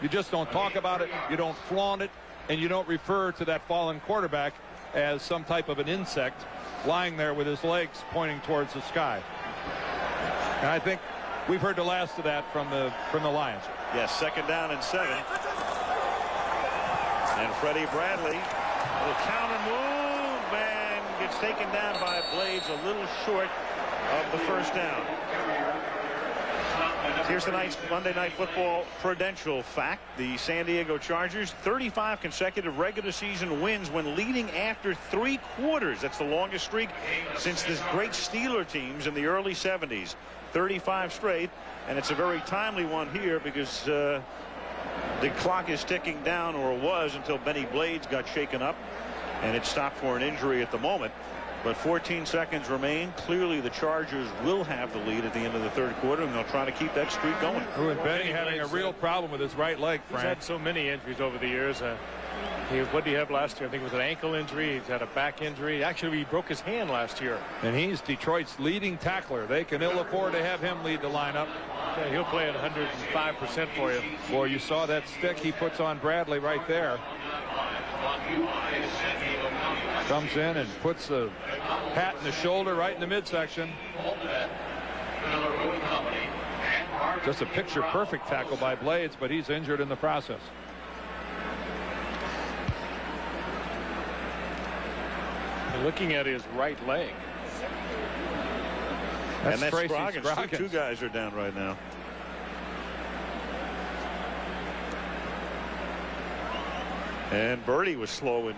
You just don't talk about it, you don't flaunt it, and you don't refer to that fallen quarterback as some type of an insect lying there with his legs pointing towards the sky. And I think we've heard the last of that from the Lions. Yes, 2nd down and 7. And Freddie Bradley will counter move and gets taken down by Blades a little short of the first down. Here's tonight's Monday Night Football prudential fact. The San Diego Chargers, 35 consecutive regular season wins when leading after 3 quarters. That's the longest streak since the great Steeler teams in the early 70s. 35 straight, and it's a very timely one here because the clock is ticking down, or was, until Benny Blades got shaken up, and it stopped for an injury at the moment. But 14 seconds remain. Clearly, the Chargers will have the lead at the end of the 3rd quarter, and they'll try to keep that streak going. With Benny having a real problem with his right leg, Frank. He's had so many injuries over the years. What did he have last year? I think it was an ankle injury. He's had a back injury. Actually, he broke his hand last year. And he's Detroit's leading tackler. They can ill afford to have him lead the lineup. Yeah, he'll play at 105% for you. Boy, you saw that stick he puts on Bradley right there. Comes in and puts the pat in the shoulder right in the midsection. Just a picture-perfect tackle by Blades, but he's injured in the process. Looking at his right leg. And that's Scroggins. Two guys are down right now. And Birdie was slow in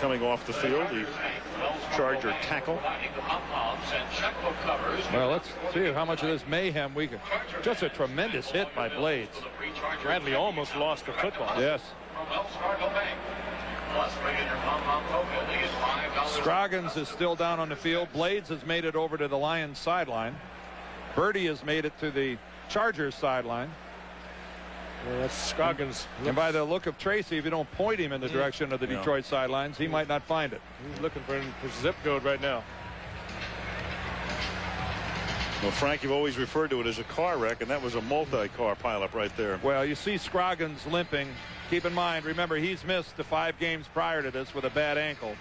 coming off the field, the Charger tackle. Well, let's see how much of this mayhem we can. Just a tremendous hit by Blades. Bradley almost lost the football. Yes. Scroggins is still down on the field. Blades has made it over to the Lions sideline. Birdie has made it to the Chargers sideline. Well, that's Scroggins. And by the look of Tracy, if you don't point him in the direction of the Detroit sidelines, he might not find it. He's looking for his zip code right now. Well, Frank, you've always referred to it as a car wreck, and that was a multi-car pileup right there. Well, you see Scroggins limping. Keep in mind, remember, he's missed the 5 games prior to this with a bad ankle.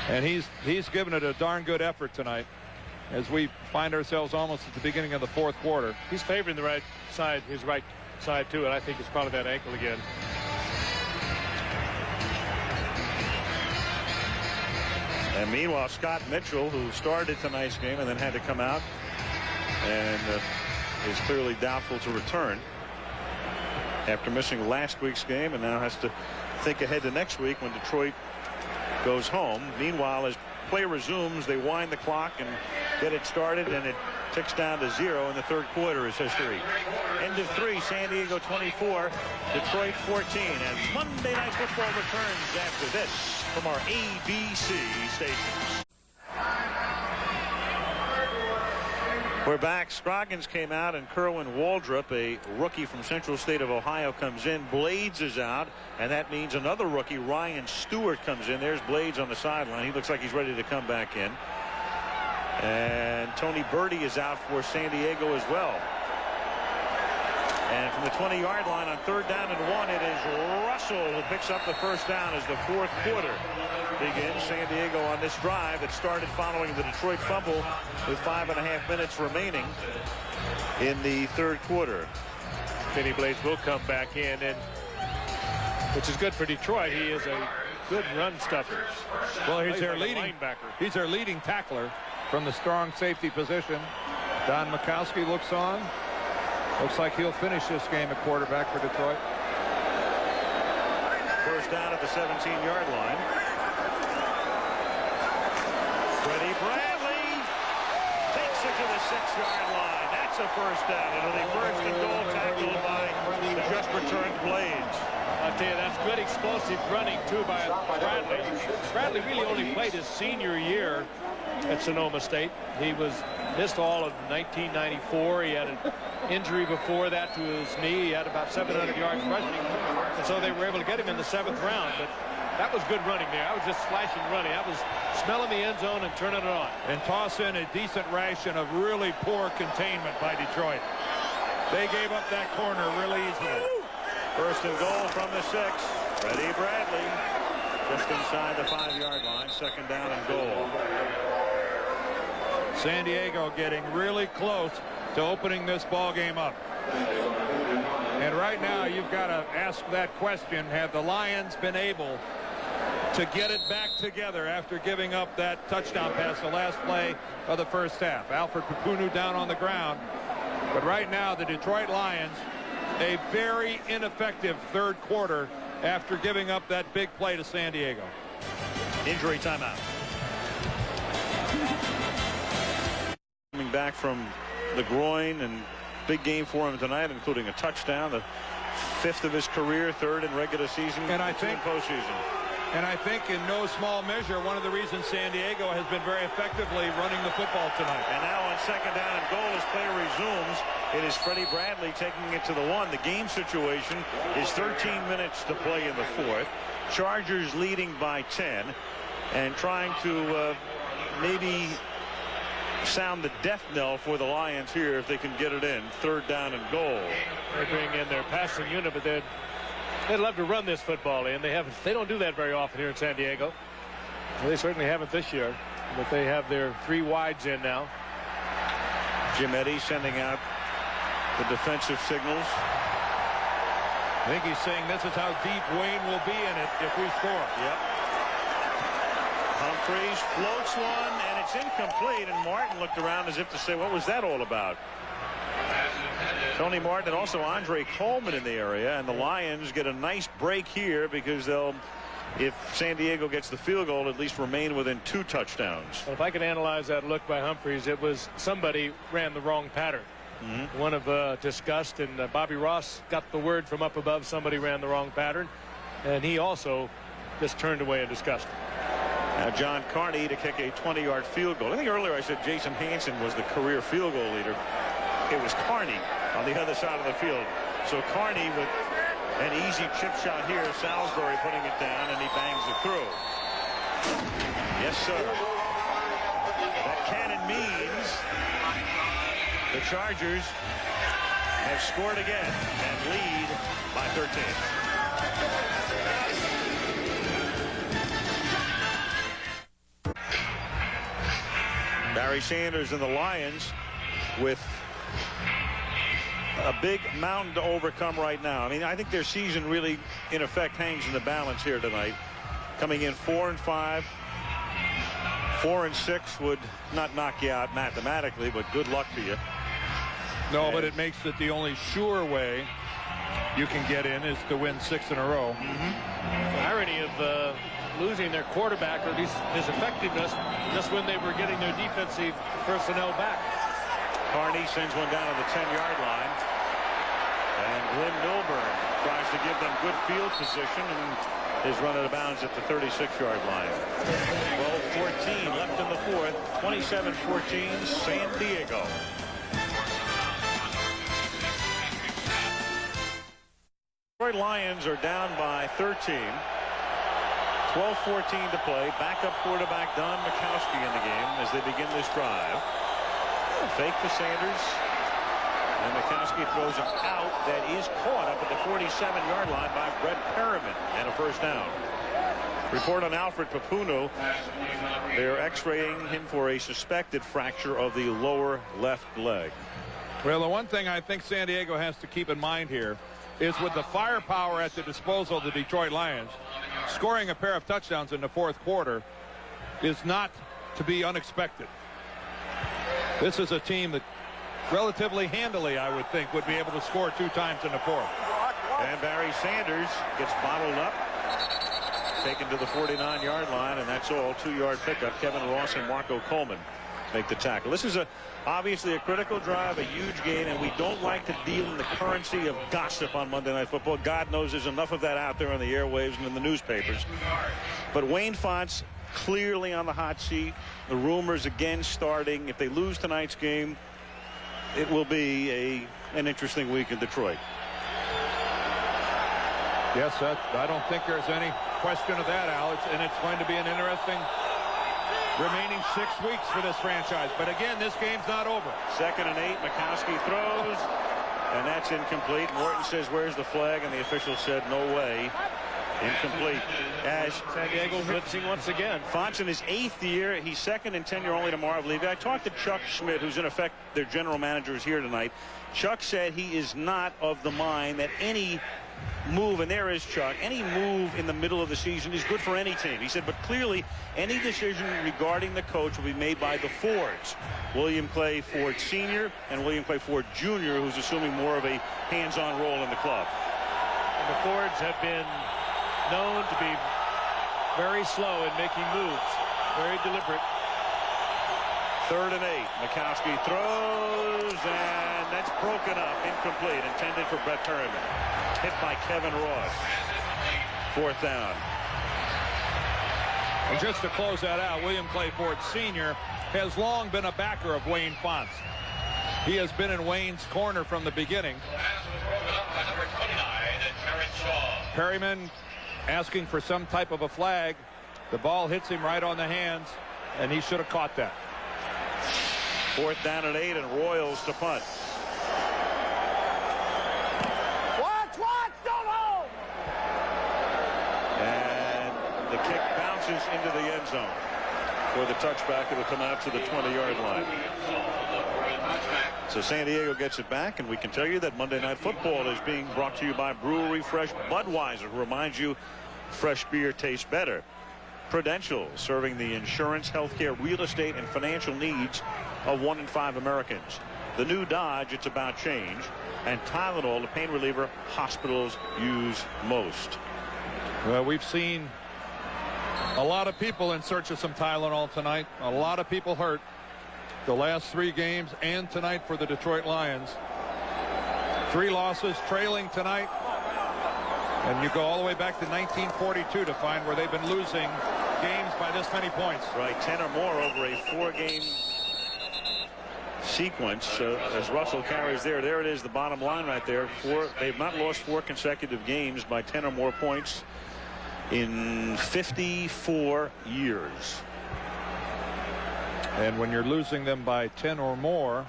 And he's given it a darn good effort tonight as we find ourselves almost at the beginning of the 4th quarter. He's favoring the right side, his right side, too, and I think it's probably that ankle again. And meanwhile, Scott Mitchell, who started tonight's game and then had to come out and is clearly doubtful to return after missing last week's game, and now has to think ahead to next week when Detroit goes home. Meanwhile, as play resumes, they wind the clock and get it started, and it ticks down to 0 in the 3rd quarter is history. End of 3, San Diego 24, Detroit 14, and Monday Night Football returns after this from our ABC stations. We're back. Scroggins came out, and Kerwin Waldrop, a rookie from Central State of Ohio, comes in. Blades is out, and that means another rookie, Ryan Stewart, comes in. There's Blades on the sideline. He looks like he's ready to come back in. And Tony Birdie is out for San Diego as well. And from the 20-yard line on 3rd down and 1, it is Russell who picks up the first down as the 4th quarter begins. San Diego on this drive that started following the Detroit fumble with 5.5 minutes remaining in the 3rd quarter. Benny Blades will come back in, and which is good for Detroit. He is a good run stuffer. Well, he's their leading tackler from the strong safety position. Don Mikowski looks on. Looks like he'll finish this game at quarterback for Detroit. First down at the 17-yard line. Freddie Bradley takes it to the 6-yard line. That's a first down. It'll be 1st and goal tackled by blades. I tell you, that's good explosive running, too, by Bradley. Bradley really only played his senior year at Sonoma State. He missed all of 1994. He had an injury before that to his knee. He had about 700 yards rushing. And so they were able to get him in the 7th round. But that was good running there. I was just slashing running. I was smelling the end zone and turning it on. And toss in a decent ration of really poor containment by Detroit. They gave up that corner really easily. First and goal from the 6. Freddie Bradley just inside the 5-yard line. Second down and goal. San Diego getting really close to opening this ball game up. And right now you've got to ask that question: have the Lions been able to get it back together after giving up that touchdown pass the last play of the first half? Alfred Papunu down on the ground. But right now the Detroit Lions, a very ineffective third quarter after giving up that big play to San Diego. Injury timeout. Coming back from the groin, and big game for him tonight, including a touchdown, the 5th of his career, 3rd in regular season, and I think postseason. And I think in no small measure one of the reasons San Diego has been very effectively running the football tonight. And now on second down and goal as play resumes, it is Freddie Bradley taking it to the 1. The game situation is 13 minutes to play in the 4th. Chargers leading by 10 and trying to maybe sound the death knell for the Lions here if they can get it in. 3rd down and goal. They bring in their passing unit, but they'd love to run this football in. They don't do that very often here in San Diego. Well, they certainly haven't this year, but they have their 3 wides in now. Jim Eddy sending out the defensive signals. I think he's saying this is how deep Wayne will be in it if we score. Yep. Humphreys floats one, and it's incomplete, and Martin looked around as if to say, what was that all about? Tony Martin and also Andre Coleman in the area, and the Lions get a nice break here because they'll, if San Diego gets the field goal, at least remain within 2 touchdowns. Well, if I could analyze that look by Humphreys, it was somebody ran the wrong pattern. One of disgust, and Bobby Ross got the word from up above somebody ran the wrong pattern, and he also just turned away in disgust. Now John Carney to kick a 20-yard field goal. I think earlier I said Jason Hansen was the career field goal leader. It was Carney on the other side of the field. So Carney with an easy chip shot here. Salisbury putting it down, and he bangs it through. Yes, sir. That cannon means the Chargers have scored again and lead by 13. Barry Sanders and the Lions with a big mountain to overcome right now. I mean, I think their season really, in effect, hangs in the balance here tonight. Coming in 4-5. 4-6 would not knock you out mathematically, but good luck to you. No, but it makes it the only sure way you can get in is to win 6 in a row. The irony of losing their quarterback, or at least his effectiveness, just when they were getting their defensive personnel back. Carney sends one down to the 10-yard line. And Glenn Milburn tries to give them good field position and is run out of bounds at the 36-yard line. 12-14 left in the 4th. 27-14 San Diego. Detroit Lions are down by 13. 12-14 to play. Backup quarterback Don Mikowski in the game as they begin this drive. Fake to Sanders. And Mikowski throws him out. That is caught up at the 47-yard line by Brett Perriman, and a first down. Report on Alfred Papunu. They're x-raying him for a suspected fracture of the lower left leg. Well, the one thing I think San Diego has to keep in mind here is with the firepower at the disposal of the Detroit Lions, scoring a pair of touchdowns in the 4th quarter is not to be unexpected. This is a team that relatively handily, I would think, would be able to score 2 times in the 4th. And Barry Sanders gets bottled up, taken to the 49-yard line, and that's all. 2-yard pickup. Kevin Ross and Marco Coleman. make the tackle. This is obviously a critical drive, a huge gain, and we don't like to deal in the currency of gossip on Monday Night Football. God knows there's enough of that out there on the airwaves and in the newspapers. But Wayne Fontes clearly on the hot seat. The rumors again starting. If they lose tonight's game, it will be an interesting week in Detroit. Yes, I don't think there's any question of that, Al. And it's going to be an interesting remaining 6 weeks for this franchise. But again, this game's not over. 2nd and 8. Mikowski throws, and that's incomplete. Morton says, "Where's the flag?" And the official said, "No way." Incomplete. As San Diego blitzing once again. Fontes in his 8th year. He's second and tenure only to Marv Levy. I talked to Chuck Schmidt, who's in effect their general manager, is here tonight. Chuck said he is not of the mind that any move, and there is Chuck, any move in the middle of the season is good for any team. He said, but clearly any decision regarding the coach will be made by the Fords. William Clay Ford Sr. and William Clay Ford Jr., who's assuming more of a hands-on role in the club. And the Fords have been known to be very slow in making moves, very deliberate. 3rd and 8. Mikowski throws, and that's broken up, incomplete, intended for Brett Perryman. Hit by Kevin Ross. 4th down. And just to close that out, William Clay Ford Sr. has long been a backer of Wayne Fontes. He has been in Wayne's corner from the beginning. Perryman asking for some type of a flag. The ball hits him right on the hands, and he should have caught that. 4th down and 8, and Royals to punt. Watch, don't hold! And the kick bounces into the end zone. For the touchback, it'll come out to the 20-yard line. So San Diego gets it back, and we can tell you that Monday Night Football is being brought to you by Brewery Fresh Budweiser, who reminds you fresh beer tastes better. Prudential, serving the insurance, healthcare, real estate, and financial needs of 1 in 5 Americans. The new Dodge, it's about change. And Tylenol, the pain reliever hospitals use most. Well, we've seen a lot of people in search of some Tylenol tonight. A lot of people hurt the last 3 games and tonight for the Detroit Lions. 3 losses trailing tonight. And you go all the way back to 1942 to find where they've been losing games by this many points. Right, 10 or more over a 4-game sequence. As Russell carries there it is, the bottom line right there. They've not lost 4 consecutive games by 10 or more points in 54 years. And when you're losing them by 10 or more,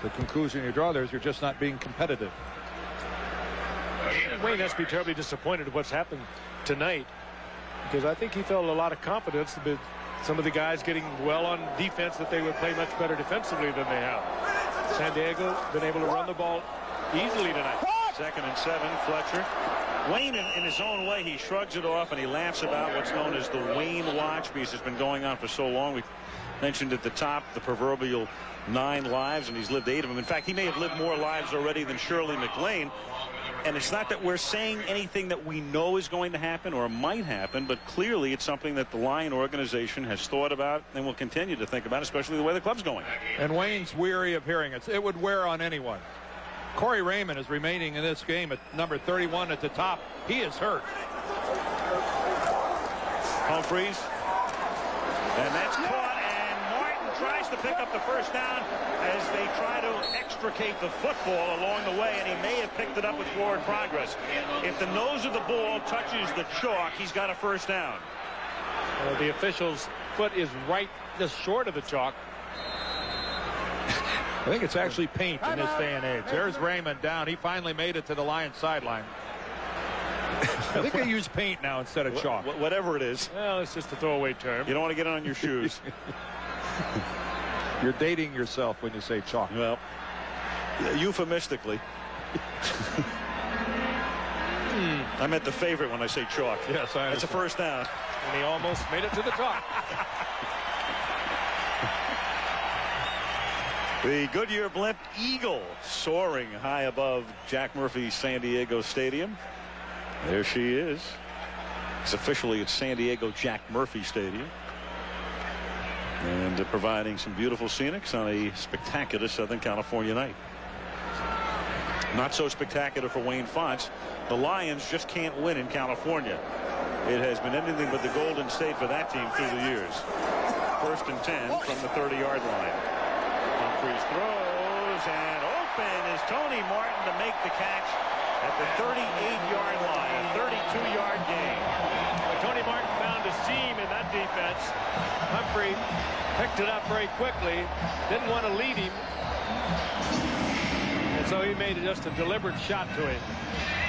the conclusion you draw there is you're just not being competitive. Wayne has to be terribly disappointed at what's happened tonight, because I think he felt a lot of confidence that some of the guys getting well on defense that they would play much better defensively than they have. San Diego been able to run the ball easily tonight. 2nd and 7, Fletcher. Wayne, in his own way, he shrugs it off and he laughs about what's known as the Wayne watch, because it's been going on for so long. We mentioned at the top the proverbial 9 lives, and he's lived 8 of them. In fact, he may have lived more lives already than Shirley MacLaine. And it's not that we're saying anything that we know is going to happen or might happen, but clearly it's something that the Lion organization has thought about and will continue to think about, especially the way the club's going. And Wayne's weary of hearing it. It would wear on anyone. Corey Raymond is remaining in this game at number 31 at the top. He is hurt. Humphreys. And that's caught, and Martin tries to pick up the first down as they try to extricate the football along the way, and he may have picked it up with forward progress. If the nose of the ball touches the chalk, he's got a first down. The official's foot is right just short of the chalk. I think it's actually paint in this day and age. There's Raymond down. He finally made it to the Lions sideline. I think they use paint now instead of chalk. Whatever it is. Well, it's just a throwaway term. You don't want to get it on your shoes. You're dating yourself when you say chalk. Well, euphemistically. I meant the favorite when I say chalk. Yes, I understand. That's a first down. And he almost made it to the chalk. The Goodyear Blimp Eagle soaring high above Jack Murphy San Diego Stadium. There she is. It's officially at San Diego Jack Murphy Stadium. And providing some beautiful scenics on a spectacular Southern California night. Not so spectacular for Wayne Fonts. The Lions just can't win in California. It has been anything but the Golden State for that team through the years. 1st and 10 from the 30-yard line. Humphries throws, and open is Tony Martin to make the catch at the 38-yard line. A 32-yard gain. Tony Martin found a seam in that defense. Humphrey picked it up very quickly. Didn't want to lead him. And so he made just a deliberate shot to him.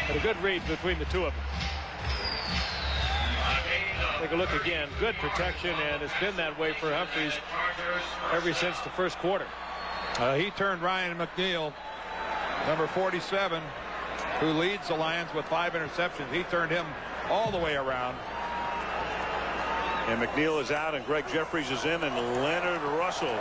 But a good read between the two of them. Take a look again. Good protection, and it's been that way for Humphries ever since the first quarter. He turned Ryan McNeil, number 47, who leads the Lions with 5 interceptions. He turned him all the way around. And McNeil is out, and Greg Jeffries is in, and Leonard Russell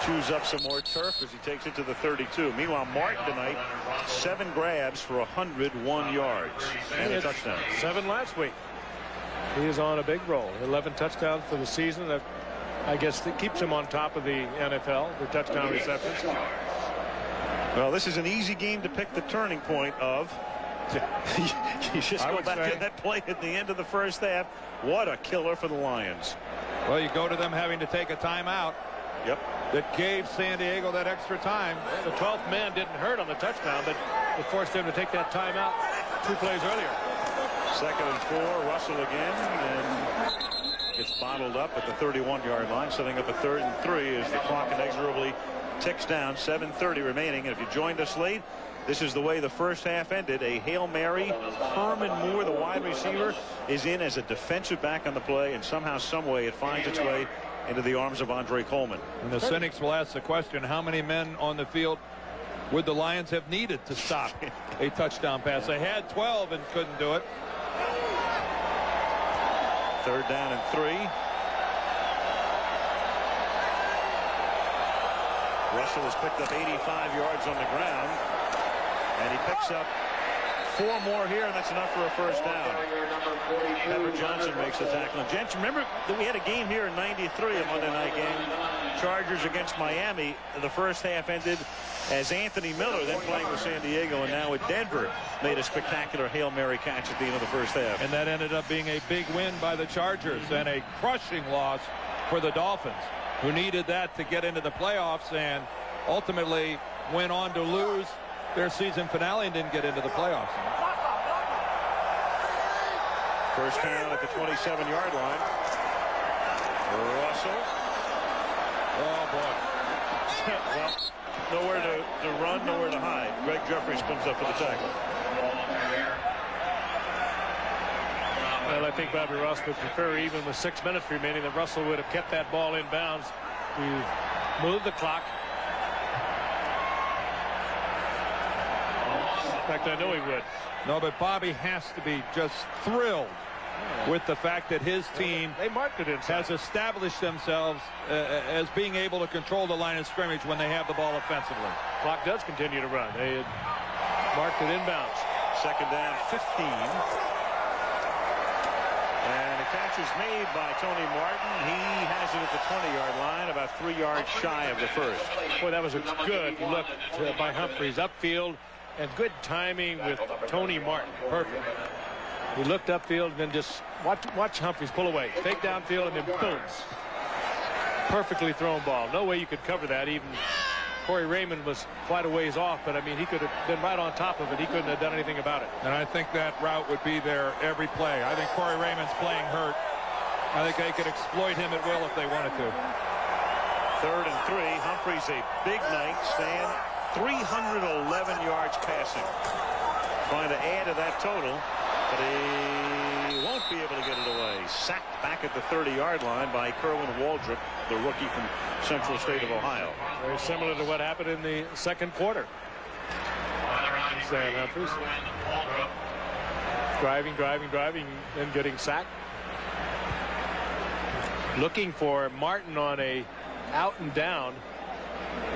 chews up some more turf as he takes it to the 32. Meanwhile, Martin tonight, 7 grabs for 101 yards and a touchdown. 7 last week. He is on a big roll. 11 touchdowns for the season. That, I guess, that keeps him on top of the NFL for touchdown receptions. Well, this is an easy game to pick the turning point of. You just go back to that play at the end of the first half. What a killer for the Lions. Well, you go to them having to take a timeout. Yep. That gave San Diego that extra time. The 12th man didn't hurt on the touchdown, but it forced them to take that timeout 2 plays earlier. 2nd and 4. Russell again, and gets bottled up at the 31-yard line, setting up a 3rd and 3 as the clock inexorably ticks down. 7:30 remaining. And if you joined us late, this is the way the first half ended. A Hail Mary. Herman Moore, the wide receiver, is in as a defensive back on the play, and somehow, some way, it finds its way into the arms of Andre Coleman. And the cynics will ask the question, how many men on the field would the Lions have needed to stop a touchdown pass? They had 12 and couldn't do it. 3rd down and 3. Russell has picked up 85 yards on the ground, and he picks up 4 more here, and that's enough for a first down. Pepper Johnson makes the tackle. And gents, remember that we had a game here in '93, a Monday night game. Chargers against Miami. The first half ended as Anthony Miller, then playing with San Diego, and now with Denver, made a spectacular Hail Mary catch at the end of the first half. And that ended up being a big win by the Chargers and a crushing loss for the Dolphins, who needed that to get into the playoffs and ultimately went on to lose their season finale and didn't get into the playoffs. First down at the 27-yard line. Russell. Oh, boy. Well, nowhere to run, nowhere to hide. Greg Jeffries comes up for the tackle. Well, I think Bobby Ross would prefer, even with 6 minutes remaining, that Russell would have kept that ball in bounds. You move the clock. In fact, I know he would. No, but Bobby has to be just thrilled with the fact that his team has established themselves as being able to control the line of scrimmage when they have the ball offensively. Clock does continue to run. They had marked it inbounds. 2nd down, 15. And the catch is made by Tony Martin. He has it at the 20-yard line, about 3 yards shy of the first. Boy, that was a good look by Humphries upfield, and good timing with Tony Martin. Perfect. He looked upfield and then just watch Humphries pull away. Fake downfield and then boom. Perfectly thrown ball. No way you could cover that. Even Corey Raymond was quite a ways off, but I mean, he could have been right on top of it. He couldn't have done anything about it. And I think that route would be there every play. I think Corey Raymond's playing hurt. I think they could exploit him at will if they wanted to. 3rd and 3. Humphries, a big night. Stan, 311 yards passing. Trying to add to that total, but he won't be able to get it away. Sacked back at the 30-yard line by Kerwin Waldrop, the rookie from Central State of Ohio. Very similar to what happened in the second quarter. Stan Humphries driving, and getting sacked. Looking for Martin on a out and down,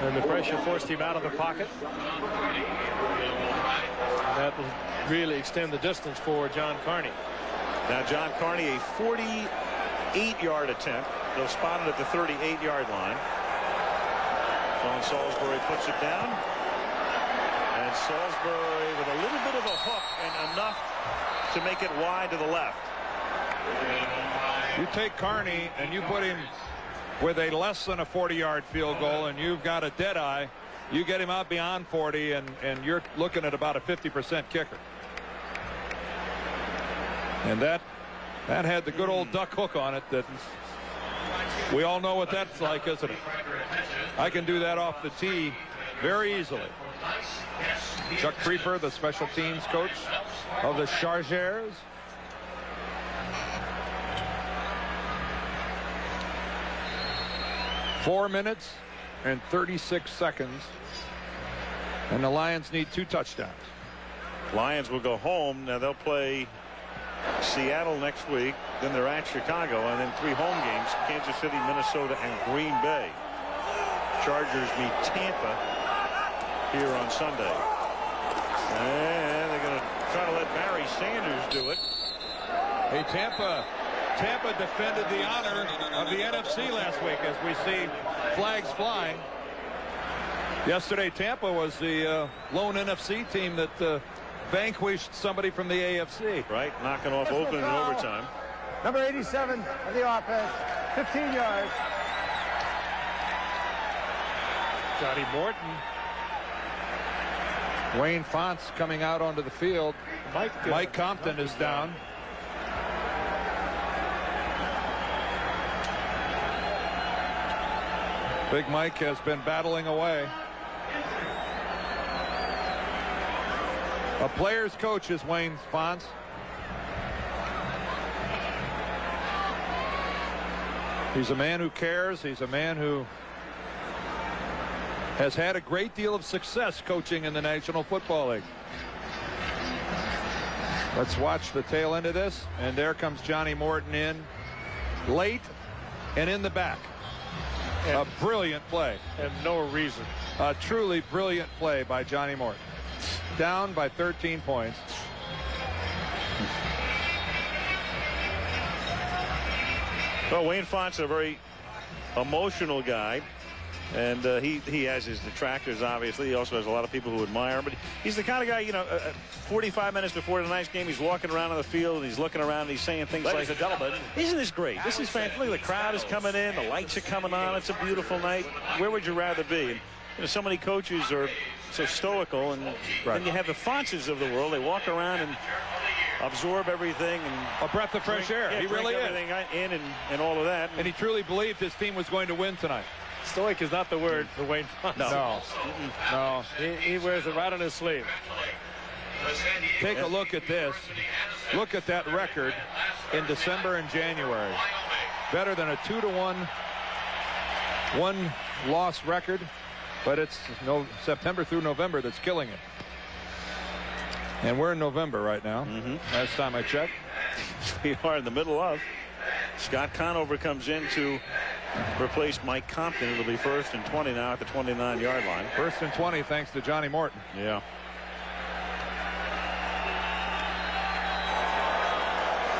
and the pressure forced him out of the pocket. And that will really extend the distance for John Carney. Now John Carney, a 48-yard attempt. They'll spot it at the 38-yard line. John Salisbury puts it down. And Salisbury with a little bit of a hook and enough to make it wide to the left. You take Carney and you put him with a less than a 40-yard field goal, and you've got a dead eye. You get him out beyond 40, and you're looking at about a 50% kicker. And that had the good old duck hook on it that we all know what that's like, isn't it? I can do that off the tee very easily. Chuck Creeper, the special teams coach of the Chargers. Four minutes and 36 seconds, and the Lions need 2 touchdowns. Lions will go home. Now they'll play Seattle next week, then they're at Chicago, and then 3 home games: Kansas City, Minnesota, and Green Bay. Chargers meet Tampa here on Sunday, and they're going to try to let Barry Sanders do it. Hey, Tampa defended the honor of the NFC last week, as we see flags flying. Yesterday, Tampa was the lone NFC team that vanquished somebody from the AFC. Right, knocking off Oakland in overtime. Number 87 of the offense, 15 yards. Johnny Morton. Wayne Fonts coming out onto the field. Mike Compton is down. Big Mike has been battling away. A player's coach is Wayne Fonts. He's a man who cares. He's a man who has had a great deal of success coaching in the National Football League. Let's watch the tail end of this. And there comes Johnny Morton in late and in the back. A brilliant play. And no reason. A truly brilliant play by Johnny Morton. Down by 13 points. Well, Wayne Fonts is a very emotional guy. And he has his detractors, obviously. He also has a lot of people who admire him. But he's the kind of guy, 45 minutes before tonight's game, he's walking around on the field, and he's looking around, and he's saying things like, isn't this great? This is fantastic. Look, the crowd is coming in. The lights are coming on. It's a beautiful night. Where would you rather be? And, so many coaches are so stoical. And then you have the Fontses of the world. They walk around and absorb everything. And a breath of fresh air. He really is. Everything in and all of that. And he truly believed his team was going to win tonight. Stoic is not the word for Wayne Fonts. No. He wears it right on his sleeve. Take a look at this. Look at that record in December and January. Better than a 2-1 one-loss record, but it's September through November that's killing it. And we're in November right now. Last time I checked. We are in the middle of. Scott Conover comes in to replace Mike Compton. It'll be 1st and 20 now at the 29-yard line. 1st and 20 thanks to Johnny Morton. Yeah.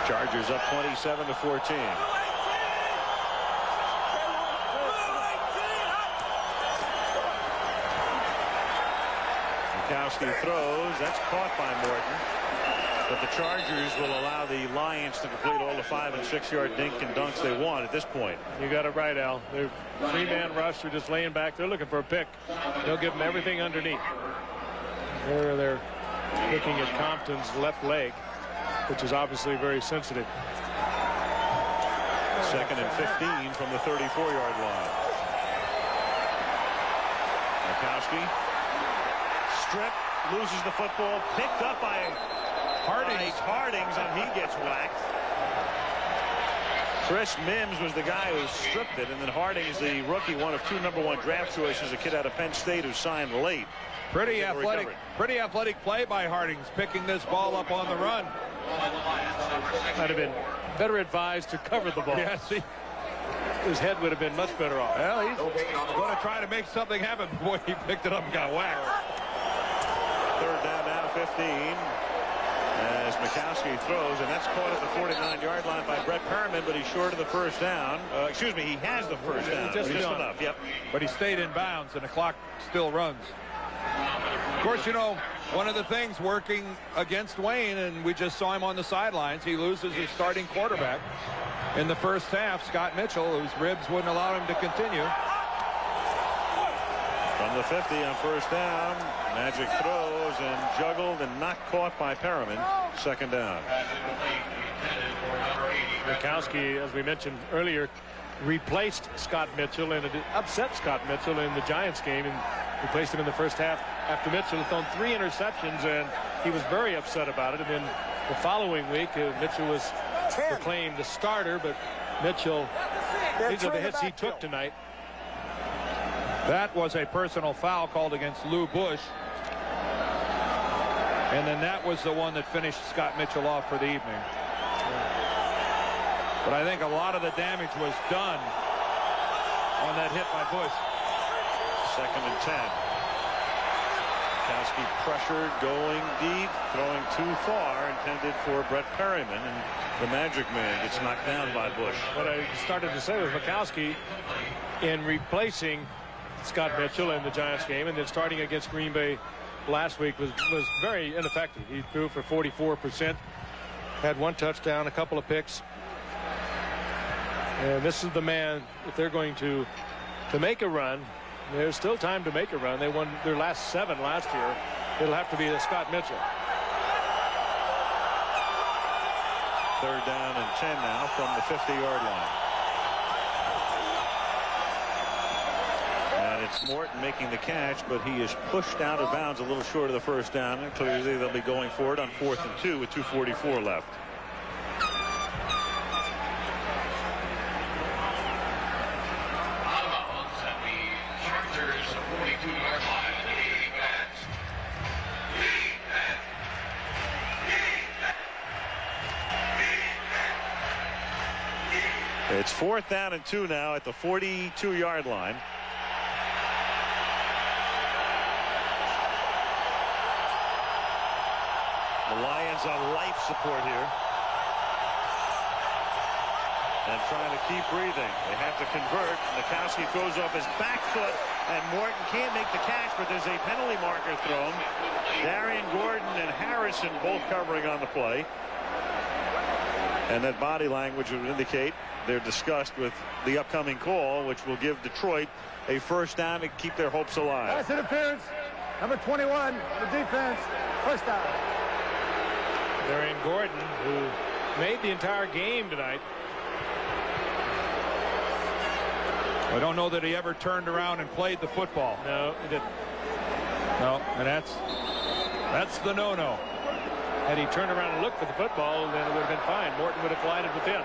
Chargers up 27-14. Mikowski throws. That's caught by Morton. But the Chargers will allow the Lions to complete all the 5- and 6-yard dink and dunks they want at this point. You got it right, Al. They're 3-man rush. They're just laying back. They're looking for a pick. They'll give them everything underneath. They're looking at Compton's left leg, which is obviously very sensitive. 2nd and 15 from the 34-yard line. Mikowski strip, loses the football, picked up by Hardings, and he gets whacked. Chris Mims was the guy who stripped it, and then Hardings, the rookie, one of 2 #1 draft choices, a kid out of Penn State who signed late. Pretty athletic play by Hardings, picking this ball up on the run. Might have been better advised to cover the ball. Yes, his head would have been much better off. Well, he's going to try to make something happen. Boy, he picked it up and got whacked. 3rd down now, 15. as Mikowski throws, and that's caught at the 49-yard line by Brett Perriman, but he's short of the first down. Excuse me, he has the first down. Just enough, yep. But he stayed in bounds, and the clock still runs. Of course, you know, one of the things working against Wayne, and we just saw him on the sidelines, he loses his starting quarterback in the first half, Scott Mitchell, whose ribs wouldn't allow him to continue. From the 50 on first down, Magic throws and juggled and not caught by Perriman. Second down. Mikowski, as we mentioned earlier, replaced Scott Mitchell, and it upset Scott Mitchell in the Giants game, and replaced him in the first half after Mitchell had thrown 3 interceptions, and he was very upset about it. And then the following week, Mitchell was proclaimed the starter, but Mitchell, these are the hits he took tonight. That was a personal foul called against Lou Bush. And then that was the one that finished Scott Mitchell off for the evening. But I think a lot of the damage was done on that hit by Bush. Second and 10. Mikowski pressured, going deep, throwing too far, intended for Brett Perriman, and the Magic Man gets knocked down by Bush. What I started to say was Mikowski, in replacing Scott Mitchell in the Giants game and then starting against Green Bay last week, was very ineffective. He threw for 44%, had 1 touchdown, a couple of picks. And this is the man, if they're going to make a run, there's still time to make a run. They won their last 7 last year. It'll have to be Scott Mitchell. Third down and 10 now from the 50-yard line. And it's Morton making the catch, but he is pushed out of bounds a little short of the first down, and clearly they'll be going for it on 4th and 2 with 2:44 left. It's 4th down and 2 now at the 42-yard line. The Lions on life support here. And trying to keep breathing. They have to convert. Mikowski throws off his back foot, and Morton can't make the catch, but there's a penalty marker thrown. Darian Gordon and Harrison both covering on the play. And that body language would indicate they're discussed with the upcoming call, which will give Detroit a first down to keep their hopes alive. Pass interference. Number 21, the defense. First down. Darian Gordon, who made the entire game tonight. I don't know that he ever turned around and played the football. No, he didn't. No, and that's the no-no. Had he turned around and looked for the football, then it would have been fine. Morton would have collided with him.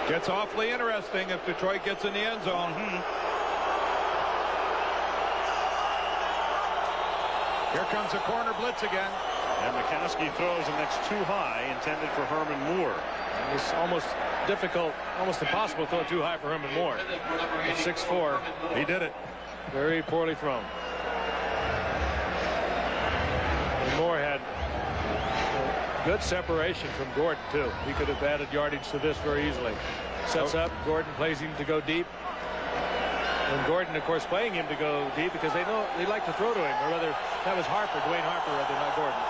Gets awfully interesting if Detroit gets in the end zone. Here comes a corner blitz again. And Mikowski throws, and that's too high, intended for Herman Moore. It's almost difficult, almost impossible to throw too high for Herman Moore. At 6'4". He did it. Very poorly thrown. And Moore had good separation from Gordon, too. He could have added yardage to this very easily. Sets up, Gordon plays him to go deep. And Gordon, of course, playing him to go deep because they know they like to throw to him. Or rather, that was Harper, Dwayne Harper, rather, not Gordon.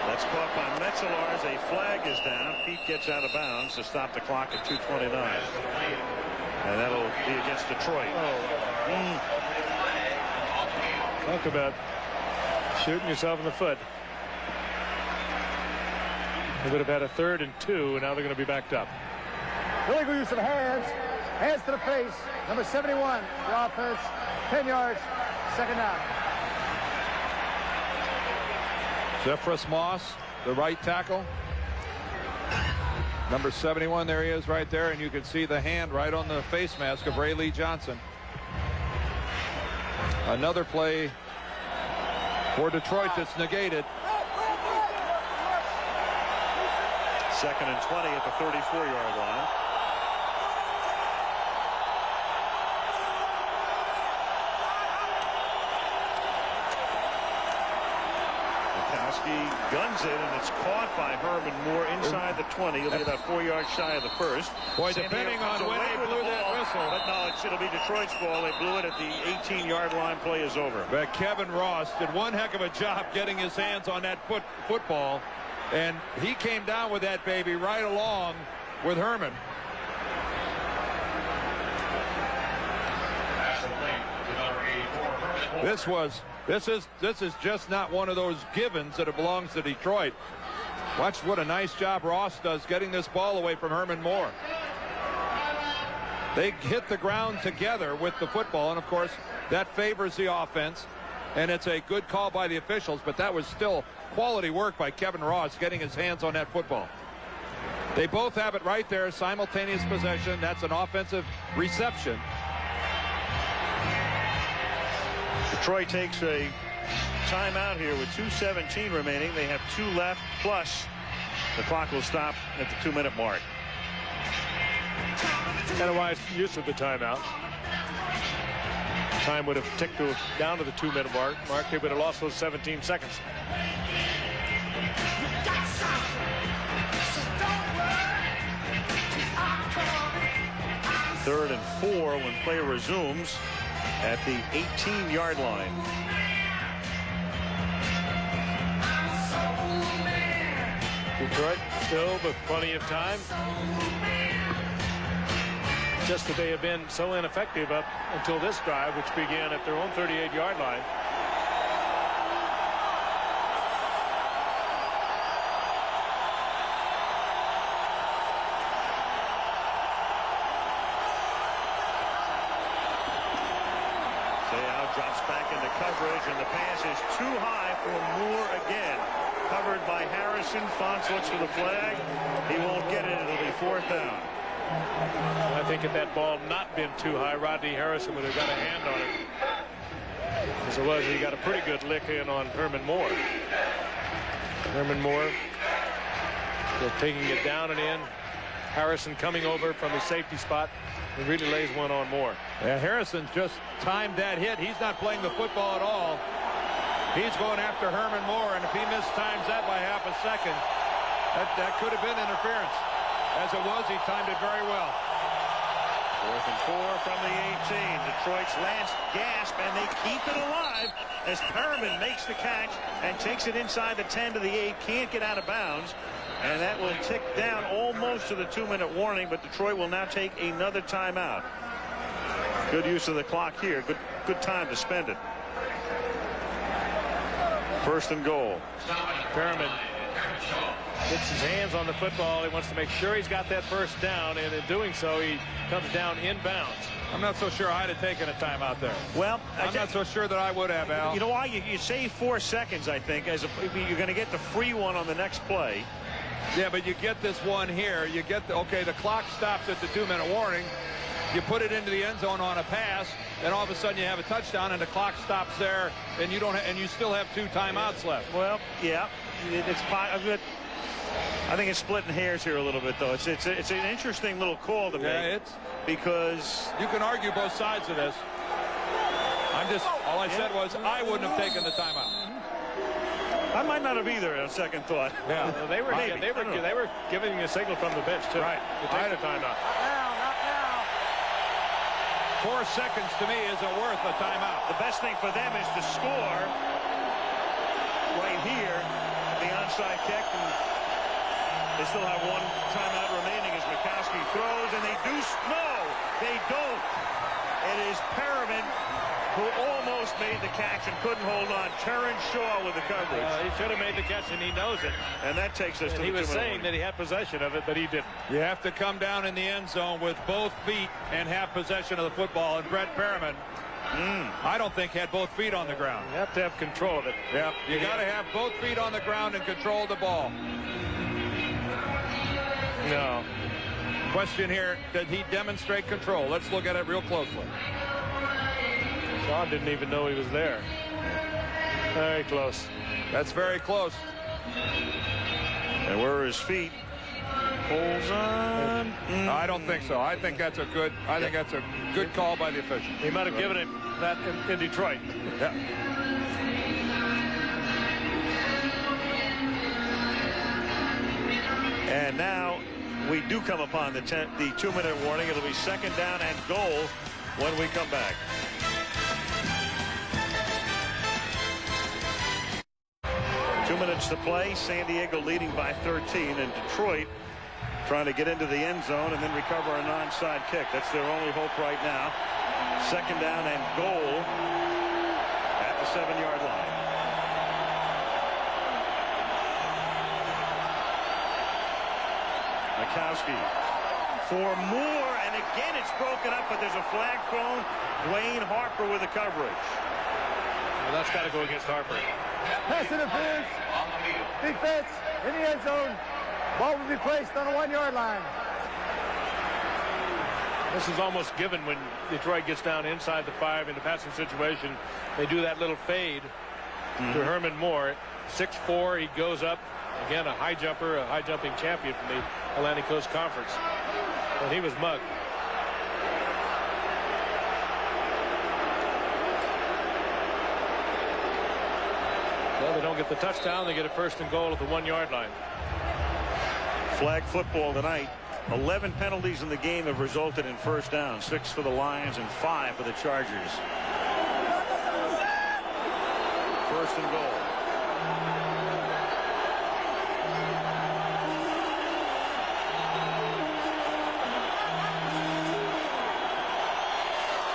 That's caught by Metzelaars. A flag is down. Pete gets out of bounds to stop the clock at 2:29. And that'll be against Detroit. Talk about shooting yourself in the foot. They would have had a 3rd and 2, and now they're going to be backed up. Illegal use of hands. Hands to the face. Number 71, the offense. 10 yards. Second down. Zephyrus Moss, the right tackle. Number 71, there he is right there, and you can see the hand right on the face mask of Ray Lee Johnson. Another play for Detroit that's negated. 2nd and 20 at the 34-yard line. He guns it, and it's caught by Herman Moore inside the 20. He'll be about 4 yards shy of the first. Boy, depending on when they blew that whistle. But no, it'll be Detroit's ball. They blew it at the 18-yard line. Play is over. But Kevin Ross did one heck of a job getting his hands on that football, and he came down with that baby right along with Herman. This is just not one of those givens that it belongs to Detroit. Watch what a nice job Ross does getting this ball away from Herman Moore. They hit the ground together with the football, and of course that favors the offense, and it's a good call by the officials, but that was still quality work by Kevin Ross getting his hands on that football. They both have it right there, simultaneous possession. That's an offensive reception. Detroit takes a timeout here with 2:17 remaining. They have 2 left, plus the clock will stop at the 2-minute mark. Kind of wise use of the timeout. Time would have ticked down to the 2-minute mark. They would have lost those 17 seconds. Third and 4 when play resumes at the 18-yard line. Detroit still with plenty of time. Just that they have been so ineffective up until this drive, which began at their own 38-yard line. Drops back into coverage, and the pass is too high for Moore again. Covered by Harrison. Fonts looks for the flag. He won't get it. It'll be 4th down. I think if that ball not been too high, Rodney Harrison would have got a hand on it. As it was, he got a pretty good lick in on Herman Moore. Herman Moore taking it down and in. Harrison coming over from his safety spot. He really lays one on Moore. Yeah, Harrison just timed that hit. He's not playing the football at all. He's going after Herman Moore, and if he mistimes that by half a second, that could have been interference. As it was, he timed it very well. 4th and 4 from the 18. Detroit's last gasp, and they keep it alive as Perriman makes the catch and takes it inside the 10 to the 8. Can't get out of bounds. And that will tick down almost to the 2-minute warning, but Detroit will now take another timeout. Good use of the clock here. Good time to spend it. 1st and goal. Perriman gets his hands on the football. He wants to make sure he's got that first down, and in doing so, he comes down inbounds. I'm not so sure I'd have taken a timeout there. Well, I'm not so sure that I would have, Al. You know why? You save 4 seconds, I think, as you're going to get the free one on the next play. Yeah, but you get this one here. You get the clock stops at the 2-minute warning. You put it into the end zone on a pass, and all of a sudden you have a touchdown, and the clock stops there, and you still have 2 timeouts left. Well, yeah, I think it's splitting hairs here a little bit, though. It's an interesting little call to make. Yeah, because you can argue both sides of this. All I said was I wouldn't have taken the timeout. I might not have either on second thought. Yeah, they were giving a signal from the bench too. Right. To take the timeout. 4 seconds to me isn't worth a timeout. The best thing for them is to score right here, the onside kick, and they still have 1 timeout remaining as Mikowski throws, and they do. No, they don't. It is Perriman who almost made the catch and couldn't hold on. Terrence Shaw with the coverage. He should have made the catch, and he knows it. And that takes us to the 2-minute warning. He was saying that he had possession of it, but he didn't. You have to come down in the end zone with both feet and have possession of the football. And Brett Perriman, I don't think had both feet on the ground. You have to have control of it. Yep. You got to have both feet on the ground and control the ball. No. Question here, did he demonstrate control? Let's look at it real closely. Shaw didn't even know he was there. Very close. That's very close. And where are his feet? Pulls on. I don't think so. I think that's a good call by the official. He might have given it that in Detroit. Yeah. And now we do come upon the 2-minute warning. It'll be second down and goal when we come back. Two minutes to play. San Diego leading by 13, and Detroit trying to get into the end zone and then recover an onside kick. That's their only hope right now. Second down and goal at the 7-yard line. Mikowski for Moore, and again it's broken up, but there's a flag thrown. Dwayne Harper with the coverage. Well, that's got to go against Harper. Pass interference. Defense in the end zone. Ball will be placed on the 1-yard line. This is almost given when Detroit gets down inside the 5 in the passing situation. They do that little fade to Herman Moore. 6'4", he goes up. Again, a high jumper, a high jumping champion from the Atlantic Coast Conference. And he was mugged. Well, they don't get the touchdown. They get a first and goal at the 1-yard line. Flag football tonight. 11 penalties in the game have resulted in first down. 6 for the Lions and 5 for the Chargers. First and goal.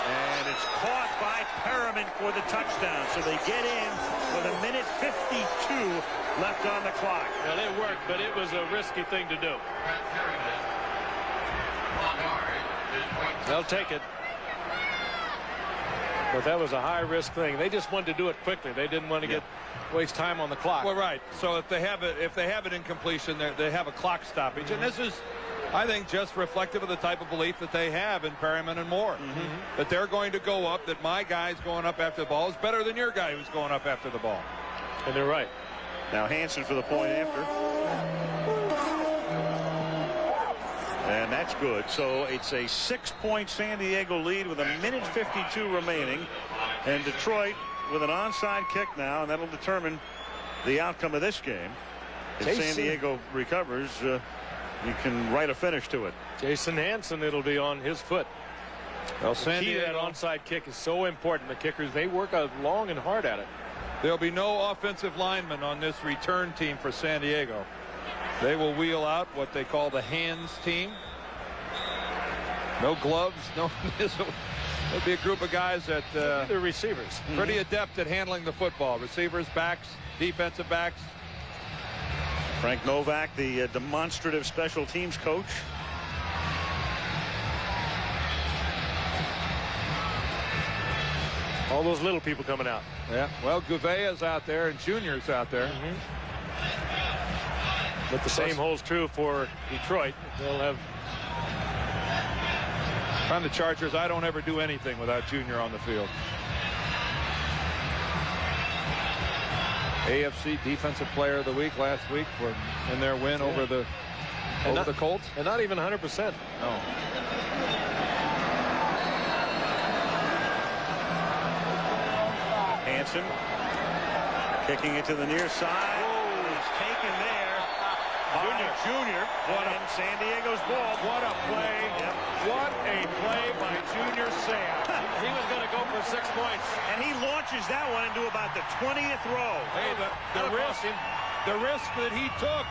And it's caught by Perriman for the touchdown. So they get in with 1:52 left on the clock. Well, it worked, but it was a risky thing to do. They'll take it. But that was a high-risk thing. They just wanted to do it quickly. They didn't want to waste time on the clock. Well, right. So if they have an incompletion, they have a clock stoppage, and this is, I think, just reflective of the type of belief that they have in Perriman and Moore. That they're going to go up, that my guy's going up after the ball is better than your guy who's going up after the ball. And they're right. Now Hansen for the point after. And that's good. So it's a 6-point San Diego lead with 1:52 remaining. And Detroit with an onside kick now, and that'll determine the outcome of this game. If San Diego recovers, you can write a finish to it. Jason Hansen, it'll be on his foot. Well, San Diego, that onside kick is so important. The kickers, they work long and hard at it. There'll be no offensive linemen on this return team for San Diego. They will wheel out what they call the hands team. No gloves. No. There'll be a group of guys that the receivers pretty adept at handling the football. Receivers, backs, defensive backs. Frank Novak, the demonstrative special teams coach. All those little people coming out. Yeah. Well, Gouvea's out there and Junior's out there. But the same holds true for Detroit. They'll have. On the Chargers, I don't ever do anything without Junior on the field. AFC Defensive Player of the Week last week in their win over the Colts. And not even 100%. No. Hansen kicking it to the near side. Oh, he's taken there. Junior. What a San Diego's ball. What a play. Yep. What a play by Junior Seau. He was going to go for 6 points. And he launches that one into about the 20th row. Hey, the risk that he took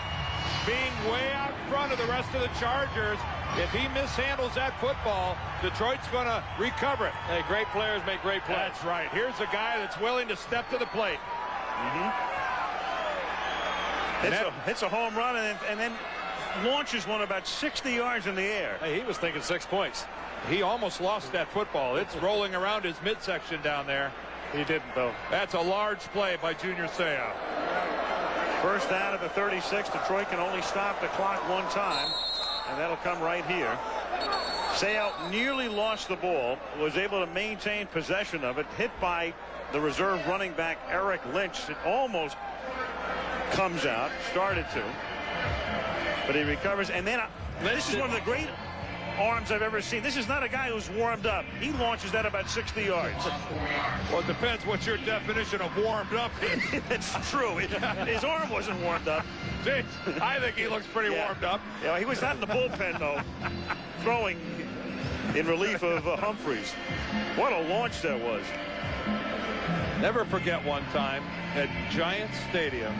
being way out front of the rest of the Chargers, if he mishandles that football, Detroit's going to recover it. Hey, great players make great plays. That's right. Here's a guy that's willing to step to the plate. Hits a home run and then launches one about 60 yards in the air. Hey, he was thinking 6 points. He almost lost that football. It's rolling around his midsection down there. He didn't, though. That's a large play by Junior Seau. First down at the 36. Detroit can only stop the clock one time, and that'll come right here. Seau nearly lost the ball, was able to maintain possession of it, hit by the reserve running back Eric Lynch. It almost comes out, started to, but he recovers. And then this is one of the great arms I've ever seen. This is not a guy who's warmed up. He launches that about 60 yards. Well, it depends what your definition of warmed up is. It's true. His arm wasn't warmed up. Jeez, I think he looks pretty warmed up. Yeah, he was not in the bullpen, though, throwing in relief of Humphreys. What a launch that was. Never forget one time at Giant Stadium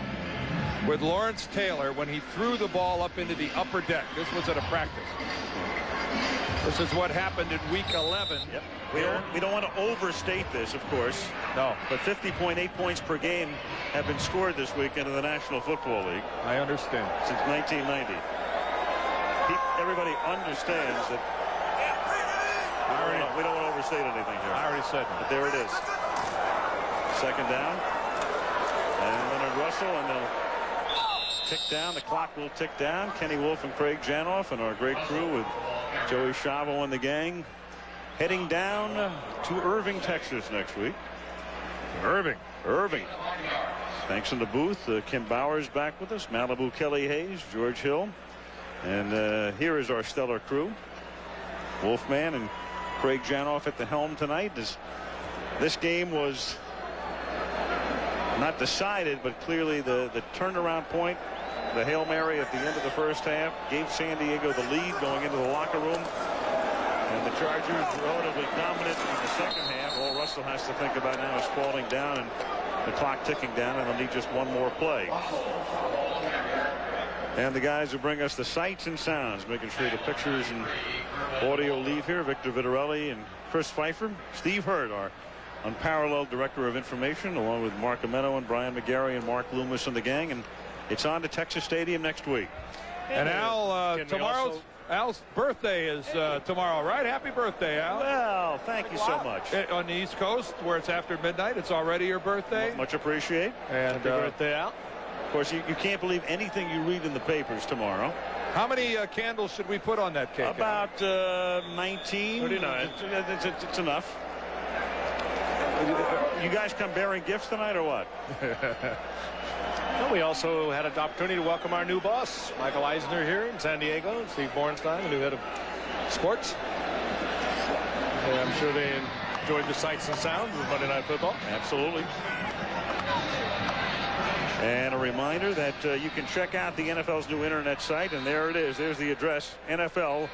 with Lawrence Taylor when he threw the ball up into the upper deck. This was at a practice. This is what happened in week 11. Yep. We don't want to overstate this, of course. No. But 50.8 points per game have been scored this weekend in the National Football League. I understand. Since 1990. Everybody understands that we don't want to overstate anything here. I already said it. But there it is. Second down. And Leonard Russell, and they'll tick down. The clock will tick down. Kenny Wolf and Craig Janoff and our great crew with Joey Chavo and the gang heading down to Irving, Texas next week. Irving. Thanks in the booth. Kim Bowers back with us. Malibu Kelly Hayes, George Hill. And here is our stellar crew. Wolfman and Craig Janoff at the helm tonight. This game was not decided, but clearly the turnaround point, the Hail Mary at the end of the first half, gave San Diego the lead going into the locker room. And the Chargers relatively dominant in the second half. All Russell has to think about now is falling down and the clock ticking down, and they'll need just one more play. And the guys who bring us the sights and sounds, making sure the pictures and audio leave here, Victor Vitarelli and Chris Pfeiffer. Steve Hurd, our unparalleled director of information, along with Mark Ameno and Brian McGarry and Mark Loomis and the gang. And it's on to Texas Stadium next week. And Al, Al's birthday is tomorrow, right? Happy birthday, Al. Well, thank you so much. On the East Coast, where it's after midnight, it's already your birthday. Much appreciate. And happy birthday, Al. Of course, you can't believe anything you read in the papers tomorrow. How many candles should we put on that cake? About 19. 39. It's enough. You guys come bearing gifts tonight or what? Well, we also had an opportunity to welcome our new boss, Michael Eisner, here in San Diego. Steve Bornstein, the new head of sports. And I'm sure they enjoyed the sights and sounds of Monday Night Football. Absolutely. And a reminder that you can check out the NFL's new internet site, and there it is. There's the address, NFL.com.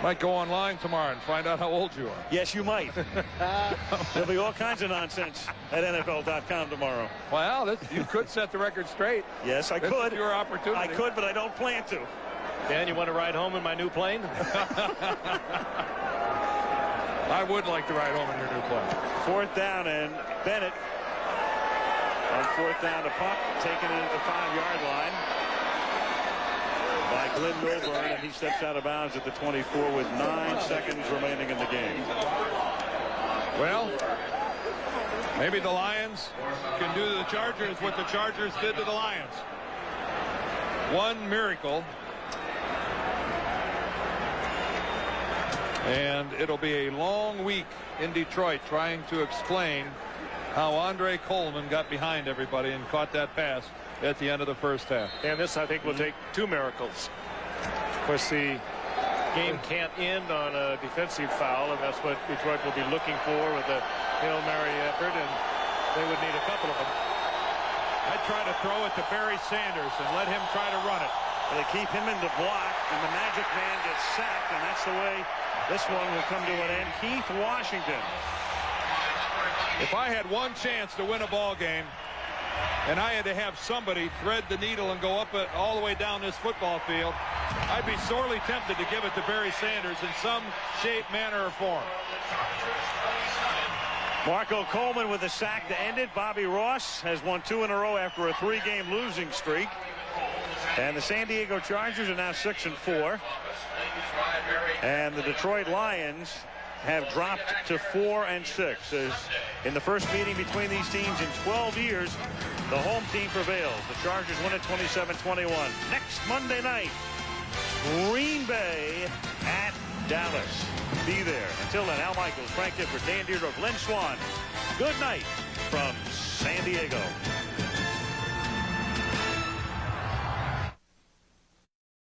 Might go online tomorrow and find out how old you are. Yes, you might. There'll be all kinds of nonsense at NFL.com tomorrow. Well, you could set the record straight. Yes, I could. This is your opportunity. I could, but I don't plan to. Dan, you want to ride home in my new plane? I would like to ride home in your new plane. Fourth down, and Bennett on fourth down to punt, taken into the 5-yard line by Glenn Milburn, and he steps out of bounds at the 24 with 9 seconds remaining in the game. Well, maybe the Lions can do to the Chargers what the Chargers did to the Lions. One miracle, and it'll be a long week in Detroit trying to explain how Andre Coleman got behind everybody and caught that pass at the end of the first half. And this, I think, will take 2 miracles. Of course, the game can't end on a defensive foul, and that's what Detroit will be looking for with a Hail Mary effort, and they would need a couple of them. I'd try to throw it to Barry Sanders and let him try to run it. They keep him in the block, and the Magic Man gets sacked, and that's the way this one will come to an end. Keith Washington. If I had one chance to win a ball game, and I had to have somebody thread the needle and go up it all the way down this football field, I'd be sorely tempted to give it to Barry Sanders in some shape, manner, or form. Marco Coleman with a sack to end it. Bobby Ross has won 2 in a row after a 3-game losing streak. And the San Diego Chargers are now 6-4. And the Detroit Lions have dropped to 4-6. As in the first meeting between these teams in 12 years, the home team prevails. The Chargers win at 27-21. Next Monday night, Green Bay at Dallas. Be there. Until then, Al Michaels, Frank Gifford, Dan Deirdre, Glenn Swan. Good night from San Diego.